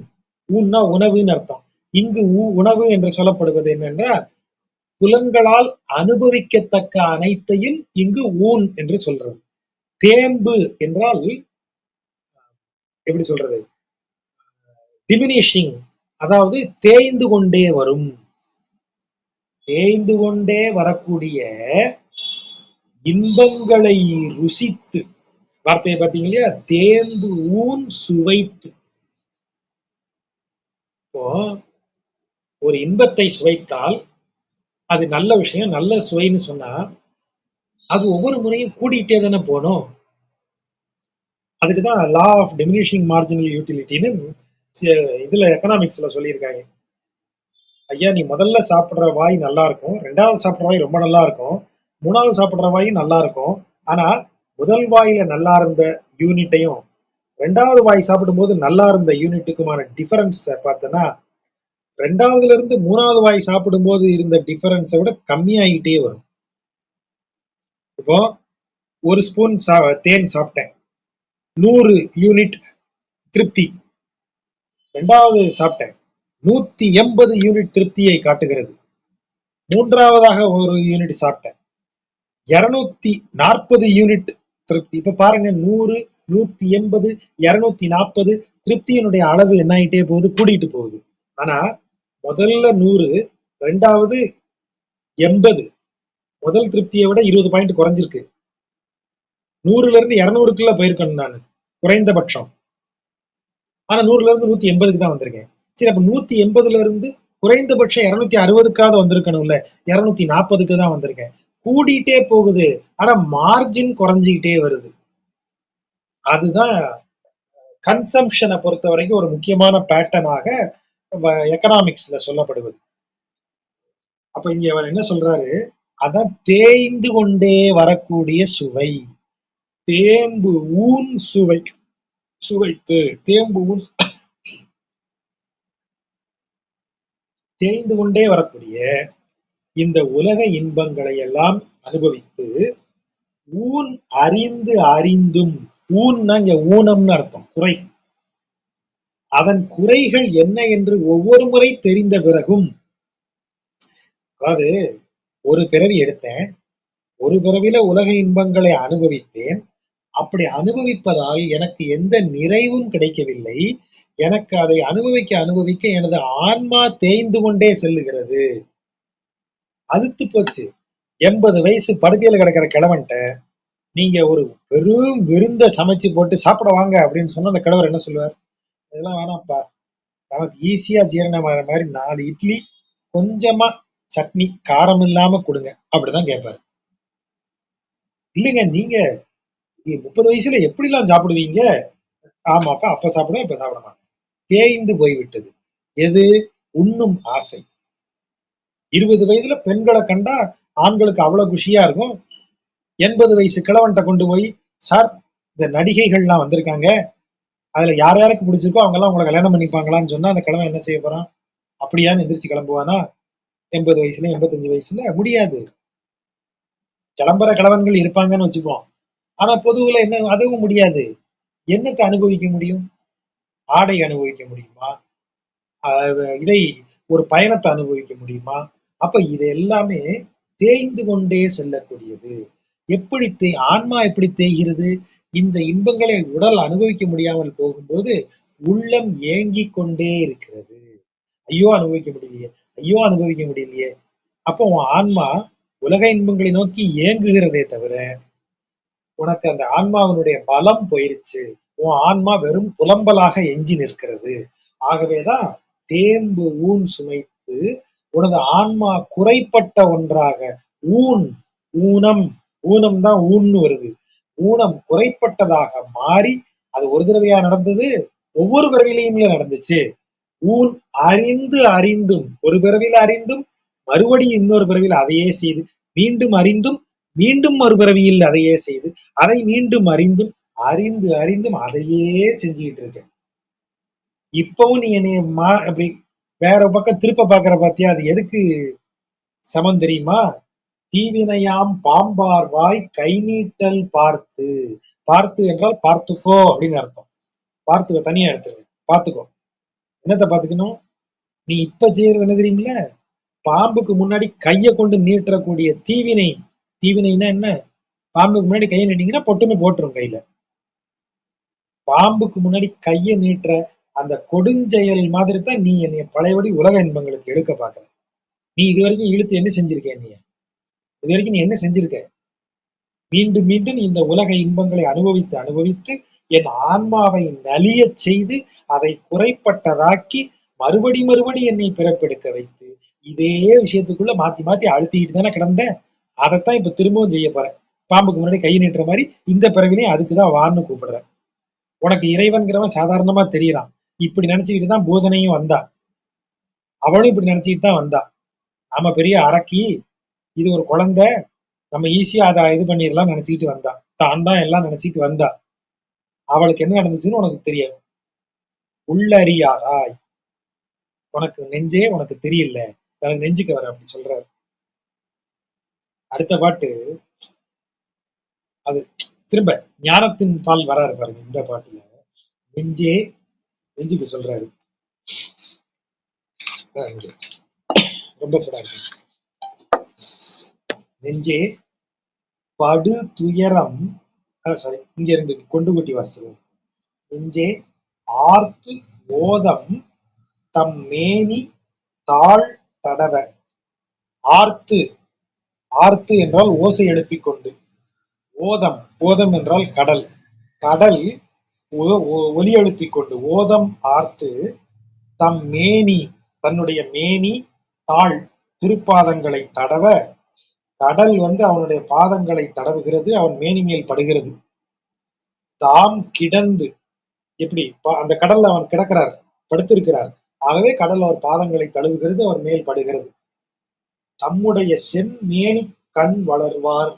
Speaker 3: ஊன்னா உணவுன்னு அர்த்தம். இங்கு உணவு என்று சொல்லப்படுவது என்னென்றால் புலன்களால் அனுபவிக்கத்தக்க அனைத்தையும் இங்கு ஊன் என்று சொல்றது. தேம்பு என்றால் எப்படி சொல்றது? டிமினிஷிங், அதாவது தேய்ந்து கொண்டே வரும், தேய்ந்து கொண்டே வரக்கூடிய இன்பங்களை ருசித்து. வார்த்தையை பார்த்தீங்க இல்லையா? தேம்பு ஊன் சுவைத்து. இப்போ ஒரு இன்பத்தை சுவைத்தால் அது நல்ல விஷயம், நல்ல சுவைன்னு சொன்னா அது ஒவ்வொரு முறையும் கூடிட்டே தானே போகணும். அதுக்குதான் லா ஆஃப் டிமினிஷிங் மார்ஜினல் யூட்டிலிட்டின்னு இதுல எக்கனாமிக்ஸ்ல சொல்லியிருக்காங்க. ஐயா நீ முதல்ல சாப்பிடுற வாய் நல்லா இருக்கும், 2வது சாப்பிடுற வாய் ரொம்ப நல்லா இருக்கும், 3வது சாப்பிடுற வாயும் நல்லா இருக்கும். ஆனா முதல் வாயில நல்லா இருந்த யூனிட்டையும் 2வது வாய் சாப்பிடும் போது நல்லா இருந்த யூனிட்டுக்குமான டிஃபரன்ஸ் பார்த்தனா 2வதுல இருந்து 3வது வாய் சாப்பிடும் போது இருந்த டிஃபரன்ஸை விட கம்மியாகிட்டே வரும். இப்போ ஒரு ஸ்பூன் தேன் சாப்பிட்டேன், 100 யூனிட் திருப்தி. 2வது சாப்பிட்டேன், 180 யூனிட் திருப்தியை காட்டுகிறது. 3வதாக ஒரு யூனிட் சாப்பிட்டேன், 240 யூனிட் திருப்தி. இப்ப பாருங்க, 100, 180, 240, திருப்தியினுடைய அளவு என்ன ஆயிட்டே போகுது, கூடிட்டு போகுது. ஆனா முதல்ல 100, ரெண்டாவது 80. முதல் திருப்தியை விட 20 பாயிண்ட் குறைஞ்சிருக்கு. 100ல இருந்து 200க்குள்ள போயிருக்கணும் நான் குறைந்தபட்சம். ஆனா 100ல இருந்து 180க்கு தான் வந்திருக்கேன். சரி, அப்ப 180ல இருந்து குறைந்தபட்சம் 260க்காவது வந்திருக்கணும்ல, 240க்கு தான் வந்திருக்கேன். கூடிட்டே போகுது, ஆனா மார்ஜின் குறைஞ்சிக்கிட்டே வருது. அதுதான் கன்சம்ஷனை பொறுத்த வரைக்கும் ஒரு முக்கியமான பேட்டர்னாக எக்கனாமிக்ஸ்ல சொல்லப்படுவது. அப்ப இங்க அவர் என்ன சொல்றாரு, அதான் தேய்ந்து கொண்டே வரக்கூடிய சுவை. தேம்பு ஊன் சுவை, சுவைத்து தேம்பு ஊன் தேய்ந்து கொண்டே வரக்கூடிய இந்த உலக இன்பங்களை எல்லாம் அனுபவித்து ஊன் அறிந்து அறிந்தும், ஊன்னா இங்க ஊனம்னு அர்த்தம், குறை. அதன் குறைகள் என்ன என்று ஒவ்வொரு முறை தெரிந்த பிறகும், அதாவது ஒரு பிறவி எடுத்தேன், ஒரு பிறவில உலக இன்பங்களை அனுபவித்தேன், அப்படி அனுபவிப்பதால் எனக்கு எந்த நிறைவும் கிடைக்கவில்லை. எனக்கு அதை அனுபவிக்க அனுபவிக்க எனது ஆன்மா தேய்ந்து கொண்டே செல்லுகிறது. அதுத்து போச்சு. 80 வயசு படுக்கையில கிடக்கிற கிழவன்ட்ட நீங்க ஒரு பெரும் விருந்த சமைச்சு போட்டு சாப்பிட வாங்க அப்படின்னு சொன்னா அந்த கிழவர் என்ன சொல்லுவார், இதெல்லாம் வேணாம்ப்பா, நமக்கு ஈஸியா ஜீரணமாகிற மாதிரி 4 இட்லி கொஞ்சமா சட்னி காரம் இல்லாம கொடுங்க அப்படிதான் கேட்பாரு. இல்லைங்க, நீங்க 30 வயசுல எப்படிலாம் சாப்பிடுவீங்க? ஆமாப்பா, அப்ப சாப்பிடுவேன், இப்ப சாப்பிட மாட்டேன். தேய்ந்து போய்விட்டது. எது? உண்ணும் ஆசை. 20 வயதுல பெண்களை கண்டா ஆண்களுக்கு அவ்வளவு குஷியா இருக்கும். 80 வயசு கிழவன்ட்ட கொண்டு போய், சார் இந்த நடிகைகள்லாம் வந்திருக்காங்க, அதுல யார் யாருக்கு பிடிச்சிருக்கோ அவங்க எல்லாம் உங்களை கல்யாணம் பண்ணிப்பாங்களான்னு சொன்னா அந்த கிழவன் என்ன செய்ய போறான்? அப்படியான்னு எந்திரிச்சு கிளம்புவானா? 80 வயசுல 85 வயசுல முடியாது. கிளம்புற கிழவன்கள் இருப்பாங்கன்னு வச்சுப்போம். ஆனா பொதுவுல என்ன, அதுவும் முடியாது. என்னத்தை அனுபவிக்க முடியும்? ஆடை அனுபவிக்க முடியுமா? இதை ஒரு பயணத்தை அனுபவிக்க முடியுமா? அப்ப இது எல்லாமே தேய்ந்து கொண்டே செல்லக்கூடியது. எப்படி ஆன்மா எப்படி தேய்கிறது? இந்த இன்பங்களை உடல் அனுபவிக்க முடியாமல் போகும்போது உள்ளம் ஏங்கிக் கொண்டே இருக்கிறது. ஐயோ அனுபவிக்க முடியலையே, ஐயோ அனுபவிக்க முடியலையே. அப்போ உன் ஆன்மா உலக இன்பங்களை நோக்கி ஏங்குகிறதே தவிர உனக்கு அந்த ஆன்மாவினுடைய பலம் போயிருச்சு. உன் ஆன்மா வெறும் புலம்பலாக எஞ்சி நிற்கிறது. ஆகவேதான் தேம்பு ஊன் சுமைத்து உனது ஆன்மா குறைப்பட்ட ஒன்றாக ஊன், ஊனம், ஊனம் தான் ஊன்னு வருது, ஊனம் குறைப்பட்டதாக மாறி, அது ஒரு தடவையா நடந்தது, ஒவ்வொரு பிறவிலையும் நடந்துச்சு. ஊன் அறிந்து அறிந்தும், ஒரு பிறவில அறிந்தும் மறுபடியும் இன்னொரு பிறவியில் அதையே செய்து, மீண்டும் அறிந்தும் மீண்டும் ஒரு பிறவியில் அதையே செய்து, அதை மீண்டும் அறிந்தும் அறிந்து அறிந்தும் அதையே செஞ்சுக்கிட்டு இருக்க. இப்பவும் நீ என்னைய அப்படி வேற பக்கம் திருப்ப பாக்குற பாத்தியா? அது எதுக்கு சமம் தெரியுமா? தீவினையாம் பாம்பார் வாய் கை நீட்டல் பார்த்து. பார்த்து என்றால் பார்த்துக்கோ அப்படின்னு அர்த்தம். பார்த்துக்கோ, தனியா எடுத்துக்க, பார்த்துக்கோ. என்னத்தை பார்த்துக்கணும்? நீ இப்ப செய்யறது என்ன தெரியுமில்ல? பாம்புக்கு முன்னாடி கையை கொண்டு நீட்டக்கூடிய தீவினை. தீவினைன்னா என்ன? பாம்புக்கு முன்னாடி கையை நீட்டிங்கன்னா பொட்டுன்னு போட்டுரும் கையில. பாம்புக்கு முன்னாடி கையை நீட்டுற அந்த கொடுஞ்செயல் மாதிரி தான் நீ என்னைய பழையபடி உலக இன்பங்களுக்கு எடுக்க பாக்குற. நீ இது வரைக்கும் இழுத்து என்ன செஞ்சிருக்க? நீ இது வரைக்கும் நீ என்ன செஞ்சிருக்க? மீண்டும் மீண்டும் இந்த உலக இன்பங்களை அனுபவித்து அனுபவித்து என் ஆன்மாவை நலிய செய்து அதை குறைப்பட்டதாக்கி மறுபடி என்னை பிறப்பெடுக்க வைத்து இதே விஷயத்துக்குள்ள மாத்தி மாத்தி அழுத்திக்கிட்டு தானே கிடந்த. அதைத்தான் இப்ப திரும்பவும் செய்ய போற. பாம்புக்கு முன்னாடி கை நீட்டுற மாதிரி இந்த பிறவிலையும் அதுக்குதான் வான்னு கூப்பிடுற. உனக்கு இறைவன்கிறவன் சாதாரணமா தெரியறான். இப்படி நினைச்சுக்கிட்டு தான் போதனையும் வந்தா. அவளும் இப்படி நினைச்சுக்கிட்டு தான் வந்தா. நாம பெரிய அரக்கி, இது ஒரு குழந்தை, நம்ம ஈஸியா அதை இது பண்ணிடலாம் நினைச்சுக்கிட்டு வந்தா. தான் தான் எல்லாம் நினைச்சுக்கிட்டு வந்தா. அவளுக்கு என்ன நடந்துச்சுன்னு உனக்கு தெரியாது. உள்ளறியாராய், உனக்கு நெஞ்சே உனக்கு தெரியல, தனக்கு நெஞ்சுக்கு வர அப்படி சொல்றாரு. அடுத்த பாட்டு அது திரும்ப ஞானத்தின் பால் வராரு பாருங்க இந்த பாட்டுல. நெஞ்சே, நெஞ்சுக்கு சொல்றாரு. ரொம்ப சுடா இருக்கு. நெஞ்சே படு துயரம் சாரி, இங்க இருந்து கொண்டு கூட்டி வாசிச்சிருவோம். நெஞ்சே ஆர்த்து ஓதம் தம் மேனி தாழ் தடவ. ஆர்த்து, ஆர்த்து என்றால் ஓசை எழுப்பிக் கொண்டு. ஓதம், ஓதம் என்றால் கடல், கடல் ஒலி எழுப்பிக் கொண்டு. ஓதம் ஆர்த்து தம் மேனி, தன்னுடைய மேனி தாழ் திருப்பாதங்களை தடவ. கடல் அவனுடைய பாதங்களை தடவுகிறது, அவன் மேனி மேல் படுகிறது. தாம் கிடந்து, எப்படி அந்த கடல்ல அவன் கிடக்கிறார், படுத்திருக்கிறார். ஆகவே கடல் அவர் பாதங்களை தழுவுகிறது, அவர் மேல் படுகிறது. தம்முடைய செம்மேனி கண் வளர்வார்.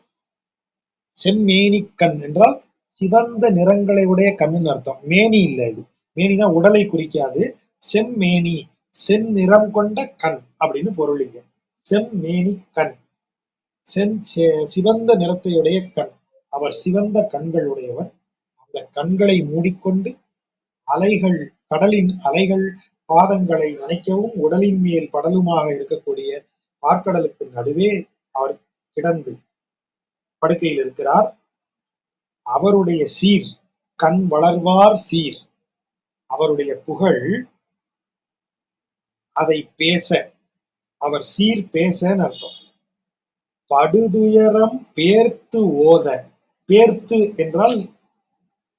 Speaker 3: செம்மேனி கண் என்றால் சிவந்த நிறங்களை உடைய கண்ணுன்னு அர்த்தம். மேனி இல்ல, இது மேனினா உடலை குறிக்காது. செம்மேனி, செந்நிறம் கொண்ட கண் அப்படின்னு பொருள். இங்க செம்மேனி கண், சிவந்த நிறத்தையுடைய கண். அவர் சிவந்த கண்கள் உடையவர். அந்த கண்களை மூடிக்கொண்டு அலைகள், கடலின் அலைகள் பாதங்களை நனைக்கவும் உடலின் மேல் படலுமாக இருக்கக்கூடிய பார்க்கடலுக்கு நடுவே அவர் கிடந்து படுக்கையில் இருக்கிறார். அவருடைய சீர், கண் வளர்வார் சீர், அவருடைய புகழ், அதை பேச, அவர் சீர் பேசன்னு அர்த்தம். படுதுயரம் பேர்த்து ஓத. பேர்த்து என்றால்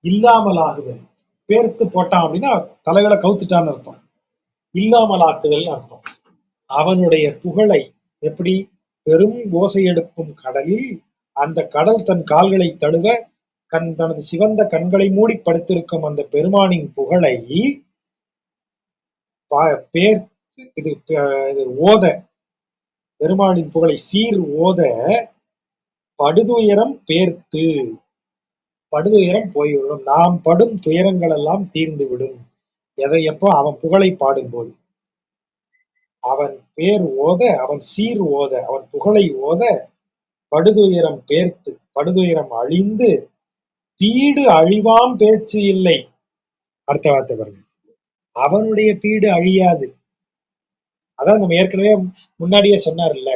Speaker 3: இல்லாமலாகுதல். பேர்த்து போட்டான் அப்படின்னா தலைகளை கவுத்துட்டான்னு அர்த்தம். இல்லாமலாக்குதல் அர்த்தம். அவனுடைய புகழை, எப்படி பெரும் ஓசை எடுக்கும் கடலில் அந்த கடல் தன் கால்களை தழுவ தனது சிவந்த கண்களை மூடி படுத்திருக்கும் அந்த பெருமானின் புகழை பேர்த்து, இது ஓத, பெருமானின் புகழை சீர் ஓத படுதுயரம் பேர்த்து, படுதுயரம் போய்விடும், நாம் படும் துயரங்கள் எல்லாம் தீர்ந்து விடும். எப்போ அவன் புகழை பாடும்போது. அவன் பேர் ஓத, அவன் சீர் ஓத, அவன் புகழை ஓத படுதுயரம் பேர்த்து, படுதுயரம் அழிந்து பீடு அழிவாம் பேச்சு இல்லை. அடுத்த வார்த்தை பாருங்க, அவனுடைய பீடு அழியாது. அதான் நம்ம ஏற்கனவே முன்னாடியே சொன்னார்ல,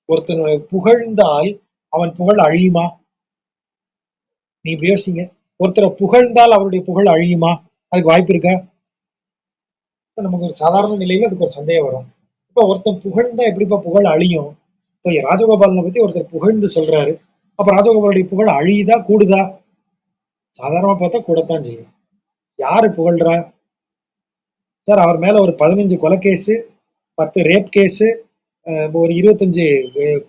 Speaker 3: ஒருத்தனுடைய புகழ்ந்தால் அவன் புகழ் அழியுமா? நீ யோசிங்க, ஒருத்தரை புகழ்ந்தால் அவருடைய புகழ் அழியுமா? அதுக்கு வாய்ப்பு இருக்கா? நமக்கு ஒரு சாதாரண நிலையில அதுக்கு ஒரு சந்தேகம் வரும். இப்ப ஒருத்தன் புகழ்ந்தா எப்படிப்பா புகழ் அழியும்? இப்ப ராஜகோபாலனை பத்தி ஒருத்தர் புகழ்ந்து சொல்றாரு, அப்ப ராஜகோபாலுடைய புகழ் அழியுதா கூடுதா? சாதாரணமா பார்த்தா கூடத்தான் செய்யும். யாரு புகழ்றா? சார் அவர் மேல ஒரு 15 கொலை கேஸு, 10 ரேப் கேஸு, ஒரு 25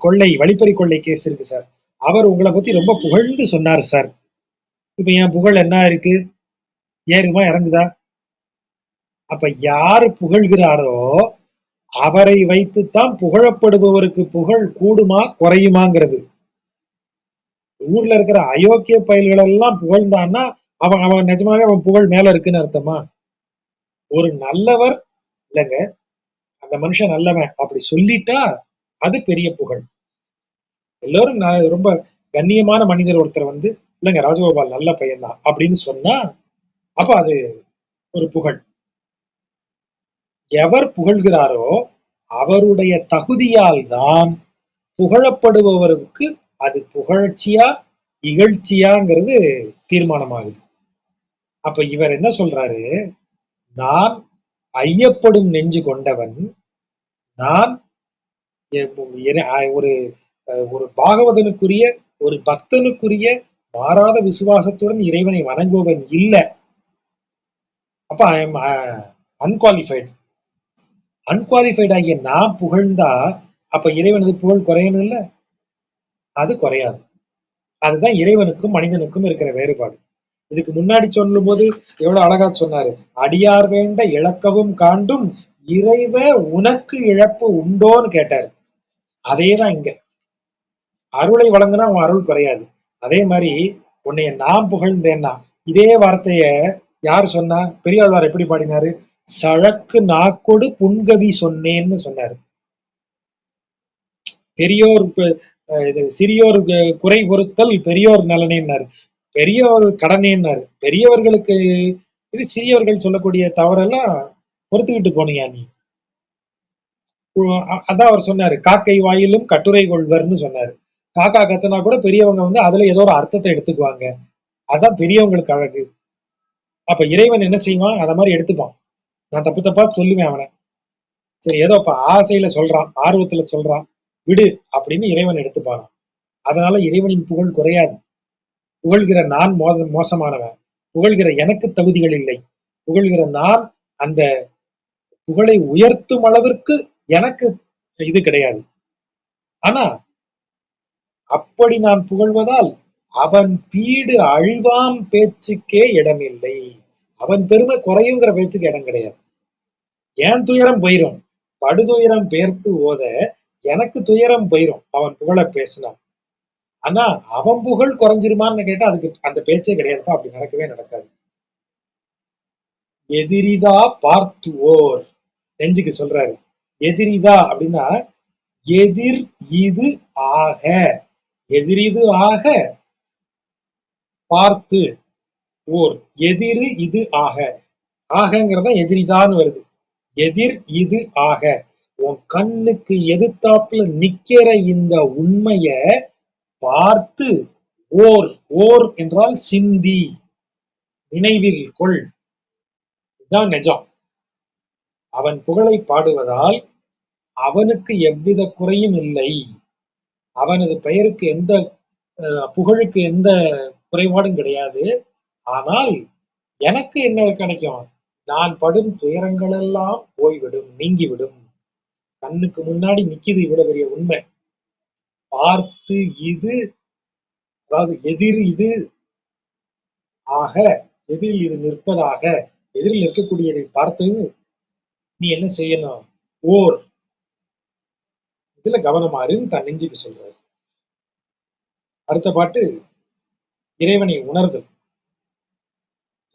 Speaker 3: கொள்ளை, வழிப்பறி கொள்ளை கேஸ் இருக்கு சார். அவர் உங்களை பத்தி ரொம்ப புகழ்ந்து சொன்னாரு சார். இப்ப என் புகழ் என்ன இருக்கு? ஏறுமா இறங்குதா? அப்ப யாரு புகழ்கிறாரோ அவரை வைத்துத்தான் புகழப்படுபவருக்கு புகழ் கூடுமா குறையுமாங்கிறது. ஊர்ல இருக்கிற அயோக்கிய பயல்கள் எல்லாம் புகழ்ந்தான்னா அவன் நிஜமாவே அவன் புகழ் மேல இருக்குன்னு அர்த்தமா? ஒரு நல்லவர் இல்லைங்க, அந்த மனுஷன் நல்லவன் அப்படி சொல்லிட்டா அது பெரிய புகழ். எல்லாரும் ரொம்ப கண்ணியமான மனிதர் ஒருத்தர் இல்லைங்க ராஜகோபால் நல்ல பையன்தான் அப்படின்னு சொன்னா அப்ப அது ஒரு புகழ். எவர் புகழ்கிறாரோ அவருடைய தகுதியால் தான் புகழப்படுபவருக்கு அது புகழ்ச்சியா இகழ்ச்சியாங்கிறது தீர்மானமாகுது. அப்ப இவர் என்ன சொல்றாரு? நான் ஐயப்படும் நெஞ்சு கொண்டவன், நான் ஒரு ஒரு பாகவதனுக்குரிய, ஒரு பக்தனுக்குரிய மாறாத விசுவாசத்துடன் இறைவனை வணங்குபவன் இல்ல. அப்ப ஐ எம் அன்குவாலிஃபைடு. அன்குவாலிஃபைடு ஆகிய நான் புகழ்ந்தா அப்ப இறைவனது புகழ் குறையணும் இல்ல? அது குறையாது. அதுதான் இறைவனுக்கும் மனிதனுக்கும் இருக்கிற வேறுபாடு. இதுக்கு முன்னாடி சொல்லும் போது எவ்வளவு அழகா சொன்னாரு, அடியார் வேண்ட இழக்கவும் காண்டும் இறைவ உனக்கு இழப்பு உண்டோன்னு கேட்டாரு. அதேதான் இங்க, அருளை வழங்குனா உன் அருள் குறையாது. அதே மாதிரி உன்னைய நான் புகழ்ந்தேன்னா, இதே வார்த்தைய யார் சொன்னா? பெரியாழ்வார் எப்படி பாடினாரு? சழக்கு நாக்கொடு புன்கவி சொன்னேன்னு சொன்னாரு. பெரியோர் சிறியோர் குறை பொறுத்தல் பெரியோர் நலனேன்னாரு, பெரியோர் கடனேன்னாரு. பெரியவர்களுக்கு இது சிறியவர்கள் சொல்லக்கூடிய தவறெல்லாம் பொறுத்துக்கிட்டு போனியா நீ? அதான் அவர் சொன்னாரு, காக்கை வாயிலும் கட்டுரை கொள்வர்னு சொன்னாரு. காக்கா கத்துனா கூட பெரியவங்க வந்து அதுல ஏதோ ஒரு அர்த்தத்தை எடுத்துக்குவாங்க. அதான் பெரியவங்களுக்கு அழகு. அப்ப இறைவன் என்ன செய்வான்? அத மாதிரி எடுத்துப்பான். நான் தப்பு தப்பா சொல்லுவேன் அவனை. சரி ஏதோ இப்ப ஆசையில சொல்றான், ஆர்வத்துல சொல்றான், விடு அப்படின்னு இறைவன் எடுத்துப்பான். அதனால இறைவனின் புகழ் குறையாது. புகழ்கிற நான் மோசமானவன், புகழ்கிற எனக்கு தகுதிகள் இல்லை, புகழ்கிற நான் அந்த புகழை உயர்த்தும் அளவிற்கு எனக்கு இது கிடையாது. ஆனா அப்படி நான் புகழ்வதால் அவன் பீடு அழிவாம் பேச்சுக்கே இடமில்லை. அவன் பெருமை குறையுங்கிற பேச்சுக்கு இடம் கிடையாது. ஏன் துயரம் போயிரும், படுதுயரம் பெயர்த்து ஓத எனக்கு துயரம் போயிரும் அவன் புகழ பேசினான். ஆனா அவன் புகழ் குறைஞ்சிருமான்னு கேட்டா அதுக்கு அந்த பேச்சே கிடையாதுப்பா. அப்படி நடக்கவே நடக்காது. எதிரிதா பார்த்துவோர் நெஞ்சுக்கு சொல்றாரு. எதிரிதா அப்படின்னா எதிர் இது ஆக, எதிரிது ஆக பார்த்து ஓர், எதிரு இது ஆக, ஆகங்கிறதா எதிரிதான்னு வருது. எதிர் இது ஆக, உன் கண்ணுக்கு எதிர்த்தாப்புல நிக்கிற இந்த உண்மைய பார்த்து ஓர், ஓர் என்றால் சிந்தி, நினைவில் கொள். இதுதான் நிஜம். அவன் புகழை பாடுவதால் அவனுக்கு எவ்வித குறையும் இல்லை. அவனது பெயருக்கு எந்த புகழுக்கு எந்த குறைபாடும் கிடையாது. ஆனால் எனக்கு என்ன கிடைக்கும்? நான் படும் துயரங்கள் எல்லாம் போய்விடும், நீங்கிவிடும். கண்ணுக்கு முன்னாடி நிக்குது இவ்வளவு பெரிய உண்மை. பார்த்து இது, அதாவது எதிர் இது ஆக, எதிரில் இது நிற்பதாக, எதிரில் இருக்கக்கூடியதை பார்த்து நீ என்ன செய்யணும்? ஓர், இதுல கவனமாறுன்னு தன் நெஞ்சுக்கு சொல்றாரு. அடுத்த பாட்டு இறைவனை உணர்தல்.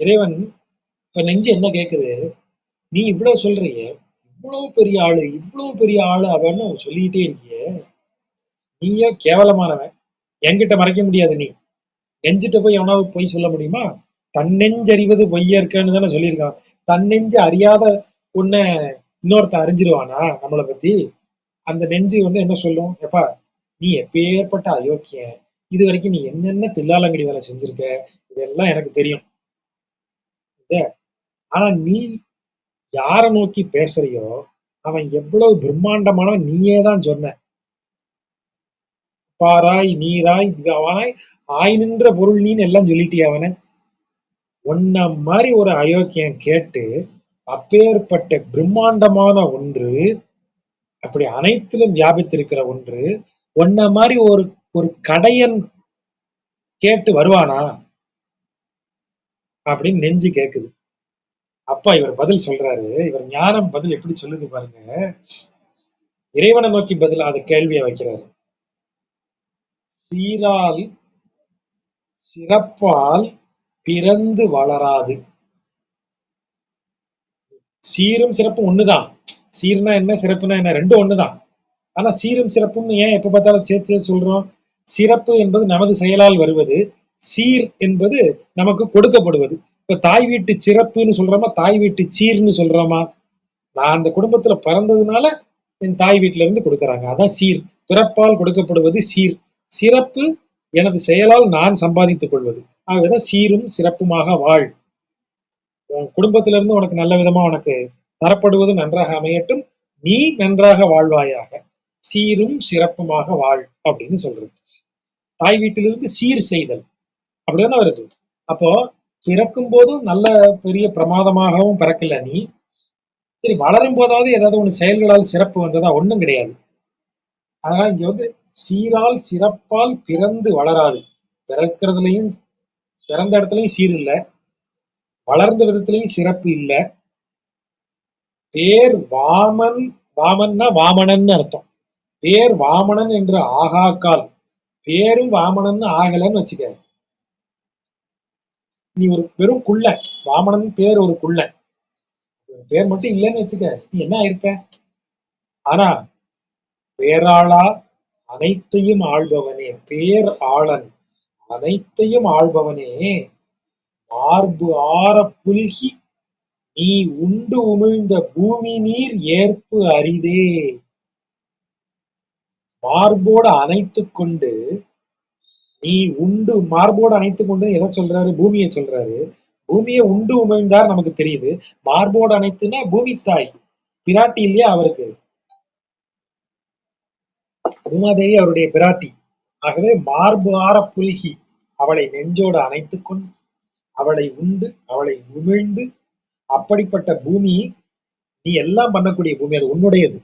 Speaker 3: இறைவன் இப்ப நெஞ்சு என்ன கேக்குது? நீ இவ்வளவு சொல்றிய, இவ்வளவு பெரிய ஆளு, இவ்வளவு பெரிய ஆளு அவன்னு சொல்லிக்கிட்டே இருக்கிய, நீயோ கேவலமானவன், என்கிட்ட மறைக்க முடியாது. நீ நெஞ்சிட்ட போய் எவனாவது பொய் சொல்ல முடியுமா? தன்னெஞ்சறிவது பொய்யற்கன்னு தானே சொல்லியிருக்கான். தன்னெஞ்சு அறியாத உன்னை இன்னொருத்த அறிஞ்சிருவானா நம்மளை பத்தி? அந்த நெஞ்சு வந்து என்ன சொல்லும்? எப்பா நீ எப்பேற்பட்ட அயோக்கியன், இது வரைக்கும் நீ என்னென்ன தில்லாலங்கடி வேலை செஞ்சிருக்க, இதெல்லாம் எனக்கு தெரியும். ஆனா நீ யார நோக்கி பேசுறியோ அவன் எவ்வளவு பிரம்மாண்டமானவன் நீயே தான் சொன்ன. பாராய் நீராய் திகவாய் ஆய் நின்ற பொருள் நீன்னு எல்லாம் சொல்லிட்டிய அவனை. உன்ன மாதிரி ஒரு அயோக்கியன் கேட்டு அப்பேற்பட்ட பிரம்மாண்டமான ஒன்று, அப்படி அனைத்திலும் வியாபித்திருக்கிற ஒன்று, உன்ன மாதிரி ஒரு ஒரு கடையன் கேட்டு வருவானா அப்படின்னு நெஞ்சு கேக்குது. அப்பா இவர் பதில் சொல்றாரு. இவர் ஞானம் பதில் எப்படி சொல்லுது பாருங்க. இறைவனை நோக்கி பதில் அது கேள்வியை வைக்கிறாரு. சீரால் சிறப்பால் பிறந்து வளராது. சீரும் சிறப்பும் ஒண்ணுதான். சீர்னா என்ன, சிறப்புனா என்ன, ரெண்டும் ஒண்ணுதான். ஆனா சீரும் சிறப்பும் ஏன் எப்ப பார்த்தாலும் சேர்த்து சொல்றோம்? சிறப்பு என்பது நமது செயலால் வருவது, சீர் என்பது நமக்கு கொடுக்கப்படுவது. இப்ப தாய் வீட்டு சிறப்புன்னு சொல்றோமா, தாய் வீட்டு சீர்னு சொல்றோமா? நான் அந்த குடும்பத்துல பிறந்ததுனால என் தாய் வீட்டுல இருந்து கொடுக்கறாங்க, அதான் சீர். பிறப்பால் கொடுக்கப்படுவது சீர். சிறப்பு எனது செயலால் நான் சம்பாதித்துக் கொள்வது. ஆகதான் சீரும் சிறப்புமாக வாழ். உன் குடும்பத்தில இருந்து உனக்கு நல்ல விதமா உனக்கு தரப்படுவது நன்றாக அமையட்டும், நீ நன்றாக வாழ்வாயாக, சீரும் சிறப்புமாக வாழ் அப்படின்னு சொல்றது. தாய் வீட்டிலிருந்து சீர் செய்தல் அப்படிதானே வருது. அப்போ பிறக்கும் போதும் நல்ல பெரிய பிரமாதமாகவும் பிறக்கல நீ. சரி வளரும் போதாவது ஏதாவது ஒண்ணு செயல்களால் சிறப்பு வந்ததா? ஒண்ணும் கிடையாது. அதனால இங்க வந்து சீரால் சிறப்பால் பிறந்து வளராது. பிறக்கிறதுலயும் பிறந்த இடத்துலயும் சீர் இல்ல, வளர்ந்த விதத்திலையும் சிறப்பு இல்ல. பேர் வாமன், வாமன்னா வாமனன்னு அர்த்தம். பேர் வாமனன் என்று ஆகாக்கால், பேரும் வாமனன் ஆகலன்னு வச்சுக்க, நீ ஒரு வெறும் குள்ள, வாமனன் பேர் ஒரு குள்ள, பேர் மட்டும் இல்லைன்னு வச்சுக்க, நீ என்ன ஆயிருப்ப? ஆனா பேராளா அனைத்தையும் ஆள்பவனே, பேர் ஆளன் அனைத்தையும் ஆள்பவனே, மார்பு ஆற புல்கி நீ உண்டு உமிழ்ந்த பூமி நீர் ஏற்பு அரிதே. மார்போடு அணைத்து கொண்டு நீ உண்டு, மார்போடு அணைத்து கொண்டு எதை சொல்றாரு? பூமியை சொல்றாரு. பூமியை உண்டு உமிழ்ந்தார் நமக்கு தெரியுது. மார்போடு அணைத்துனா பூமி தாய் பிராட்டி இல்லையா அவருக்கு? பூமாதேவி அவருடைய பிராட்டி. ஆகவே மார்பு ஆற புல்கி அவளை நெஞ்சோடு அணைத்துக் கொண்டு அவளை உண்டு அவளை உமிழ்ந்து, அப்படிப்பட்ட பூமி, நீ எல்லாம் பண்ணக்கூடிய பூமி, அது உன்னுடையது.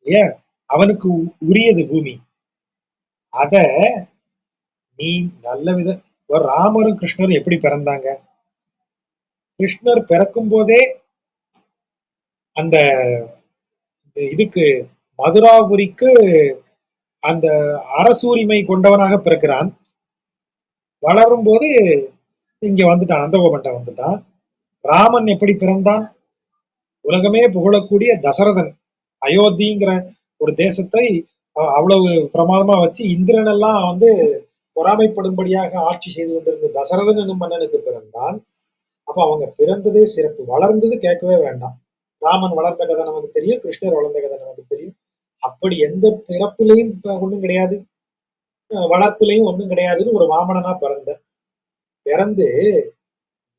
Speaker 3: ஏன் அவனுக்கு உரியது பூமி. அத நீ நல்ல ராமரும் கிருஷ்ணரும் எப்படி பிறந்தாங்க? கிருஷ்ணர் பிறக்கும் போதே அந்த இதுக்கு மதுராபுரிக்கு அந்த அரசூரிமை கொண்டவனாக பிறக்கிறான். வளரும் போது இங்க வந்துட்டான், நந்தகோபன்ட்ட வந்துட்டான். ராமன் எப்படி பிறந்தான்? உலகமே புகழக்கூடிய தசரதன் அயோத்திங்கிற ஒரு தேசத்தை அவ்வளவு பிரமாதமா வச்சு இந்திரன் எல்லாம் பொறாமைப்படும்படியாக ஆட்சி செய்து கொண்டிருந்த தசரதன் என்னும் மன்னனுக்கு பிறந்தான். அப்ப அவங்க பிறந்ததே சிறப்பு. வளர்ந்தது கேட்கவே வேண்டாம். ராமன் வளர்ந்த கதை நமக்கு தெரியும், கிருஷ்ணர் வளர்ந்த கதை நமக்கு தெரியும். அப்படி எந்த பிறப்பிலையும் ஒண்ணும் கிடையாது, வளர்ப்பிலையும் ஒண்ணும் கிடையாதுன்னு ஒரு வாமனனா பிறந்து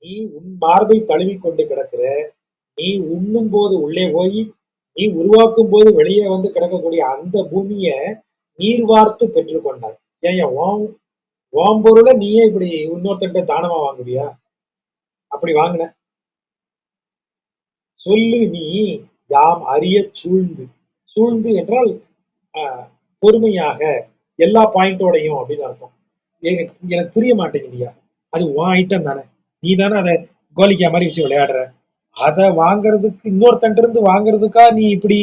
Speaker 3: நீ உன் மார்பை தழுவி கொண்டு கிடக்கிற. நீ உண்ணும் போது உள்ளே போய் நீ உருவாக்கும் போது வெளியே கிடக்கக்கூடிய அந்த பூமிய நீர் வார்த்து பெற்றுக்கொண்டாய். ஏன் ஓம் பொருளை நீயே இப்படி இன்னொருத்தன்ட்ட தானமா வாங்குவியா? அப்படி வாங்கின சொல்லு நீ யாம் அறிய சூழ்ந்து என்றால் பொறுமையாக எல்லா பாயிண்டோடையும் அப்படின்னு அர்த்தம். எனக்கு புரிய மாட்டேங்குதியா? அது உன் ஐட்டம் தானே, நீ தானே அதை கோலிக்கா மாதிரி வச்சு விளையாடுற. அதை வாங்கறதுக்கு இன்னொருத்தன் இருந்து வாங்குறதுக்கா நீ இப்படி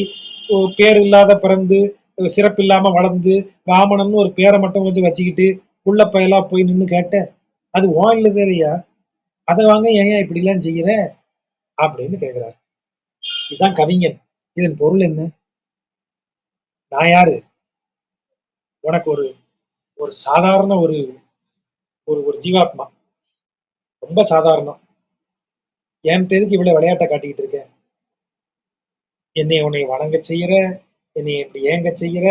Speaker 3: பேர் இல்லாத பிறந்து சிறப்பு இல்லாம வளர்ந்து வாமனம்னு ஒரு பேரை மட்டும் வச்சுக்கிட்டு உள்ள பயலா போய் நின்று கேட்ட? அது உன் இல்லையா? அதை வாங்க ஏன் இப்படி எல்லாம் செய்யற அப்படின்னு கேட்கிறாரு. இதுதான் கவிஞன். இதன் பொருள் என்ன? நான் யாரு? உனக்கு ஒரு ஒரு சாதாரண ஒரு ஒரு ஜீவாத்மா, ரொம்ப சாதாரணம். என்கிட்ட எதுக்கு இவ்வளவு விளையாட்டை காட்டிக்கிட்டு இருக்க? உன்னை வணங்க செய்யற, என்னை இப்படி ஏங்க செய்யற,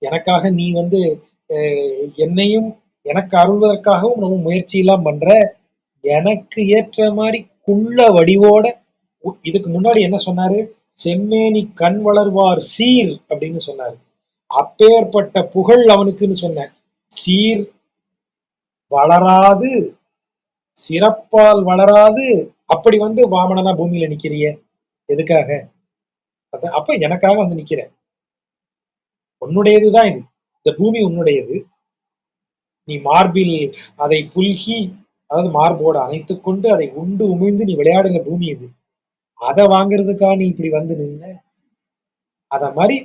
Speaker 3: எனக்காக நீ என்னையும் எனக்கு அருள்வதற்காகவும் நம்ம முயற்சி எல்லாம் பண்ற. எனக்கு ஏற்ற மாதிரி குள்ள வடிவோட இதுக்கு முன்னாடி என்ன சொன்னாரு? செம்மேனி கண் வளர்வார் சீர் அப்படின்னு சொன்னாரு. அப்பேற்பட்ட புகழ் அவனுக்குன்னு சொன்ன. சீர் வளராது, சிறப்பால் வளராது, அப்படி வாமனனா பூமியில நிக்கிறிய எதுக்காக? அப்ப எனக்காக நிக்கிற. உன்னுடையதுதான் இது, இந்த பூமி உன்னுடையது. நீ மார்பில் அதை புல்கி, அதாவது மார்போடு அணைத்துக் கொண்டு அதை உண்டு உமிழ்ந்து நீ விளையாடுற பூமி இது. அதை வாங்குறதுக்காக நீ இப்படி நின்ன. அத மாதிரி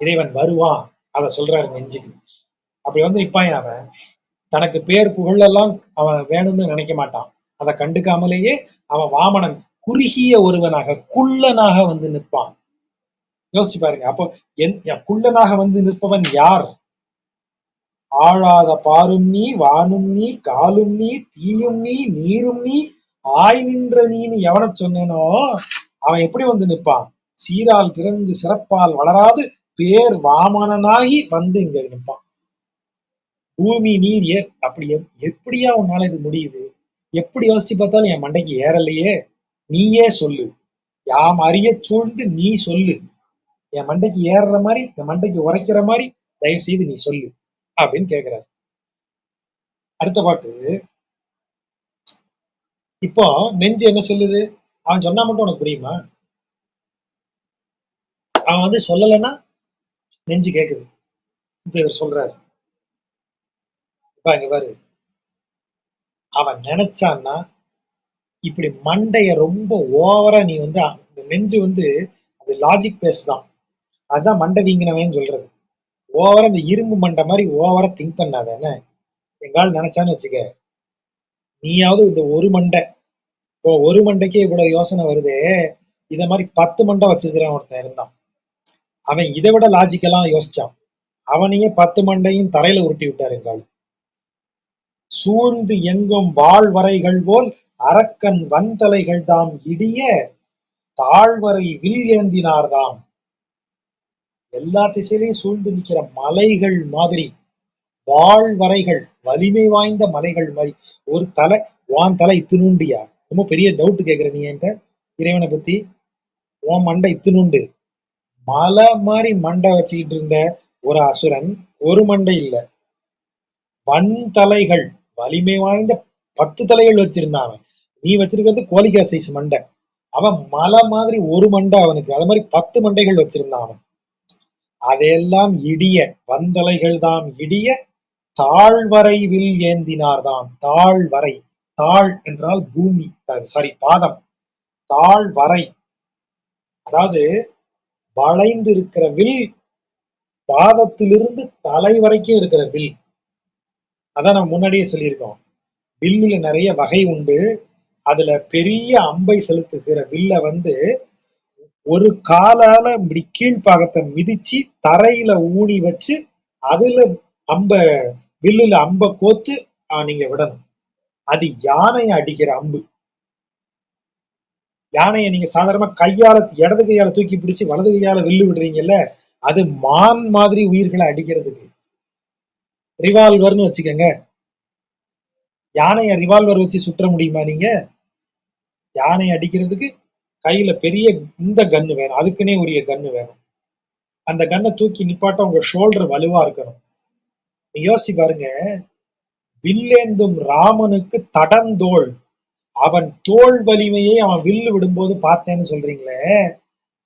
Speaker 3: இறைவன் வருவான், அத சொல்றாரு நெஞ்சுக்கு. அப்படி நிப்பான். அவன் தனக்கு பேர் புகழ் எல்லாம் அவன் வேணும்னு நினைக்க மாட்டான். அதை கண்டுக்காமலேயே அவன் வாமனன் குறுகிய ஒருவனாக குள்ளனாக நிற்பான். யோசிச்சு பாருங்க. அப்போ குள்ளனாக நிற்பவன் யார்? ஆழாத பாரும் நீ, வானும் நீ, காலும் நீ, தீயும் நீ, நீரும் நீ, ஆய் நின்ற நீன்னு எவனை சொன்னேனோ அவன் எப்படி நிற்பான்? சீரால் பிறந்து சிறப்பால் வளராது பேர் வாமனனாகி இங்க நிற்பான். பூமி நீர் அப்படி எப்படியா உன்னால இது முடியுது? எப்படி யோசிச்சு பார்த்தாலும் என் மண்டைக்கு ஏறலையே. நீயே சொல்லு, யாம் அறிய சூழ்ந்து நீ சொல்லு. என் மண்டைக்கு ஏறுற மாதிரி, என் மண்டைக்கு உரைக்கிற மாதிரி தயவு செய்து நீ சொல்லு அப்படின்னு கேக்குறாரு. அடுத்த பாட்டு. இப்போ நெஞ்சு என்ன சொல்லுது? அவன் சொன்னா மட்டும் உனக்கு புரியுமா? அவன் சொல்லலைன்னா நெஞ்சு கேக்குது. இப்ப இவர் சொல்றாரு, இங்க பாரு, அவன் நினைச்சான்னா இப்படி மண்டைய ரொம்ப ஓவரா நீ இந்த நெஞ்சு அப்படி லாஜிக் பேசுதான். அதுதான் மண்டை வீங்கினவன்னு சொல்றது. ஓவரா இந்த இரும்பு மண்டை மாதிரி ஓவரா திங்க் பண்ணாத. என்ன எங்கால் நினைச்சான்னு வச்சுக்க, நீயாவது இந்த ஒரு மண்டை, ஒரு மண்டைக்கே இவ்வளவு யோசனை வருதே, இத மாதிரி 10 மண்டை வச்சிருக்கிறான் ஒருத்தன் இருந்தான். அவன் இதை விட லாஜிக்கெல்லாம் யோசிச்சான். அவனையே 10 மண்டையும் தரையில உருட்டி விட்டாரு எங்கால். சூழ்ந்து எங்கும் வாழ்வரைகள் போல் அரக்கன் வந்தலைகள் தாம் இடிய தாழ்வரை வில் ஏந்தினார்தாம். எல்லா திசையிலையும் சூழ்ந்து நிக்கிற மலைகள் மாதிரி, வாழ்வரைகள், வலிமை வாய்ந்த மலைகள் மாதிரி. ஒரு தலை, உன் தலை இத்தினூண்டியா? ரொம்ப பெரிய டவுட் கேக்குற நீ என்கிட்ட இறைவனை பத்தி. உன் மண்டை இத்தினூண்டு. மலை மாதிரி மண்டை வச்சுக்கிட்டு இருந்த ஒரு அசுரன் ஒரு மண்டை இல்ல, வன்தலைகள், வலிமை வாய்ந்த 10 தலைகள் வச்சிருந்தான் அவன். நீ வச்சிருக்கிறது கோலிகா சைஸ் மண்டை. அவன் மலை மாதிரி ஒரு மண்டை அவனுக்கு, அது மாதிரி 10 மண்டைகள் வச்சிருந்தான் அவன். அதையெல்லாம் இடிய, வந்தலைகள் தாம் இடிய தாழ்வரை வில் ஏந்தினார்தான். தாழ்வரை, தாழ் என்றால் பூமி, சாரி பாதம். தாழ்வரை அதாவது வளைந்து இருக்கிற வில், பாதத்திலிருந்து தலை வரைக்கும் இருக்கிற வில். அதான் நம்ம முன்னாடியே சொல்லியிருக்கோம், வில்லுல நிறைய வகை உண்டு. அதுல பெரிய அம்பை செலுத்துகிற வில்ல வந்து ஒரு காலால இப்படி கீழ்ப்பாகத்தை மிதிச்சு தரையில ஊனி வச்சு அதுல அம்ப, வில்லுல அம்ப கோத்து நீங்க விடணும். அது யானையை அடிக்கிற அம்பு. யானையை நீங்க சாதாரணமா கையால, இடது கையால தூக்கி பிடிச்சு வலது கையால வில்லு விடுறீங்கல்ல, அது மான் மாதிரி உயிர்களை அடிக்கிறதுக்கு. ரிவால்வர்னு வச்சுக்கோங்க. யானைய ரிவால்வர் வச்சு சுற்ற முடியுமா நீங்க? யானை அடிக்கிறதுக்கு கையில பெரிய இந்த கன்னு வேணும், அதுக்குன்னே உரிய கன்னு வேணும். அந்த கன்னை தூக்கி நிப்பாட்ட உங்க ஷோல்டர் வலுவா இருக்கணும். நீ யோசிச்சு பாருங்க, வில்லேந்தும் ராமனுக்கு தடந்தோள், அவன் தோல் வலிமையை அவன் வில்லு விடும்போது பார்த்தேன்னு சொல்றீங்களே,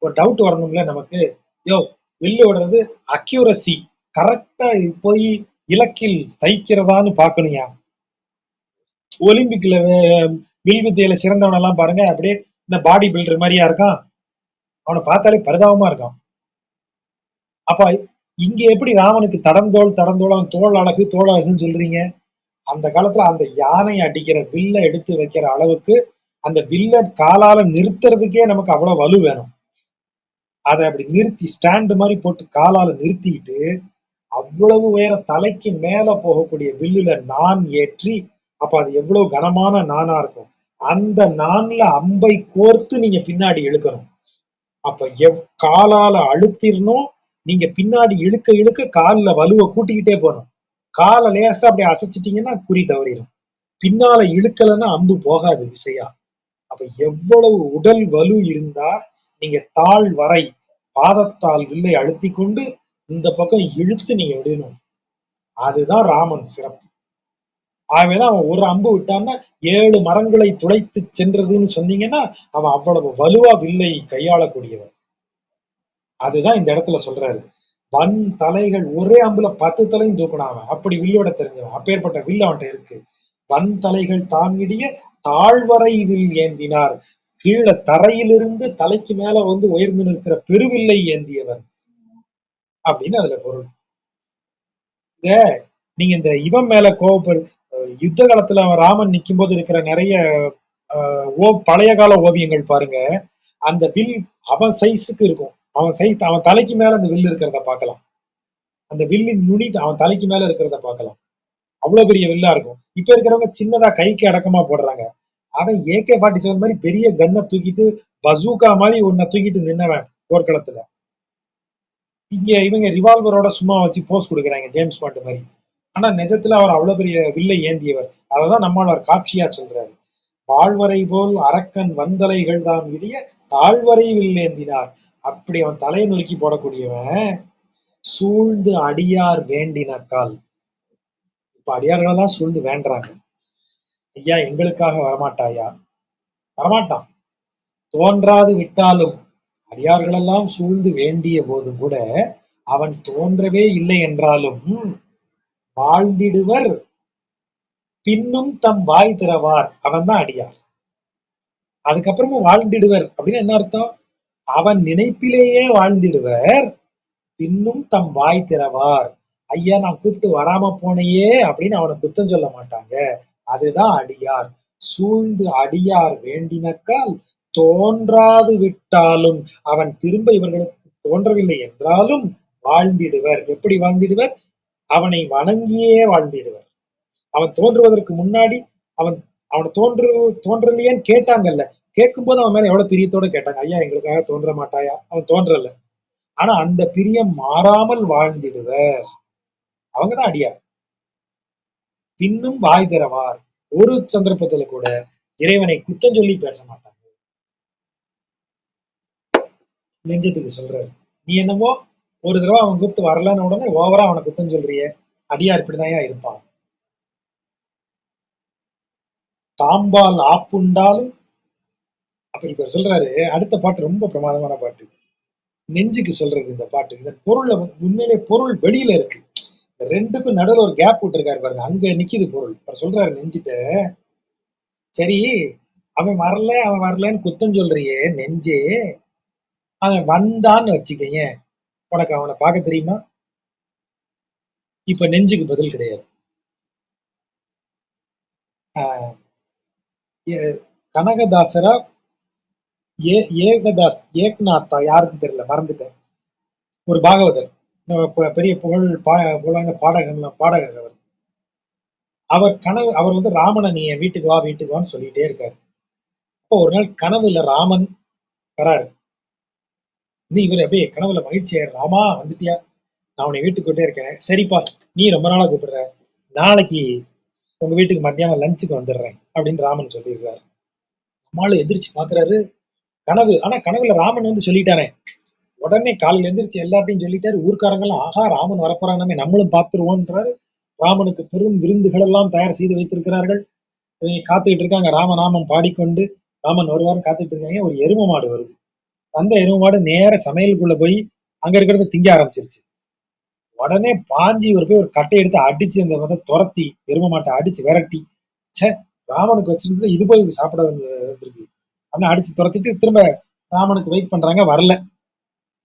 Speaker 3: ஒரு டவுட் வரணும்ல நமக்கு. யோ, வில்லு விடுறது அக்யூரசி, கரெக்டா போய் இலக்கில் தைக்கிறதான்னு பாக்கணுயா. ஒலிம்பிக்ல வில் வித்தையில சிறந்தவன் எல்லாம் பாருங்க, அப்படியே இந்த பாடி பில்டர் மாதிரியா இருக்கான். அவனை பார்த்தாலே பரிதாபமா இருக்கான். அப்ப இங்க எப்படி ராமனுக்கு தடந்தோள், அவன் தோல் அழகு, தோல் அழகுன்னு சொல்றீங்க? அந்த காலத்துல அந்த யானை அடிக்கிற வில்ல எடுத்து வைக்கிற அளவுக்கு அந்த வில்ல காலால நிறுத்துறதுக்கே நமக்கு அவ்வளவு வலு வேணும். அதை அப்படி நிறுத்தி ஸ்டாண்டு மாதிரி போட்டு காலால நிறுத்திட்டு அவ்வளவு உயரம் தலைக்கு மேல போகக்கூடிய வில்லுல நான் ஏற்றி, அப்ப அது எவ்வளவு கனமான நானா இருக்கும். அந்த நான்ல அம்பை கோர்த்து நீங்க பின்னாடி இழுக்கணும். அப்ப காலால அழுத்திரணும். நீங்க பின்னாடி இழுக்க இழுக்க கால்ல வலுவை கூட்டிக்கிட்டே போகணும். காலை லேசா அப்படி அசைச்சிட்டீங்கன்னா குறி தவறிடும். பின்னால இழுக்கலன்னா அம்பு போகாது திசையா. அப்ப எவ்வளவு உடல் வலு இருந்தா நீங்க தாழ் வரை பாதத்தால் வில்லை அழுத்தி கொண்டு இந்த பக்கம் இழுத்து நீங்க விடணும். அதுதான் ராமன் சிறப்பு. ஆகவேதான் அவன் ஒரு அம்பு விட்டான்னா 7 மரங்களை துளைத்து சென்றதுன்னு சொன்னீங்கன்னா அவன் அவ்வளவு வலுவா வில்லை கையாளக்கூடியவன். அதுதான் இந்த இடத்துல சொல்றாரு. வன் தலைகள், ஒரே அம்புல 10 தலையும் தூக்கினான். அப்படி வில்லோட தெரிஞ்சவன், அப்பேற்பட்ட வில் அவன்கிட்ட இருக்கு. வன் தலைகள் தாங்கிடிய தாழ்வரை வில் ஏந்தினார். கீழே தரையிலிருந்து தலைக்கு மேல வந்து உயர்ந்து நிற்கிற பெருவில்லை ஏந்தியவர் அப்படின்னு அதுல பொருள். நீங்க இந்த இவன் மேல கோவப்படு, யுத்த காலத்துல அவன் ராமன் நிக்கும் போது இருக்கிற நிறைய பழைய கால ஓவியங்கள் பாருங்க, அந்த வில் அவன் சைஸுக்கு இருக்கும். அவன் தலைக்கு மேல அந்த வில் இருக்கிறத பார்க்கலாம். அந்த வில்லின் நுனி அவன் தலைக்கு மேல இருக்கிறத பார்க்கலாம். அவ்வளவு பெரிய வில்லா இருக்கும். இப்ப இருக்கிறவங்க சின்னதா கைக்கு அடக்கமா போடுறாங்க. அவன் AK-47 மாதிரி பெரிய கன்னை தூக்கிட்டு, பசூக்கா மாதிரி ஒன்ன தூக்கிட்டு நின்னவன் போர்க்களத்துல. இங்க இவங்க ரிவால்வரோட சும்மா வச்சு போஸ் கொடுக்குறாங்க, ஜேம்ஸ் பாண்ட் மாதிரி. ஆனா நிஜத்துல அவர் அவ்வளவு பெரிய வில்லை ஏந்தியவர். அததான் நம்மாழ்வார் காட்சியா சொல்றாரு. வாழ்வரை போல் அரக்கன் வந்தலைகள் தாம் இடிய தாழ்வரை வில் ஏந்தினார். அப்படி அவன் தலையை நொறுக்கி போடக்கூடியவன். சூழ்ந்து அடியார் வேண்டினக்கால், இப்ப அடியார்களெல்லாம் சூழ்ந்து வேண்டாங்க, ஐயா எங்களுக்காக வரமாட்டாயா? வரமாட்டான். தோன்றாது விட்டாலும் அடியார்களெல்லாம் சூழ்ந்து வேண்டிய போதும் கூட அவன் தோன்றவே இல்லை என்றாலும் வாழ்ந்திடுவர் பின்னும் தம் வாய் திறவார். அவன் தான் அடியார். அதுக்கப்புறமும் வாழ்ந்திடுவர் அப்படின்னு என்ன அர்த்தம்? அவன் நினைப்பிலேயே வாழ்ந்திடுவர், பின்னும் தம் வாய் திறவார். ஐயா நான் கூப்பிட்டு வராம போனையே அப்படின்னு அவனை குத்தம் சொல்ல மாட்டாங்க. அதுதான் அடியார். சூழ்ந்து அடியார் வேண்டினக்கால் தோன்றாது விட்டாலும், அவன் திரும்ப இவர்களுக்கு தோன்றவில்லை என்றாலும் வாழ்ந்திடுவர். எப்படி வாழ்ந்திடுவர்? அவனை வணங்கியே வாழ்ந்திடுவர். அவன் தோன்றுவதற்கு முன்னாடி அவனை தோன்றலையேன்னு கேட்டாங்கல்ல, கேட்கும்போது அவன் மேல எவ்வளவு பிரியத்தோட கேட்டாங்க, ஐயா எங்களுக்காக தோன்ற மாட்டாயா? அவன் தோன்றல. ஆனா அந்த பிரியம் மாறாமல் வாழ்ந்திடுவர். அவங்கதான் அடியார். பின்னும் வாய் திறவார். ஒரு சந்தர்ப்பத்துல கூட இறைவனை குத்தம் சொல்லி பேச மாட்டாங்க. நெஞ்சத்துக்கு சொல்றாரு, நீ என்னமோ ஒரு தடவை அவன் கூப்பிட்டு வரலன்னு உடனே ஓவரா அவனை குத்தம் சொல்றியே, அடியார் இப்படிதான் இருப்பான். தாம்பால் ஆப்புண்டாலும். அப்ப இப்ப சொல்றாரு, அடுத்த பாட்டு ரொம்ப பிரமாதமான பாட்டு. நெஞ்சுக்கு சொல்றது இந்த பாட்டு. இந்த பொருள் உண்மையிலே பொருள் வெளியில இருக்கு. ரெண்டுக்கும் நடுவில் ஒரு கேப் விட்டுருக்காரு பாருங்க, அங்க நிக்குது பொருள். அவர் சொல்றாரு நெஞ்சுட்ட, சரி அவன் வரலன்னு குத்தம் சொல்றியே நெஞ்சே, அவன் வந்தான்னு வச்சுக்கங்க, உனக்கு அவனை பார்க்க தெரியுமா? இப்ப நெஞ்சுக்கு பதில் கிடையாது. கனகதாசரா ஏகதாஸ் ஏக்நாத்தா யாருன்னு தெரியல, மறந்துட்டேன். ஒரு பாகவதர், பெரிய புகழாய்ந்த பாடகர் அவர். அவர் வந்து ராமனை நீ என் வீட்டுக்கு வான்னு சொல்லிட்டே இருக்காரு. அப்போ ஒரு நாள் கனவுல ராமன் வராரு. நீ இவர் அப்படியே கனவுல மகிழ்ச்சியா, ராமா வந்துட்டியா, நான் உன்னை வீட்டுக்கு கொண்டே இருக்கேன். சரிப்பா, நீ ரொம்ப நாளா கூப்பிடுற, நாளைக்கு உங்க வீட்டுக்கு மத்தியானம் லஞ்சுக்கு வந்துடுறேன் அப்படின்னு ராமன் சொல்லிடுறாரு. அம்மாளும் எதிர்த்து பாக்குறாரு, கனவு. ஆனா கனவுல ராமன் வந்து சொல்லிட்டானே. உடனே காலையில எந்திரிச்சு எல்லார்ட்டையும் சொல்லிட்டாரு. ஊர்க்காரங்கெல்லாம், ஆஹா ராமன் வரப்போறானே, நம்மளும் பார்த்துருவோன்றாரு. ராமனுக்கு பெரும் விருந்துகள் எல்லாம் தயார் செய்து வைத்திருக்கிறார்கள். காத்துக்கிட்டு இருக்காங்க, ராமநாமம் பாடிக்கொண்டு ராமன் வருவார் காத்துட்டு இருக்காங்க. ஒரு எரும மாடு வருது. அந்த எரும மாடு நேர சமையலுக்குள்ள போய் அங்க இருக்கிறத திங்க ஆரம்பிச்சிருச்சு. உடனே பாஞ்சி இவர் போய் ஒரு கட்டை எடுத்து அடிச்சு அந்த துரத்தி எரும மாட்டை அடிச்சு விரட்டி, சே ராமனுக்கு வச்சிருந்தது இது போய் சாப்பிட வந்திருக்கு அப்படின்னு அடிச்சு துரத்திட்டு திரும்ப ராமனுக்கு வெயிட் பண்றாங்க, வரல.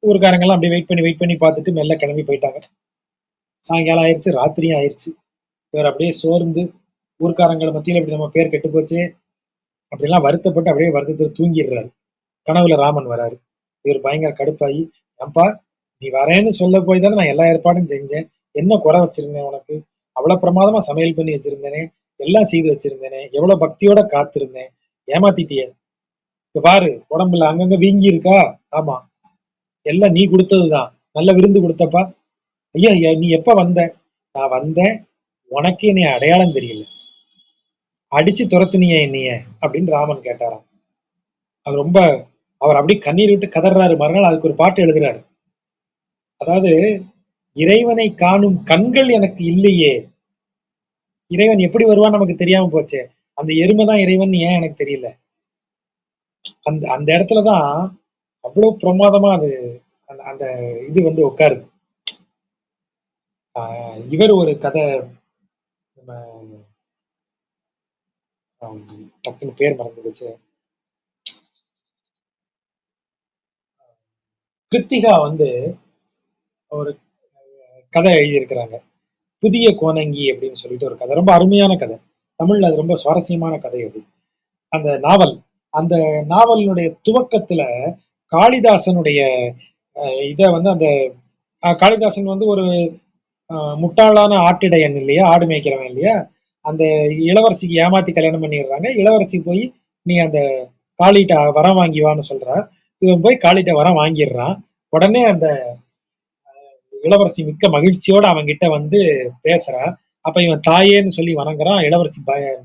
Speaker 3: ஊருக்காரங்க எல்லாம் அப்படியே வெயிட் பண்ணி பார்த்துட்டு மெல்ல கிளம்பி போயிட்டாங்க. சாயங்காலம் ஆயிடுச்சு, ராத்திரியும் ஆயிடுச்சு. இவர் அப்படியே சோர்ந்து, ஊர்க்காரங்களை மத்தியில இப்படி நம்ம பேர் கெட்டு போச்சு அப்படிலாம் வருத்தப்பட்டு அப்படியே வருத்தத்தில் தூங்கிடுறாரு. கனவுல ராமன் வராரு. இவர் பயங்கர கடுப்பாகி, ஏன்பா நீ வரேன்னு சொல்ல போய் தானே நான் எல்லா ஏற்பாடும் செஞ்சேன், என்ன குறை வச்சிருந்தேன் உனக்கு, அவ்வளவு பிரமாதமா சமையல் பண்ணி வச்சிருந்தேனே, எல்லாம் செய்து வச்சிருந்தேனே, எவ்வளவு பக்தியோட காத்திருந்தேன், ஏமாத்திட்டிய. இப்ப பாரு உடம்புல அங்கங்க வீங்கி இருக்கா, ஆமா எல்லாம் நீ கொடுத்ததுதான், நல்ல விருந்து கொடுத்தப்பா. ஐயா நீ எப்ப வந்த? நான் வந்தேன், உனக்கு என்னைய அடையாளம் தெரியல, அடிச்சு துரத்துனிய என்னைய அப்படின்னு ராமன் கேட்டாராம். அது ரொம்ப, அவர் அப்படி கண்ணீர் விட்டு கதறாரு. மறுநாள் அதுக்கு ஒரு பாட்டு எழுதுறாரு. அதாவது, இறைவனை காணும் கண்கள் எனக்கு இல்லையே, இறைவன் எப்படி வருவான்னு நமக்கு தெரியாம போச்சே, அந்த எருமை தான் இறைவன் ஏன் எனக்கு தெரியல. அந்த அந்த இடத்துலதான் அவ்வளவு பிரமாதமா அது அந்த அந்த இது வந்து உட்காருது. இவர் ஒரு கதை, நம்ம டக்குன்னு பேர் மறந்து போச்சு, கிருத்திகா வந்து ஒரு கதை எழுதியிருக்கிறாங்க, புதிய கோணங்கி அப்படின்னு சொல்லிட்டு ஒரு கதை. ரொம்ப அருமையான கதை, தமிழ்ல அது ரொம்ப சுவாரஸ்யமான கதை அது. அந்த நாவல், அந்த நாவலினுடைய துவக்கத்துல காளிதாசனுடைய இத வந்து அந்த காளிதாசன் வந்து ஒரு முட்டாளான ஆட்டிடையன் இல்லையா, ஆடு மேய்க்கிறவன் இல்லையா, அந்த இளவரசிக்கு ஏமாத்தி கல்யாணம் பண்ணிடுறாங்க. இளவரசி போய் நீ அந்த காளிட்ட வரம் வாங்கி வான்னு சொல்றா. இவன் போய் காளிட்ட வரம் வாங்கிடுறான். உடனே அந்த இளவரசி மிக்க மகிழ்ச்சியோட அவன் கிட்ட வந்து பேசுறா. அப்ப இவன் தாயேன்னு சொல்லி வணங்குறான். இளவரசி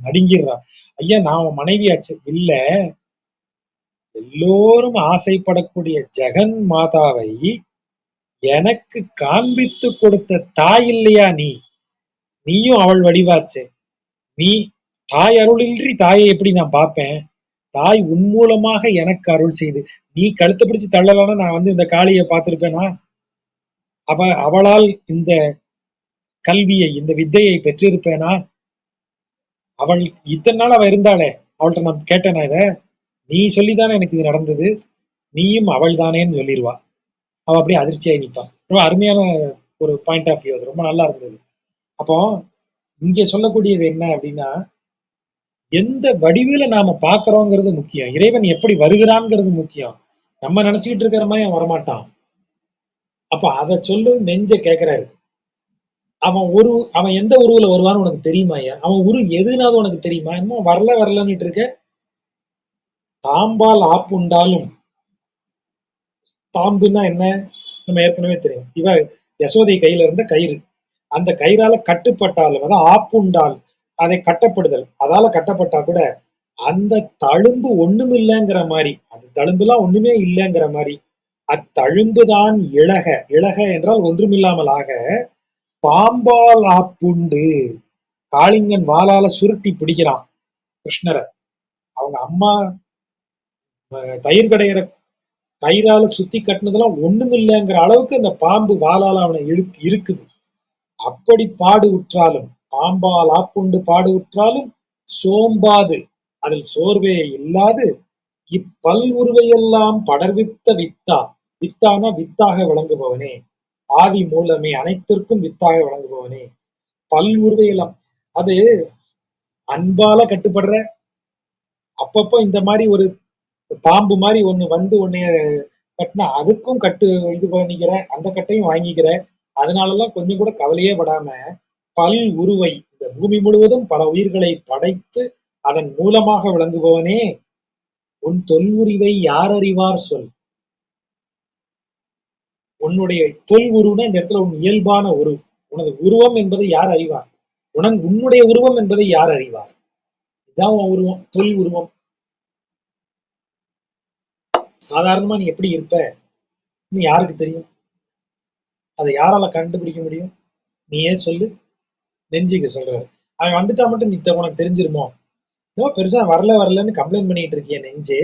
Speaker 3: நடுங்கிடுறான். ஐயா நான் அவன் மனைவியாச்சு. இல்ல, எல்லோரும் ஆசைப்படக்கூடிய ஜெகன் மாதாவை எனக்கு காண்பித்து கொடுத்த தாய் இல்லையா நீ, நீயும் அவள் வடிவாச்சே, நீ தாய் அருளின்றி தாயை எப்படி நான் பார்ப்பேன், தாய் உன் மூலமாக எனக்கு அருள் செய்து, நீ கழுத்தை பிடிச்சு தள்ளலான நான் வந்து இந்த காளியை பார்த்திருப்பேனா, அவளால் இந்த கல்வியை இந்த வித்தையை பெற்றிருப்பேனா, அவள் இத்தனை நாள் அவ இருந்தாளே, அவள்கிட்ட நான் கேட்டேனா இத, நீ சொல்லித்தானே எனக்கு இது நடந்தது, நீயும் அவள் தானேன்னு சொல்லிடுவா. அவ அப்படியே அதிர்ச்சியாகி நிற்பான். ரொம்ப அருமையான ஒரு பாயிண்ட் ஆஃப் வியூ, அது ரொம்ப நல்லா இருந்தது. அப்போ இங்க சொல்லக்கூடியது என்ன அப்படின்னா, எந்த வடிவில நாம பாக்குறோங்கிறது முக்கியம், இறைவன் எப்படி வருகிறான்ங்கிறது முக்கியம். நம்ம நினைச்சுக்கிட்டு இருக்கிற மாதிரி அவன் வரமாட்டான். அப்ப அதை சொல்லு நெஞ்ச கேட்கிறாரு. அவன் எந்த உருவுல வருவான்னு உனக்கு தெரியுமாயா, அவன் உரு எதுனாவது உனக்கு தெரியுமா, இன்னும் வரலன்னுட்டு இருக்க. தாம்பால் ஆப்புண்டாலும், தாம்புன்னா என்ன, நம்ம ஏற்கனவே தெரியும். இவ யசோதை கையில இருந்த கயிறு, அந்த கயிறால கட்டுப்பட்டாலும் அதான் ஆப்புண்டால் அதை கட்டப்படுதல், அதால கட்டப்பட்டா கூட அந்த தழும்பு ஒண்ணுமில்லைங்கிற மாதிரி, அந்த தழும்புலாம் ஒண்ணுமே இல்லைங்கிற மாதிரி, அத்தழும்புதான் இழக, இழக என்றால் ஒன்றுமில்லாமல் ஆக, பாம்பால் ஆப்புண்டு. காளிங்கன் வாளால சுருட்டி பிடிக்கிறான் கிருஷ்ணரை. அவங்க அம்மா தயிர் கடையிற கயிறால சுத்தி கட்டினதெல்லாம் ஒண்ணுமில்லைங்கிற அளவுக்கு அந்த பாம்பு வாளால அவனை இருக்குது. அப்படி பாடு உற்றாலும், பாம்பால் ஆப்புண்டு பாடு உற்றாலும் சோம்பாது, அதில் சோர்வே இல்லாது, இப்பல் உருவையெல்லாம் படர்வித்த வித்தா, வித்தானா வித்தாக விளங்குபவனே, ஆதி மூலமே, அனைத்திற்கும் வித்தாக விளங்குபவனே, பல் உருவையெல்லாம், அது அன்பால கட்டுப்படுற, அப்பப்போ இந்த மாதிரி ஒரு பாம்பு மாதிரி ஒண்ணு வந்து உன்னைய கட்டினா அதுக்கும் கட்டு இது பண்ணிக்கிற, அந்த கட்டையும் வாங்கிக்கிற, அதனாலலாம் கொஞ்சம் கூட கவலையே படாம பல் உருவை, இந்த பூமி முழுவதும் பல உயிர்களை படைத்து அதன் மூலமாக விளங்குபவனே, உன் தொல்வுரிவை யார் அறிவார் சொல். உன்னுடைய தொல் உருவம்னா இந்த இடத்துல உன் இயல்பான உரு, உனது உருவம் என்பதை யார் அறிவார், உன்னுடைய உருவம் என்பதை யார் அறிவார், இதுதான் உன் உருவம், தொல் உருவம். சாதாரணமா நீ எப்படி இருப்ப யாருக்கு தெரியும்? அதை யாரால கண்டுபிடிக்க முடியும்? நீயே சொல்லு. நெஞ்சுக்கு சொல்றாரு. அவன் வந்துட்டா மட்டும் நீ உனக்கு தெரிஞ்சிருமோ? இன்னும் பெருசா வரலன்னு கம்ப்ளைண்ட் பண்ணிட்டு இருக்கிய நெஞ்சே,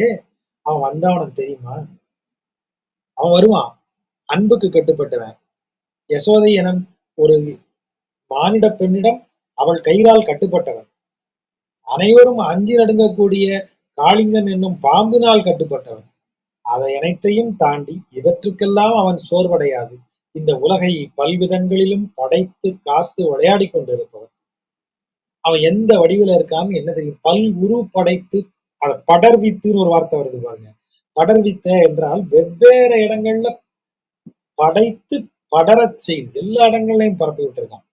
Speaker 3: அவன் வந்தா உனக்கு தெரியுமா? அவன் வருவான். அன்புக்கு கட்டுப்பட்டவன். யசோதை எனும் ஒரு மானிட பெண்ணிடம் அவள் கயிறால் கட்டுப்பட்டவன். அனைவரும் அஞ்சி நடுங்கக்கூடிய காளிங்கன் என்னும் பாம்பினால் கட்டுப்பட்டவன். அதை அனைத்தையும் தாண்டி இவற்றுக்கெல்லாம் அவன் சோர்வடையாது இந்த உலகை பல்விதங்களிலும் படைத்து காத்து விளையாடி கொண்டிருப்பவன். அவன் எந்த வடிவில இருக்கான்னு என்ன தெரியும்? பல் உரு படைத்து, அதை படர்வித்துன்னு ஒரு வார்த்தை வருது பாருங்க. படர்வித்த என்றால் வெவ்வேறு இடங்கள்ல படைத்து படரச் செய்து எல்லா இடங்களையும் பரப்பி விட்டுருக்கான்.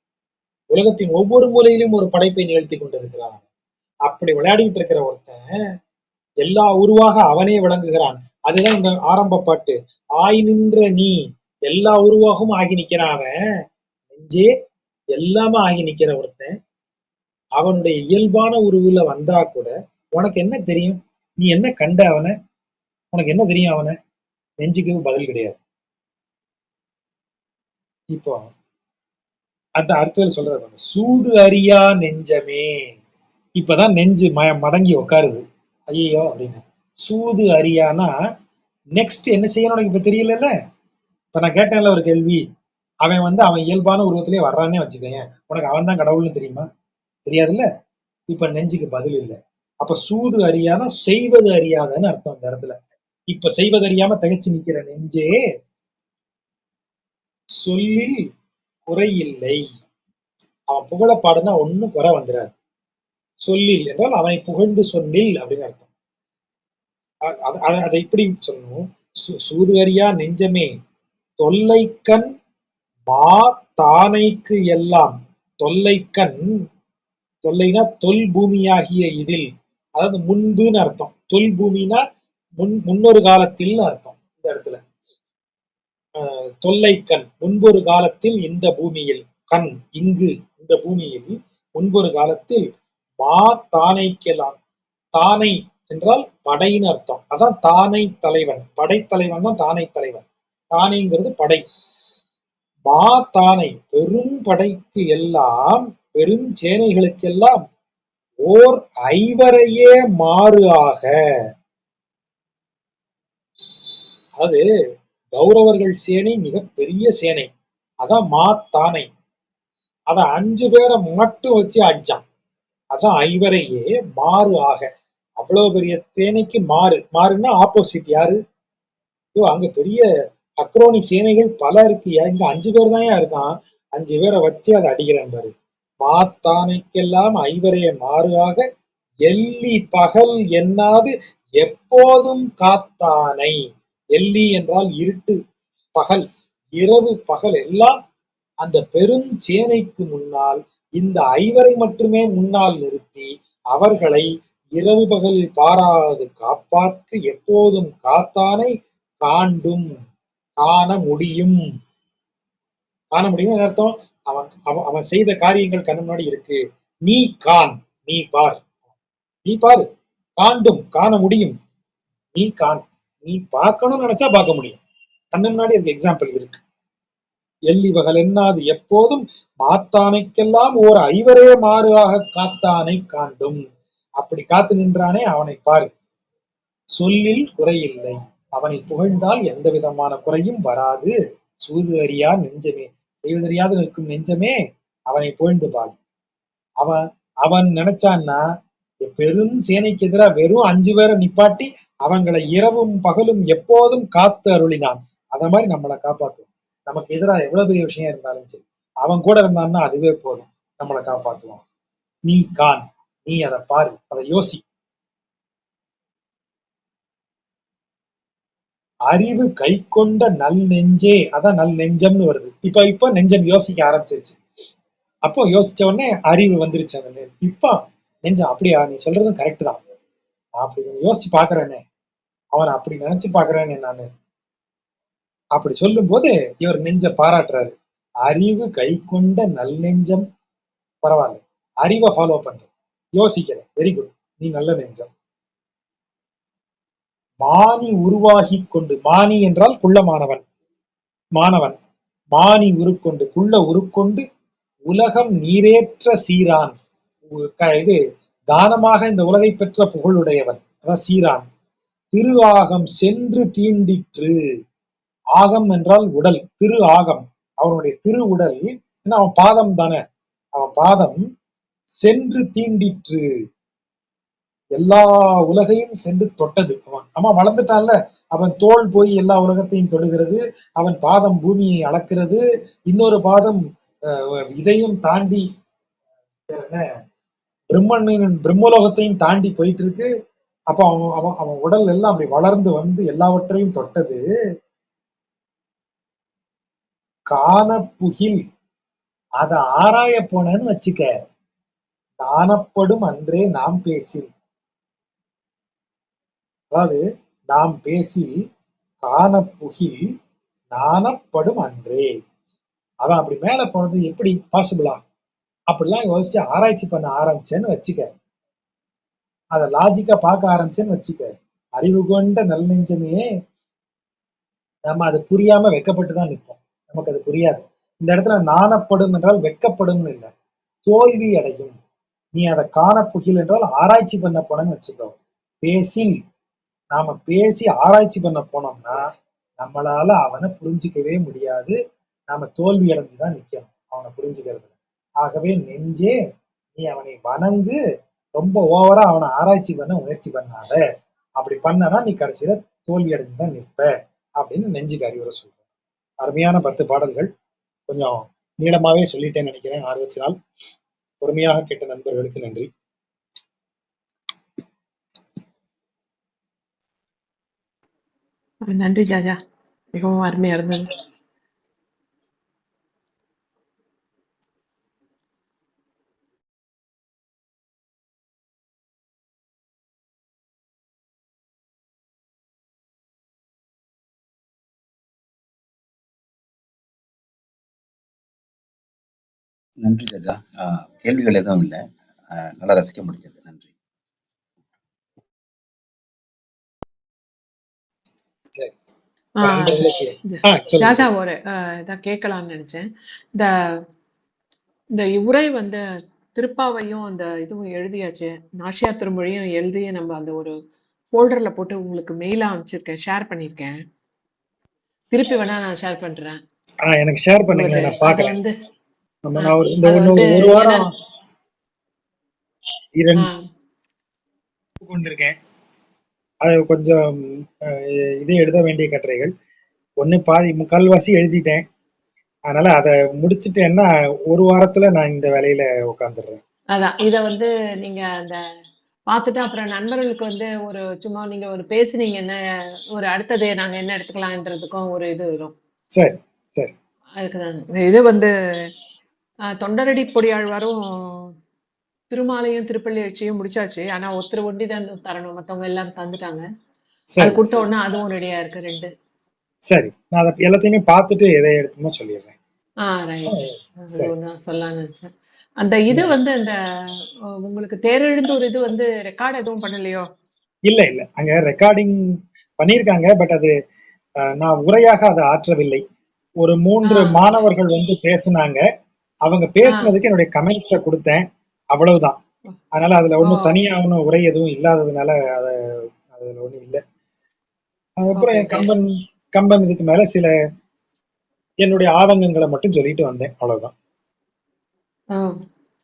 Speaker 3: உலகத்தின் ஒவ்வொரு மூலையிலும் ஒரு படைப்பை நிகழ்த்தி கொண்டிருக்கிறான். அப்படி விளையாடிட்டு இருக்கிற ஒருத்தன் எல்லா உருவாக அவனே விளங்குகிறான். அதுதான் இந்த ஆரம்ப பாட்டு. ஆய் நின்ற நீ, எல்லா உருவாகவும் ஆகி நிக்கிறான் அவன். நெஞ்சே எல்லாமே ஆகி நிக்கிற ஒருத்தன் அவனுடைய இயல்பான உருவுல வந்தா கூட உனக்கு என்ன தெரியும்? நீ என்ன கண்ட அவனை? உனக்கு என்ன தெரியும் அவனை? நெஞ்சுக்கு பதில் கிடையாது. இப்போ அந்த அடுத்தது சொல்றது, சூது அறியா நெஞ்சமே. இப்பதான் நெஞ்சு மடங்கி உட்காருது. ஐயோ அப்படின்னு. சூது அறியானா நெக்ஸ்ட் என்ன செய்யணும் உனக்கு இப்ப தெரியல. இப்ப நான் கேட்டேன்ல ஒரு கேள்வி, அவன் அவன் இயல்பான உருவத்திலே வர்றானே வச்சுக்கேன், உனக்கு அவன் தான் கடவுள்னு தெரியுமா? தெரியாதுல்ல. இப்ப நெஞ்சுக்கு பதில் இல்லை. அப்ப சூது அறியானா செய்வது அறியாதன்னு அர்த்தம் அந்த இடத்துல. இப்ப செய்வது அறியாம தகைச்சு நிக்கிற நெஞ்சே, சொல்லில் குறையில்லை. அவன் புகழ பாடுனா ஒன்னும் குறை வந்துடாது. சொல்லில் என்றால் அவனை புகழ்ந்து சொன்னில் அப்படின்னு அர்த்தம். அதை இப்படி சொல்லணும். சூது அறியா நெஞ்சமே, தொல்லைக்கண் மா தானைக்கு எல்லாம். தொல்லைக்கண், தொல்லைனா தொல் பூமியாகிய இதில், அதாவது முன்புன்னு அர்த்தம். தொல் பூமினா முன்னொரு காலத்தில் அர்த்தம். இந்த இடத்துல தொல்லைக்கண், முன்பொரு காலத்தில் இந்த பூமியில், கண் இங்கு இந்த பூமியில் முன்பொரு காலத்தில் மா தானைக்கெல்லாம். தானை என்றால் படைன்னு அர்த்தம். அதான் தானை தலைவன், படைத்தலைவன் தான் தானை தலைவன். தானைங்கிறது படை. மா தானை பெரும் படைக்கு எல்லாம், பெருஞ்சேனைகளுக்கெல்லாம் ஓர் ஐவரையே மாறு ஆக. அது கௌரவர்கள் சேனை மிக பெரிய சேனை, அதான் மாத்தானை. அத 5 பேரை மட்டும் வச்சு அடிச்சான். அதான் ஐவரையே மாறு ஆக. அவ்வளவு பெரிய சேனைக்கு மாறுன்னா ஆப்போசிட் யாரு? அங்க பெரிய அக்ரோனி சேனைகள் பல இருக்கு, இங்க 5 பேர் தான் இருக்கான். 5 பேரை வச்சு அதை அடிக்கிறேன் பாரு. மாத்தானைக்கெல்லாம் ஐவரைய மாறு ஆக, எல்லி பகல் எண்ணாது எப்போதும் காத்தானை. எல்லி என்றால் இருட்டு, பகல், இரவு பகல் எல்லாம் அந்த பெருஞ்சேனைக்கு முன்னால் இந்த ஐவரை மட்டுமே முன்னால் நிறுத்தி அவர்களை இரவு பகலில் பாராது காப்பாற்றி எப்போதும் காத்தானை காண்டும். காண முடியும். காண முடியும் அர்த்தம் அவன் அவன் அவன் செய்த காரியங்கள் கண்ணு முன்னாடி இருக்கு. நீ காண், நீ பார், நீ பாரு. காண்டும் காண முடியும். நீ காண், நீ பார்க்கணும்னு நினைச்சா பார்க்க முடியும். கண்ணு முன்னாடி அதுக்கு எக்ஸாம்பிள் இருக்கு. எல்லிவகள் என்னாது எப்போதும் மாத்தானைக்கெல்லாம் ஓர் ஐவரே மாறுவாக காத்தானை காண்டும். அப்படி காத்து நின்றானே அவனை பாரு. சொல்லில் குறையில்லை. அவனை புகழ்ந்தால் எந்த விதமான குறையும் வராது. சூது அறியா நெஞ்சமே, செய்வதறியாது நிற்கும் நெஞ்சமே, அவனை புகழ்ந்து பார். அவன் அவன் நினைச்சான்னா பெரும் சேனைக்கு எதிராக வெறும் 5 பேரை நிப்பாட்டி அவங்களை இரவும் பகலும் எப்போதும் காத்து அருளினான். அத மாதிரி நம்மளை காப்பாத்துவான். நமக்கு எதிராக எவ்வளவு பெரிய விஷயம் இருந்தாலும் சரி, அவன் கூட இருந்தான்னா அதுவே போதும், நம்மளை காப்பாத்துவான். நீ காண், நீ அதை பாரு, அதை யோசி. அறிவு கை கொண்ட நல் நெஞ்சே, அதான் நல் நெஞ்சம்னு வருது. இப்ப நெஞ்சம் யோசிக்க ஆரம்பிச்சிருச்சு. அப்போ யோசிச்ச உடனே அறிவு வந்துருச்சு. அந்த இப்ப நெஞ்சம் அப்படியா, நீ சொல்றதும் கரெக்ட் தான், அப்படி யோசிச்சு பாக்குறேனே, அவனை அப்படி நினைச்சு பாக்குறேனே நானு. அப்படி சொல்லும் போது இவர் நெஞ்ச பாராட்டுறாரு. அறிவு கை கொண்ட நல் நெஞ்சம், பரவாயில்ல, அறிவை ஃபாலோ பண்ற, யோசிக்கிற, வெரி குட், நீ நல்ல நெஞ்சம். மானி உருவாகி கொண்டு, மானி என்றால் குள்ளமானவன், மாணவன். மானி உருக்கொண்டு, குள்ள உருக்கொண்டு உலகம் நீரேற்ற சீரான். இது தானமாக இந்த உலகை பெற்ற புகழுடையவன், அதான் சீரான். திரு ஆகம் சென்று தீண்டிற்று. ஆகம் என்றால் உடல், திரு ஆகம் அவனுடைய திரு உடல். ஏன்னா அவன் பாதம் தானே, அவன் பாதம் சென்று தீண்டிற்று, எல்லா உலகையும் சென்று தொட்டது. அவன் வளர்ந்துட்டான்ல, அவன் தோல் போய் எல்லா உலகத்தையும் தொடுகிறது, அவன் பாதம் பூமியை அளக்கிறது, இன்னொரு பாதம் இதையும் தாண்டி பிரம்மலோகத்தையும் தாண்டி போயிட்டு இருக்கு. அப்ப அவன் உடல் எல்லாம் அப்படி வளர்ந்து வந்து எல்லாவற்றையும் தொட்டது. காணப்புகில், அத ஆராய போனன்னு வச்சுக்க, காணப்படும் அன்றே நாம் பேசி. அதாவது நாம் பேசி காணப்புகில் நாணப்படும் அன்றே. அவன் அப்படி மேல போனது எப்படி பாசிபிளா, அப்படிலாம் யோசிச்சு ஆராய்ச்சி பண்ண ஆரம்பிச்சேன்னு வச்சுக்க, அத லாஜிக்கா பார்க்க ஆரம்பிச்சேன்னு வச்சுக்க, அறிவு கொண்ட நல் நெஞ்சமே, நம்ம அது புரியாம வெக்கப்பட்டுதான் நிற்போம். நமக்கு அது புரியாது. இந்த இடத்துல நாணப்படும் என்றால் வெட்கப்படும் இல்லை, தோல்வி அடையும். நீ அதை காணப்புகில் என்றால் ஆராய்ச்சி பண்ண போனன்னு வச்சுக்கோ. பேசி, நாம பேசி ஆராய்ச்சி பண்ண போனோம்னா நம்மளால அவனை புரிஞ்சுக்கவே முடியாது. நாம தோல்வி அடைஞ்சுதான் நிக்கணும் அவனை புரிஞ்சுக்கிறது. ஆகவே நெஞ்சே, நீ அவனை வணங்கு, ரொம்ப ஓவரா அவனை ஆராய்ச்சி பண்ண முயற்சி பண்ணாத. அப்படி பண்ணனா நீ கடைசியில தோல்வி அடைஞ்சுதான் நிற்ப அப்படின்னு நெஞ்சுக்கு அறிவுரை சொல்ற. அருமையான 10 பாடல்கள். கொஞ்சம் நீளமாவே சொல்லிட்டேன்னு நினைக்கிறேன் ஆர்வத்தினால். பொறுமையாக கேட்ட நண்பர்களுக்கு நன்றி.
Speaker 1: நன்றி ஜாஜா, மிகவும் அருமையா இருந்தது.
Speaker 4: நன்றி ஜஜா. கேள்விகள் எதுவும் இல்லை, நல்லா ரசிக்க முடியாது. நன்றி.
Speaker 1: ஜாஜா ஒரு இதை கேட்கலாம்னு நினைச்சேன். இந்த உரை வந்து திருப்பாவையும் அந்த இதுவும் எழுதியாச்சு, நாச்சியார் திருமொழியும் எழுதி நம்ம அந்த ஒரு ஃபோல்டர்ல போட்டு உங்களுக்கு மெயிலா அனுப்பிச்சிருக்கேன், ஷேர் பண்ணிருக்கேன். திருப்பி வேணா நான் ஷேர் பண்றேன்.
Speaker 3: எனக்கு ஷேர் பண்ணுங்க, நான் பார்க்கறேன்.
Speaker 1: வந்து
Speaker 3: ஒரு வாரம் 2 கொண்டிருக்கேன். அது கொஞ்சம் இது எழுத வேண்டிய கட்டுரைகள் ஒண்ணு பாதி முக்கால்வாசி எழுதிட்டேன். அதனால அதை முடிச்சுட்டேன்னா ஒரு வாரத்துல நான் இந்த வேலையில உட்காந்துடுறேன்.
Speaker 1: அதான் இத வந்து நீங்க அந்த பார்த்துட்டு அப்புறம் நண்பர்களுக்கு வந்து ஒரு சும்மா நீங்க ஒரு பேசுனீங்கன்னா ஒரு அடுத்தது நாங்க என்ன எடுத்துக்கலாம்ன்றதுக்கும் ஒரு இது வரும்.
Speaker 3: சரி சரி.
Speaker 1: அதுக்குதான் இது வந்து தொண்டரடி பொடியாழ்வாரும் திருமாலையும் திருப்பள்ளி எழுச்சியும் முடிச்சாச்சு. ஆனா ஒருத்தர் ஒண்டிதான் தரணும், மத்தவங்க எல்லாம் தந்துட்டாங்க. அது கொடுத்த உடனே அதுவும் ரெடியா இருக்கு 2.
Speaker 3: சரி, நான் அதை எல்லாத்தையுமே பார்த்துட்டு எதை எடுத்துமோ சொல்லிடுறேன்.
Speaker 1: ரைட். அது
Speaker 3: சரி.
Speaker 1: ஒண்ணு சொல்லலாம்னு நினைச்சேன். அந்த இது வந்து இந்த உங்களுக்கு தேரெழுந்தூர் இது வந்து ரெக்கார்ட் எதுவும் பண்ணலையோ?
Speaker 3: இல்ல இல்ல, அங்க ரெக்கார்டிங் பண்ணியிருக்காங்க. பட் அது நான் உரையாக அதை ஆற்றவில்லை. ஒரு 3
Speaker 1: சரி.
Speaker 3: மாணவர்கள் வந்து பேசுனாங்க. அவங்க
Speaker 1: ஆ
Speaker 3: பேசுனதுக்கு என்னுடைய கமெண்ட்ஸை கொடுத்தேன், அவ்வளவுதான். அதனால அதுல
Speaker 1: ஓ
Speaker 3: ஒன்றும் தனியாக உரை எதுவும் இல்லாததுனால அதை அதுல ஒன்றும் இல்லை. அதுக்கப்புறம்
Speaker 1: ஓகே
Speaker 3: என்
Speaker 1: ஓகே.
Speaker 3: கம்பன் கம்பன் இதுக்கு மேல சில என்னுடைய ஆதங்கங்களை மட்டும் சொல்லிட்டு வந்தேன், அவ்வளவுதான்.
Speaker 1: ஓ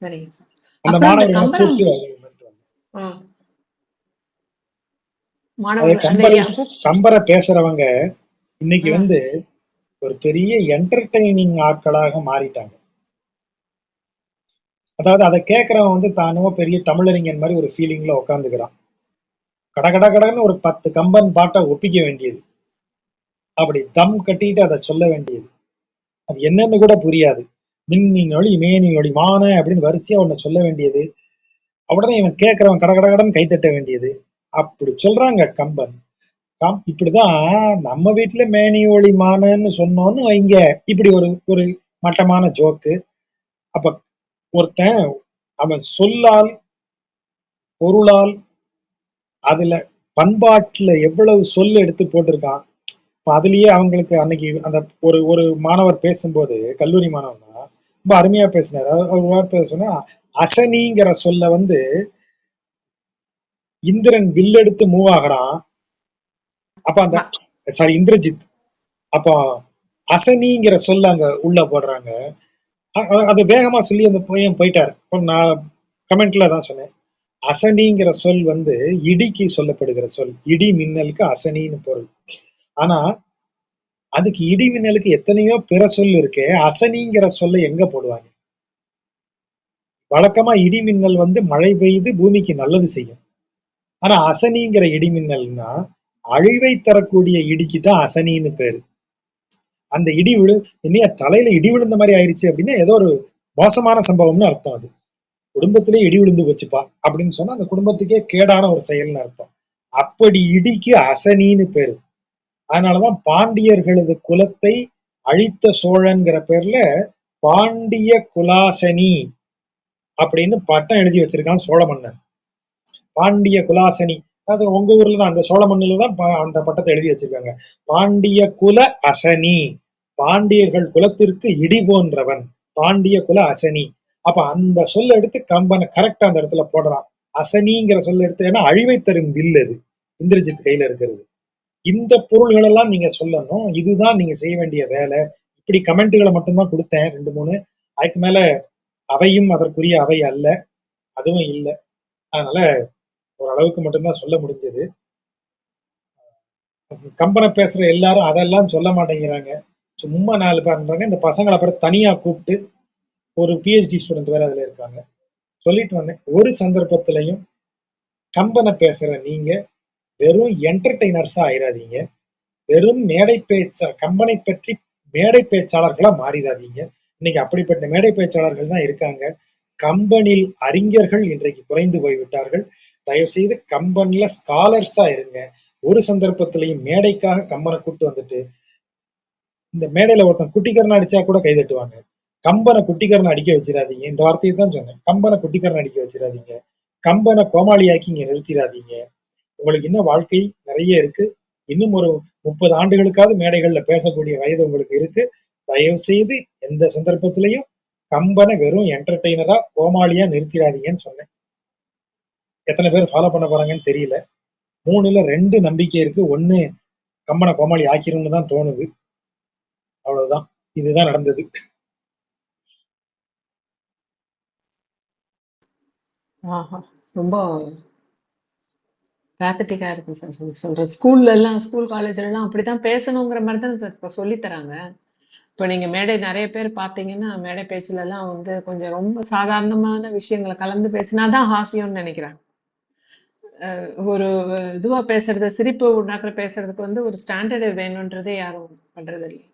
Speaker 1: சரிங்க சார்.
Speaker 3: அந்த
Speaker 1: அப்புறம் இந்த
Speaker 3: மாணவர்களை
Speaker 1: கம்பரம்
Speaker 3: கூப்பிட்டு வந்துட்டு வந்தேன்.
Speaker 1: ஆ,
Speaker 3: அது
Speaker 1: மாணவர்கள் அந்த புக்
Speaker 3: கம்பரை பேசுறவங்க இன்னைக்கு
Speaker 1: ஆ
Speaker 3: வந்து ஒரு பெரிய என்டர்டெய்னிங் ஆட்களாக மாறிட்டாங்க. அதாவது அதை கேட்கறவன் வந்து தானோ பெரிய தமிழறிஞன் மாதிரி ஒரு ஃபீலிங்ல உட்காந்துக்கிறான். கட கட கடன்னு ஒரு 10 கம்பன் பாட்டை ஒப்பிக்க வேண்டியது, அப்படி தம் கட்டிட்டு அதை சொல்ல வேண்டியது, அது என்னன்னு கூட புரியாது. மின்னின் ஒளி மேனி ஒளி மான அப்படின்னு வரிசையா ஒண்ணு சொல்ல வேண்டியது, உடனே இவன் கேட்கறவன் கட கட கடன் கைத்தட்ட வேண்டியது. அப்படி சொல்றாங்க கம்பன். இப்படிதான் நம்ம வீட்டுல மேனி ஒளி மானன்னு சொன்னோன்னு வைங்க, இப்படி ஒரு ஒரு மட்டமான ஜோக்கு. அப்ப ஒருத்தன் அவன் சொல்லால் பொருளால் அதுல பண்பாட்டுல எவ்வளவு சொல் எடுத்து போட்டிருக்கான். இப்ப அதுலயே அவங்களுக்கு அன்னைக்கு அந்த ஒரு ஒரு மாணவர் பேசும்போது, கல்லூரி மாணவன் தான், ரொம்ப அருமையா பேசினாரு. அவர் வார்த்தை சொன்னா, அசனிங்கிற சொல்ல வந்து இந்திரன் வில்லெடுத்து மூவ் ஆகுறான். அப்ப அந்த
Speaker 1: ம-
Speaker 3: சாரி இந்திரஜித், அப்போ அசனிங்கிற சொல்ல அங்க உள்ள போடுறாங்க. அது வேகமா சொல்லி அந்த பையன் போயிட்டாரு. இப்போ நான் கமெண்ட்ல தான் சொன்னேன், அசனிங்கிற சொல் வந்து இடிக்கு சொல்லப்படுகிற சொல், இடி மின்னலுக்கு அசனின்னு பொருள். ஆனா அதுக்கு இடி மின்னலுக்கு எத்தனையோ பிற சொல் இருக்கு, அசனிங்கிற சொல்ல எங்க போடுவாங்க? வழக்கமா இடி மின்னல் வந்து மழை பெய்து பூமிக்கு நல்லது செய்யும். ஆனா அசனிங்கிற இடி மின்னல்னா அழிவை தரக்கூடிய இடிக்கு தான் அசனின்னு பேரு. அந்த இடி என்னைய தலையில இடி விழுந்த மாதிரி ஆயிருச்சு அப்படின்னா ஏதோ ஒரு மோசமான சம்பவம்னு அர்த்தம். அது குடும்பத்திலே இடி விழுந்து போச்சுப்பா அப்படின்னு சொன்னா அந்த குடும்பத்துக்கே கேடான ஒரு செயல்னு அர்த்தம். அப்படி இடிக்கு அசனின்னு பேரு. அதனாலதான் பாண்டியர்களது குலத்தை அழித்த சோழன்கிற பேர்ல பாண்டிய குலாசனி அப்படின்னு பட்டம் எழுதி வச்சிருக்கான் சோழ மன்னன். பாண்டிய குலாசனி, அது உங்க ஊர்ல தான், அந்த சோழ மண்ணில தான் அந்த பட்டத்தை எழுதி வச்சிருக்காங்க. பாண்டிய குல அசனி, பாண்டியர்கள் குலத்திற்கு இடி போன்றவன், பாண்டிய குல அசனி. அப்ப அந்த சொல்ல எடுத்து கம்பனை கரெக்டா அந்த இடத்துல போடுறான். அசனிங்கிற சொல்ல எடுத்து, ஏன்னா அழிவை தரும் வில் அது இந்திரஜித் கையில இருக்கிறது. இந்த பொருள்கள் எல்லாம் நீங்க சொல்லணும், இதுதான் நீங்க செய்ய வேண்டிய வேலை. இப்படி கமெண்ட்டுகளை மட்டும்தான் கொடுத்தேன், 2 3. அதுக்கு மேல அவையும் அதற்குரிய அவை அல்ல, அதுவும் இல்லை. அதனால ஓரளவுக்கு மட்டும்தான் சொல்ல முடிஞ்சது. கம்பனை பேசுற எல்லாரும் அதெல்லாம் சொல்ல மாட்டேங்கிறாங்க, சும்மா 4 பேர் பண்றாங்க. இந்த பசங்களை அப்புறம் தனியா கூப்பிட்டு, ஒரு பிஹெச்டி ஸ்டூடெண்ட் வேற அதுல இருக்காங்க, சொல்லிட்டு வந்தேன், ஒரு சந்தர்ப்பத்திலையும் கம்பனை பேசுற நீங்க வெறும் என்டர்டெய்னர்ஸா ஆயிராதீங்க, வெறும் மேடை பேச்ச கம்பனை பற்றி மேடை பேச்சாளர்களா மாறிடாதீங்க. இன்னைக்கு அப்படிப்பட்ட மேடை பேச்சாளர்கள் தான் இருக்காங்க. கம்பனில் அறிஞர்கள் இன்றைக்கு குறைந்து போய்விட்டார்கள். தயவு செய்து கம்பன்ல ஸ்காலர்ஸா இருங்க. ஒரு சந்தர்ப்பத்திலையும் மேடைக்காக கம்பனை கூட்டு வந்துட்டு, இந்த மேடையில ஒருத்தன் குட்டிக்கரன் அடிச்சா கூட கைதட்டுவாங்க, கம்பனை குட்டிக்கரன் அடிக்க வச்சிடாதீங்க. இந்த வார்த்தையை தான் சொன்னேன், கம்பனை குட்டிக்கரன் அடிக்க வச்சிடாதீங்க, கம்பனை கோமாளியாக்கி இங்க நிறுத்திடாதீங்க. உங்களுக்கு இன்னும் வாழ்க்கை நிறைய இருக்கு. இன்னும் ஒரு 30 ஆண்டுகளுக்காவது மேடைகள்ல பேசக்கூடிய வயது உங்களுக்கு இருக்கு. தயவு செய்து எந்த சந்தர்ப்பத்திலையும் கம்பனை வெறும் என்டர்டெய்னரா கோமாளியா நிறுத்திடாதீங்கன்னு சொன்னேன். எத்தனை பேர் ஃபாலோ பண்ண போறாங்கன்னு தெரியல. 3ல 2 நம்பிக்கை இருக்கு, 1 கம்பனை கோமாளி ஆக்கிரும்னு தான் தோணுது. அவ்வளவுதான், இதுதான் நடந்தது.
Speaker 1: ஆஹா ரொம்ப பேத்தட்டிக்கா இருக்கு சார் சொல்றேன். ஸ்கூல்ல எல்லாம் ஸ்கூல் காலேஜ்ல எல்லாம் அப்படித்தான் பேசணுங்கிற மாதிரி தான் சார் இப்ப சொல்லி தராங்க. இப்ப நீங்க மேடை நிறைய பேர் பார்த்தீங்கன்னா மேடை பேச்சுல எல்லாம் வந்து கொஞ்சம் ரொம்ப சாதாரணமான விஷயங்களை கலந்து பேசினாதான் ஹாஸ்யம்னு நினைக்கிறேன். ஒரு இதுவா பேசுறது, சிரிப்பு உண்டாக்குற பேசுறதுக்கு வந்து ஒரு ஸ்டாண்டர்டு வேணும்ன்றதே யாரும் பண்றது இல்லை.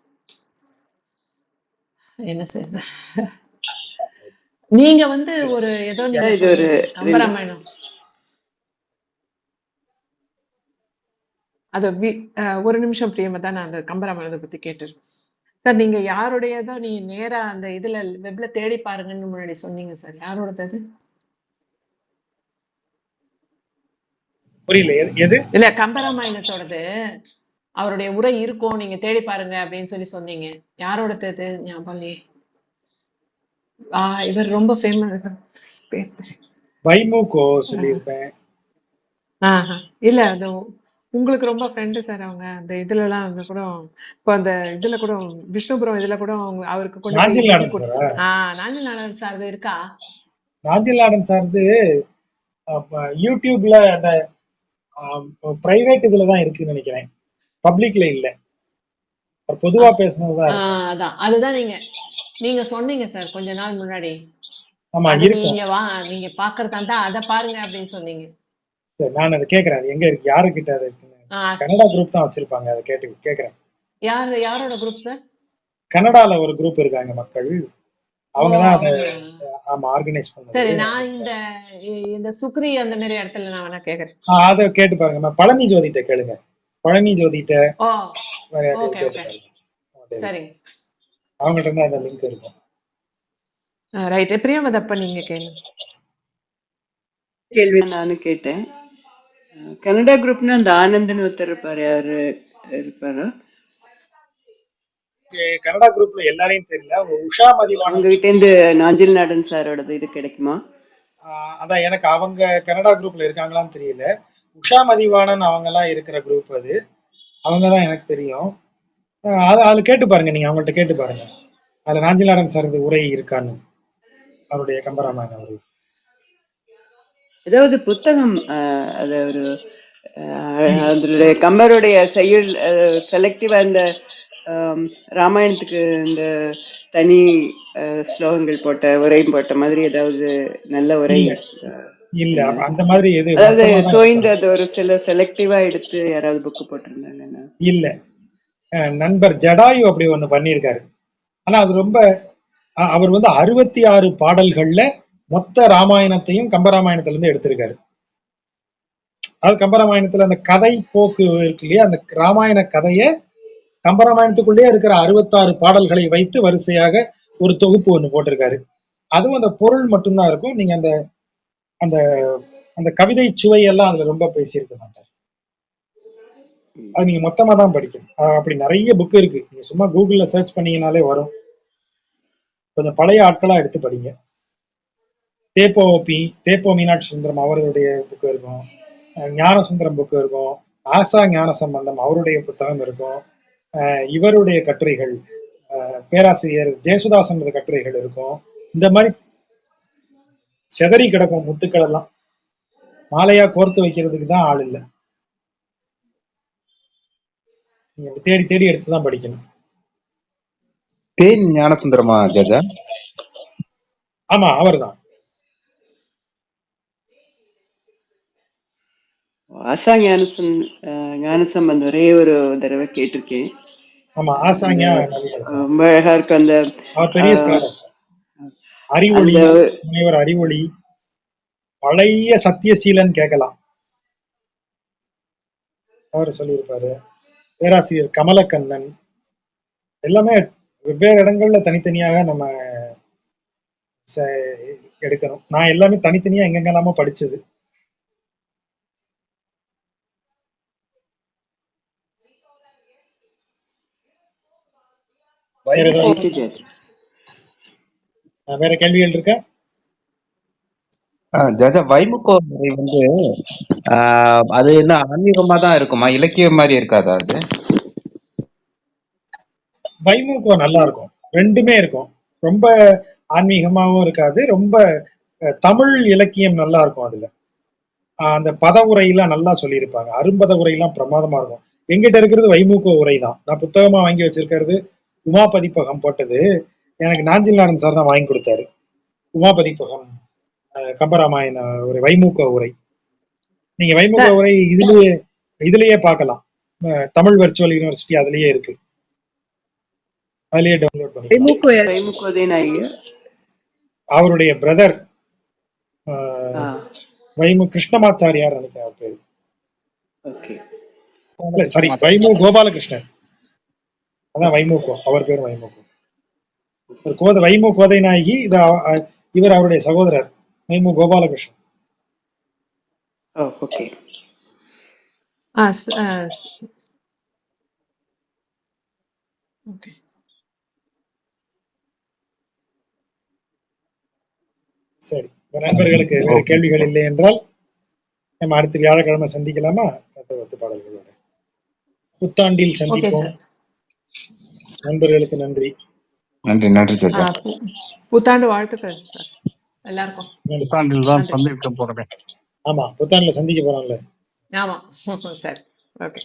Speaker 1: என்ன சார், நீங்க வந்து ஒரு ஏதோ நீங்க
Speaker 5: இது ஒரு
Speaker 1: சொன்னீங்க
Speaker 5: 2
Speaker 1: கம்பராமாயணம். அது ஒரு நிமிஷம் பிரியமதா, நான் அந்த கம்பராமாயணத்தை பத்தி கேட்டுறேன். சார், நீங்க யாருடையதோ நீங்க நேரா அந்த இதுல வெப்ல தேடி பாருங்கன்னு முன்னாடி சொன்னீங்க சார். யாரோடது அது?
Speaker 3: புரியல, எது?
Speaker 1: இல்ல, கம்பராமாயணத்தோடது அவருடைய உரை இருக்கும், நீங்க தேடி பாருங்க அப்படின்னு சொல்லி சொன்னீங்க. யாரோடது அது? ஞாபகம் இல்லையே. இவர் ரொம்ப ஃபேமஸ்.
Speaker 3: வைமுகோ சொல்லியிருப்பேன்.
Speaker 1: இல்ல, அது உங்களுக்கு ரொம்ப ஃப்ரெண்டு சார் அவங்க. அந்த இதுலலாம் வந்து கூட, இப்போ அந்த இதுல கூட விஷ்ணுபுரம் இதுல கூட அவருக்கு கொண்டு போய்
Speaker 3: நாஞ்சில்
Speaker 1: டீ
Speaker 3: நாடன் சாரா?
Speaker 1: நாஞ்சில் நாடன் சார் இது இருக்கா?
Speaker 3: நாஞ்சில் நாடன் சார்ந்து யூடியூப்ல அந்த பிரைவேட் இதுலதான் இருக்குன்னு நினைக்கிறேன், பப்ளிக்ல இல்ல. பொதுவா பேசுனதுதான் இருக்கும்.
Speaker 1: அதான், அதுதான் நீங்க சொன்னீங்க சார் கொஞ்ச நாள் முன்னாடி.
Speaker 3: ஆமா,
Speaker 1: அது
Speaker 3: இருக்கும்.
Speaker 1: நீங்க பாக்குறதா இருந்தா அதை பாருங்க அப்படின்னு சொன்னீங்க.
Speaker 3: சரி, நான் அதை கேட்கறேன். அது எங்க இருக்கு, யாருக்கிட்ட அது இருக்குன்னு.
Speaker 1: ஆ,
Speaker 3: கனடா குரூப் தான் வச்சிருப்பாங்க, அதை கேட்கறேன்.
Speaker 1: யாரோட குரூப் சார்?
Speaker 3: கனடால ஒரு குரூப் இருக்காங்க மக்கள்,
Speaker 1: ஓ,
Speaker 3: அவங்கதான் அதை
Speaker 1: அவங்களா?
Speaker 3: ஆமா ஆர்கனைஸ் பண்ணது.
Speaker 1: சரி, நான் இந்த சுக்ரி அந்த மாதிரி இடத்துல நான் வேணா கேக்குறேன்.
Speaker 3: அதை கேட்டு பாருங்க. பழனி ஜோதிட்ட கேளுங்க. பழனி ஜோதிட்ட
Speaker 1: ஓ,
Speaker 3: வேற யாரையாவது
Speaker 1: ஓகே
Speaker 3: கேட்டு
Speaker 1: ஓகே,
Speaker 3: பாருங்க.
Speaker 1: சரிங்க.
Speaker 3: அவங்கள்ட்ட இருந்தா அந்த லிங்க் இருக்கும்.
Speaker 1: ரைட், பிரியமதப்ப நீங்க கேளுங்க.
Speaker 5: கேள்வி நானும் கேட்டேன். கனடா குரூப்னா அந்த ஆனந்த்னு ஒருத்தர் இருப்பாரு, யாரு இருப்பாரு?
Speaker 3: கனடா குரூப்ல எல்லாரையும் தெரியல, உஷா மதிவாணன்.
Speaker 5: உங்ககிட்ட இருந்து நாஞ்சில் நாடன் சாரோடது இது கிடைக்குமா?
Speaker 3: அதான், எனக்கு அவங்க கனடா குரூப்ல இருக்காங்களான்னு தெரியல. உஷா மதிவாணன் அவங்க எல்லாம் இருக்கிற குரூப் அது, அவங்கதான் எனக்கு தெரியும். அதுல கேட்டு பாருங்க, நீங்க அவங்கள்ட்ட கேட்டு பாருங்க. அதுல நாஞ்சில் நாடன் சார் உரை இருக்கான்னு, அவருடைய கம்பராமாயண உரை.
Speaker 5: ஏதாவது புத்தகம், அது ஒரு அதனுடைய கம்பருடைய செய்யுள் செலக்டிவா இந்த ராமாயணத்துக்கு இந்த தனி ஸ்லோகங்கள் போட்ட உரையும் போட்ட மாதிரி ஏதாவது நல்ல உரை?
Speaker 3: இல்ல, அந்த மாதிரி எது
Speaker 5: அதாவது
Speaker 3: மொத்தமா தான்
Speaker 5: தோய்ந்து
Speaker 3: எடுப்பாங்க.
Speaker 5: அது ஒரு சில செலக்டிவா எடுத்து யாராவது புக்கு போட்டிருந்தாங்கன்னா?
Speaker 3: இல்ல, நண்பர் ஜடாயு அப்படி ஒண்ணு பண்ணியிருக்காரு. ஆனா அது ரொம்ப அவர் 66 பாடல்கள்ல மொத்த ராமாயணத்தையும் கம்பராமாயணத்துல இருந்து எடுத்திருக்காரு. அது கம்பராமாயணத்துல அந்த கதை போக்கு இருக்கு இல்லையா, அந்த ராமாயண கதைய கம்பராமாயணத்துக்குள்ளேயே இருக்கிற 66 பாடல்களை வைத்து வரிசையாக ஒரு தொகுப்பு ஒண்ணு போட்டிருக்காரு. அதுவும் அந்த பொருள் மட்டும்தான் இருக்கும். நீங்க அந்த அந்த அந்த கவிதை சுவையெல்லாம் அதுல ரொம்ப பேசியிருக்க மாட்டார். அது நீங்க மொத்தமா தான் படிக்கணும். அப்படி நிறைய புக் இருக்கு, நீங்க சும்மா கூகுள்ல சர்ச் பண்ணீங்கனாலே வரும். கொஞ்சம் பழைய ஆட்களா எடுத்து படிங்க. தேப்போ மீனாட்சி சுந்தரம் அவர்களுடைய புக்கு இருக்கும், ஞானசுந்தரம் புக்கு இருக்கும், ஆசா ஞான சம்பந்தம் அவருடைய புத்தகம் இருக்கும், இவருடைய கட்டுரைகள், பேராசிரியர் ஜேசுதாசன் கட்டுரைகள் இருக்கும். இந்த மாதிரி செதறி கிடக்கும் முத்துக்கள் எல்லாம், மாலையா கோர்த்து வைக்கிறதுக்கு தான் ஆள் இல்லை. நீங்க தேடி தேடி எடுத்துதான் படிக்கணும்.
Speaker 4: தேன் ஞானசுந்தரமா ஜாஜா?
Speaker 3: ஆமா, அவர்தான்.
Speaker 5: ஆசா ஞானசம்பந்தம் ஒரே ஒரு தடவை கேட்டிருக்கேன்.
Speaker 3: ஆமா, ஆசாங்கியா நிறைய இருக்கும்.
Speaker 5: ரொம்ப அழகா இருக்கு அந்த
Speaker 3: அவர் பெரிய ஸ்காலர். அறிவொளி,
Speaker 5: அந்த
Speaker 3: முனைவர் அறிவொளி, பழைய சத்தியசீலன் கேட்கலாம், அவர் சொல்லியிருப்பாரு. பேராசிரியர் கமலக்கண்ணன், எல்லாமே வெவ்வேறு இடங்கள்ல தனித்தனியாக நம்ம எடுக்கணும். நான் எல்லாமே தனித்தனியா எங்கெங்கெல்லாமோ படிச்சது. வேற கேள்விகள் இருக்கா?
Speaker 4: ஜாஜா, வைமுகோ முறை அது என்ன ஆன்மீகமா தான் இருக்குமா, இலக்கியம் மாதிரி இருக்காதா அது?
Speaker 3: வைமுகோ நல்லா இருக்கும், ரெண்டுமே இருக்கும். ரொம்ப ஆன்மீகமாவும் இருக்காது, ரொம்ப தமிழ் இலக்கியம் நல்லா இருக்கும். அதுல அந்த பத உரையெல்லாம் நல்லா சொல்லியிருப்பாங்க, அரும்பத உரையெல்லாம் பிரமாதமா இருக்கும். எங்கிட்ட இருக்கிறது வைமுகோ உரை தான், நான் புத்தகமா வாங்கி வச்சிருக்கிறது. உமா பதிப்பகம் போட்டது, எனக்கு நாஞ்சில் நாடன் சார் தான் வாங்கி கொடுத்தாரு. உமா பதிப்பகம் கம்பராமாயண உரை, வைமுக உரை. நீங்க வைமுக உரை இதுலயே பார்க்கலாம், தமிழ் வர்ச்சுவல் யூனிவர்சிட்டி அதுலயே இருக்கு, அதுலயே டவுன்லோட் பண்ணிக்கலாம். அவருடைய பிரதர் வைமு கிருஷ்ணமாச்சாரியார் பேரு. இல்ல சாரி, வைமு கோபாலகிருஷ்ணன். அதான் வைமுகோ, அவர் பேர் வைமுகோ. ஒரு கோதை, வைமு கோதை நாயகி. இது இவர் அவருடைய சகோதரர் வைமு கோபாலகிருஷ்ணன்.
Speaker 5: ஓ ஓகே.
Speaker 1: ஓகே.
Speaker 3: சரி, இந்த நண்பர்களுக்கு வேற
Speaker 4: ஓகே.
Speaker 3: கேள்விகள் இல்லை என்றால் நம்ம அடுத்த வியாழக்கிழமை சந்திக்கலாமா? மற்ற பாடல்களோட புத்தாண்டில்
Speaker 1: ஓகே
Speaker 3: சந்திப்போம்.
Speaker 1: சார்.
Speaker 3: நண்பர்களுக்கு நன்றி.
Speaker 4: நன்றி நன்றி ஜட்ஜா.
Speaker 1: புத்தாண்டு வாழ்த்துக்கள் சார் எல்லாருக்கும்.
Speaker 2: புத்தாண்டில் தான்
Speaker 1: நன்றி.
Speaker 2: சந்திக்க போறேன்.
Speaker 3: ஆமா, புத்தாண்டுல சந்திக்க போறோம்ல.
Speaker 1: ஆமா சரி. ஓகே.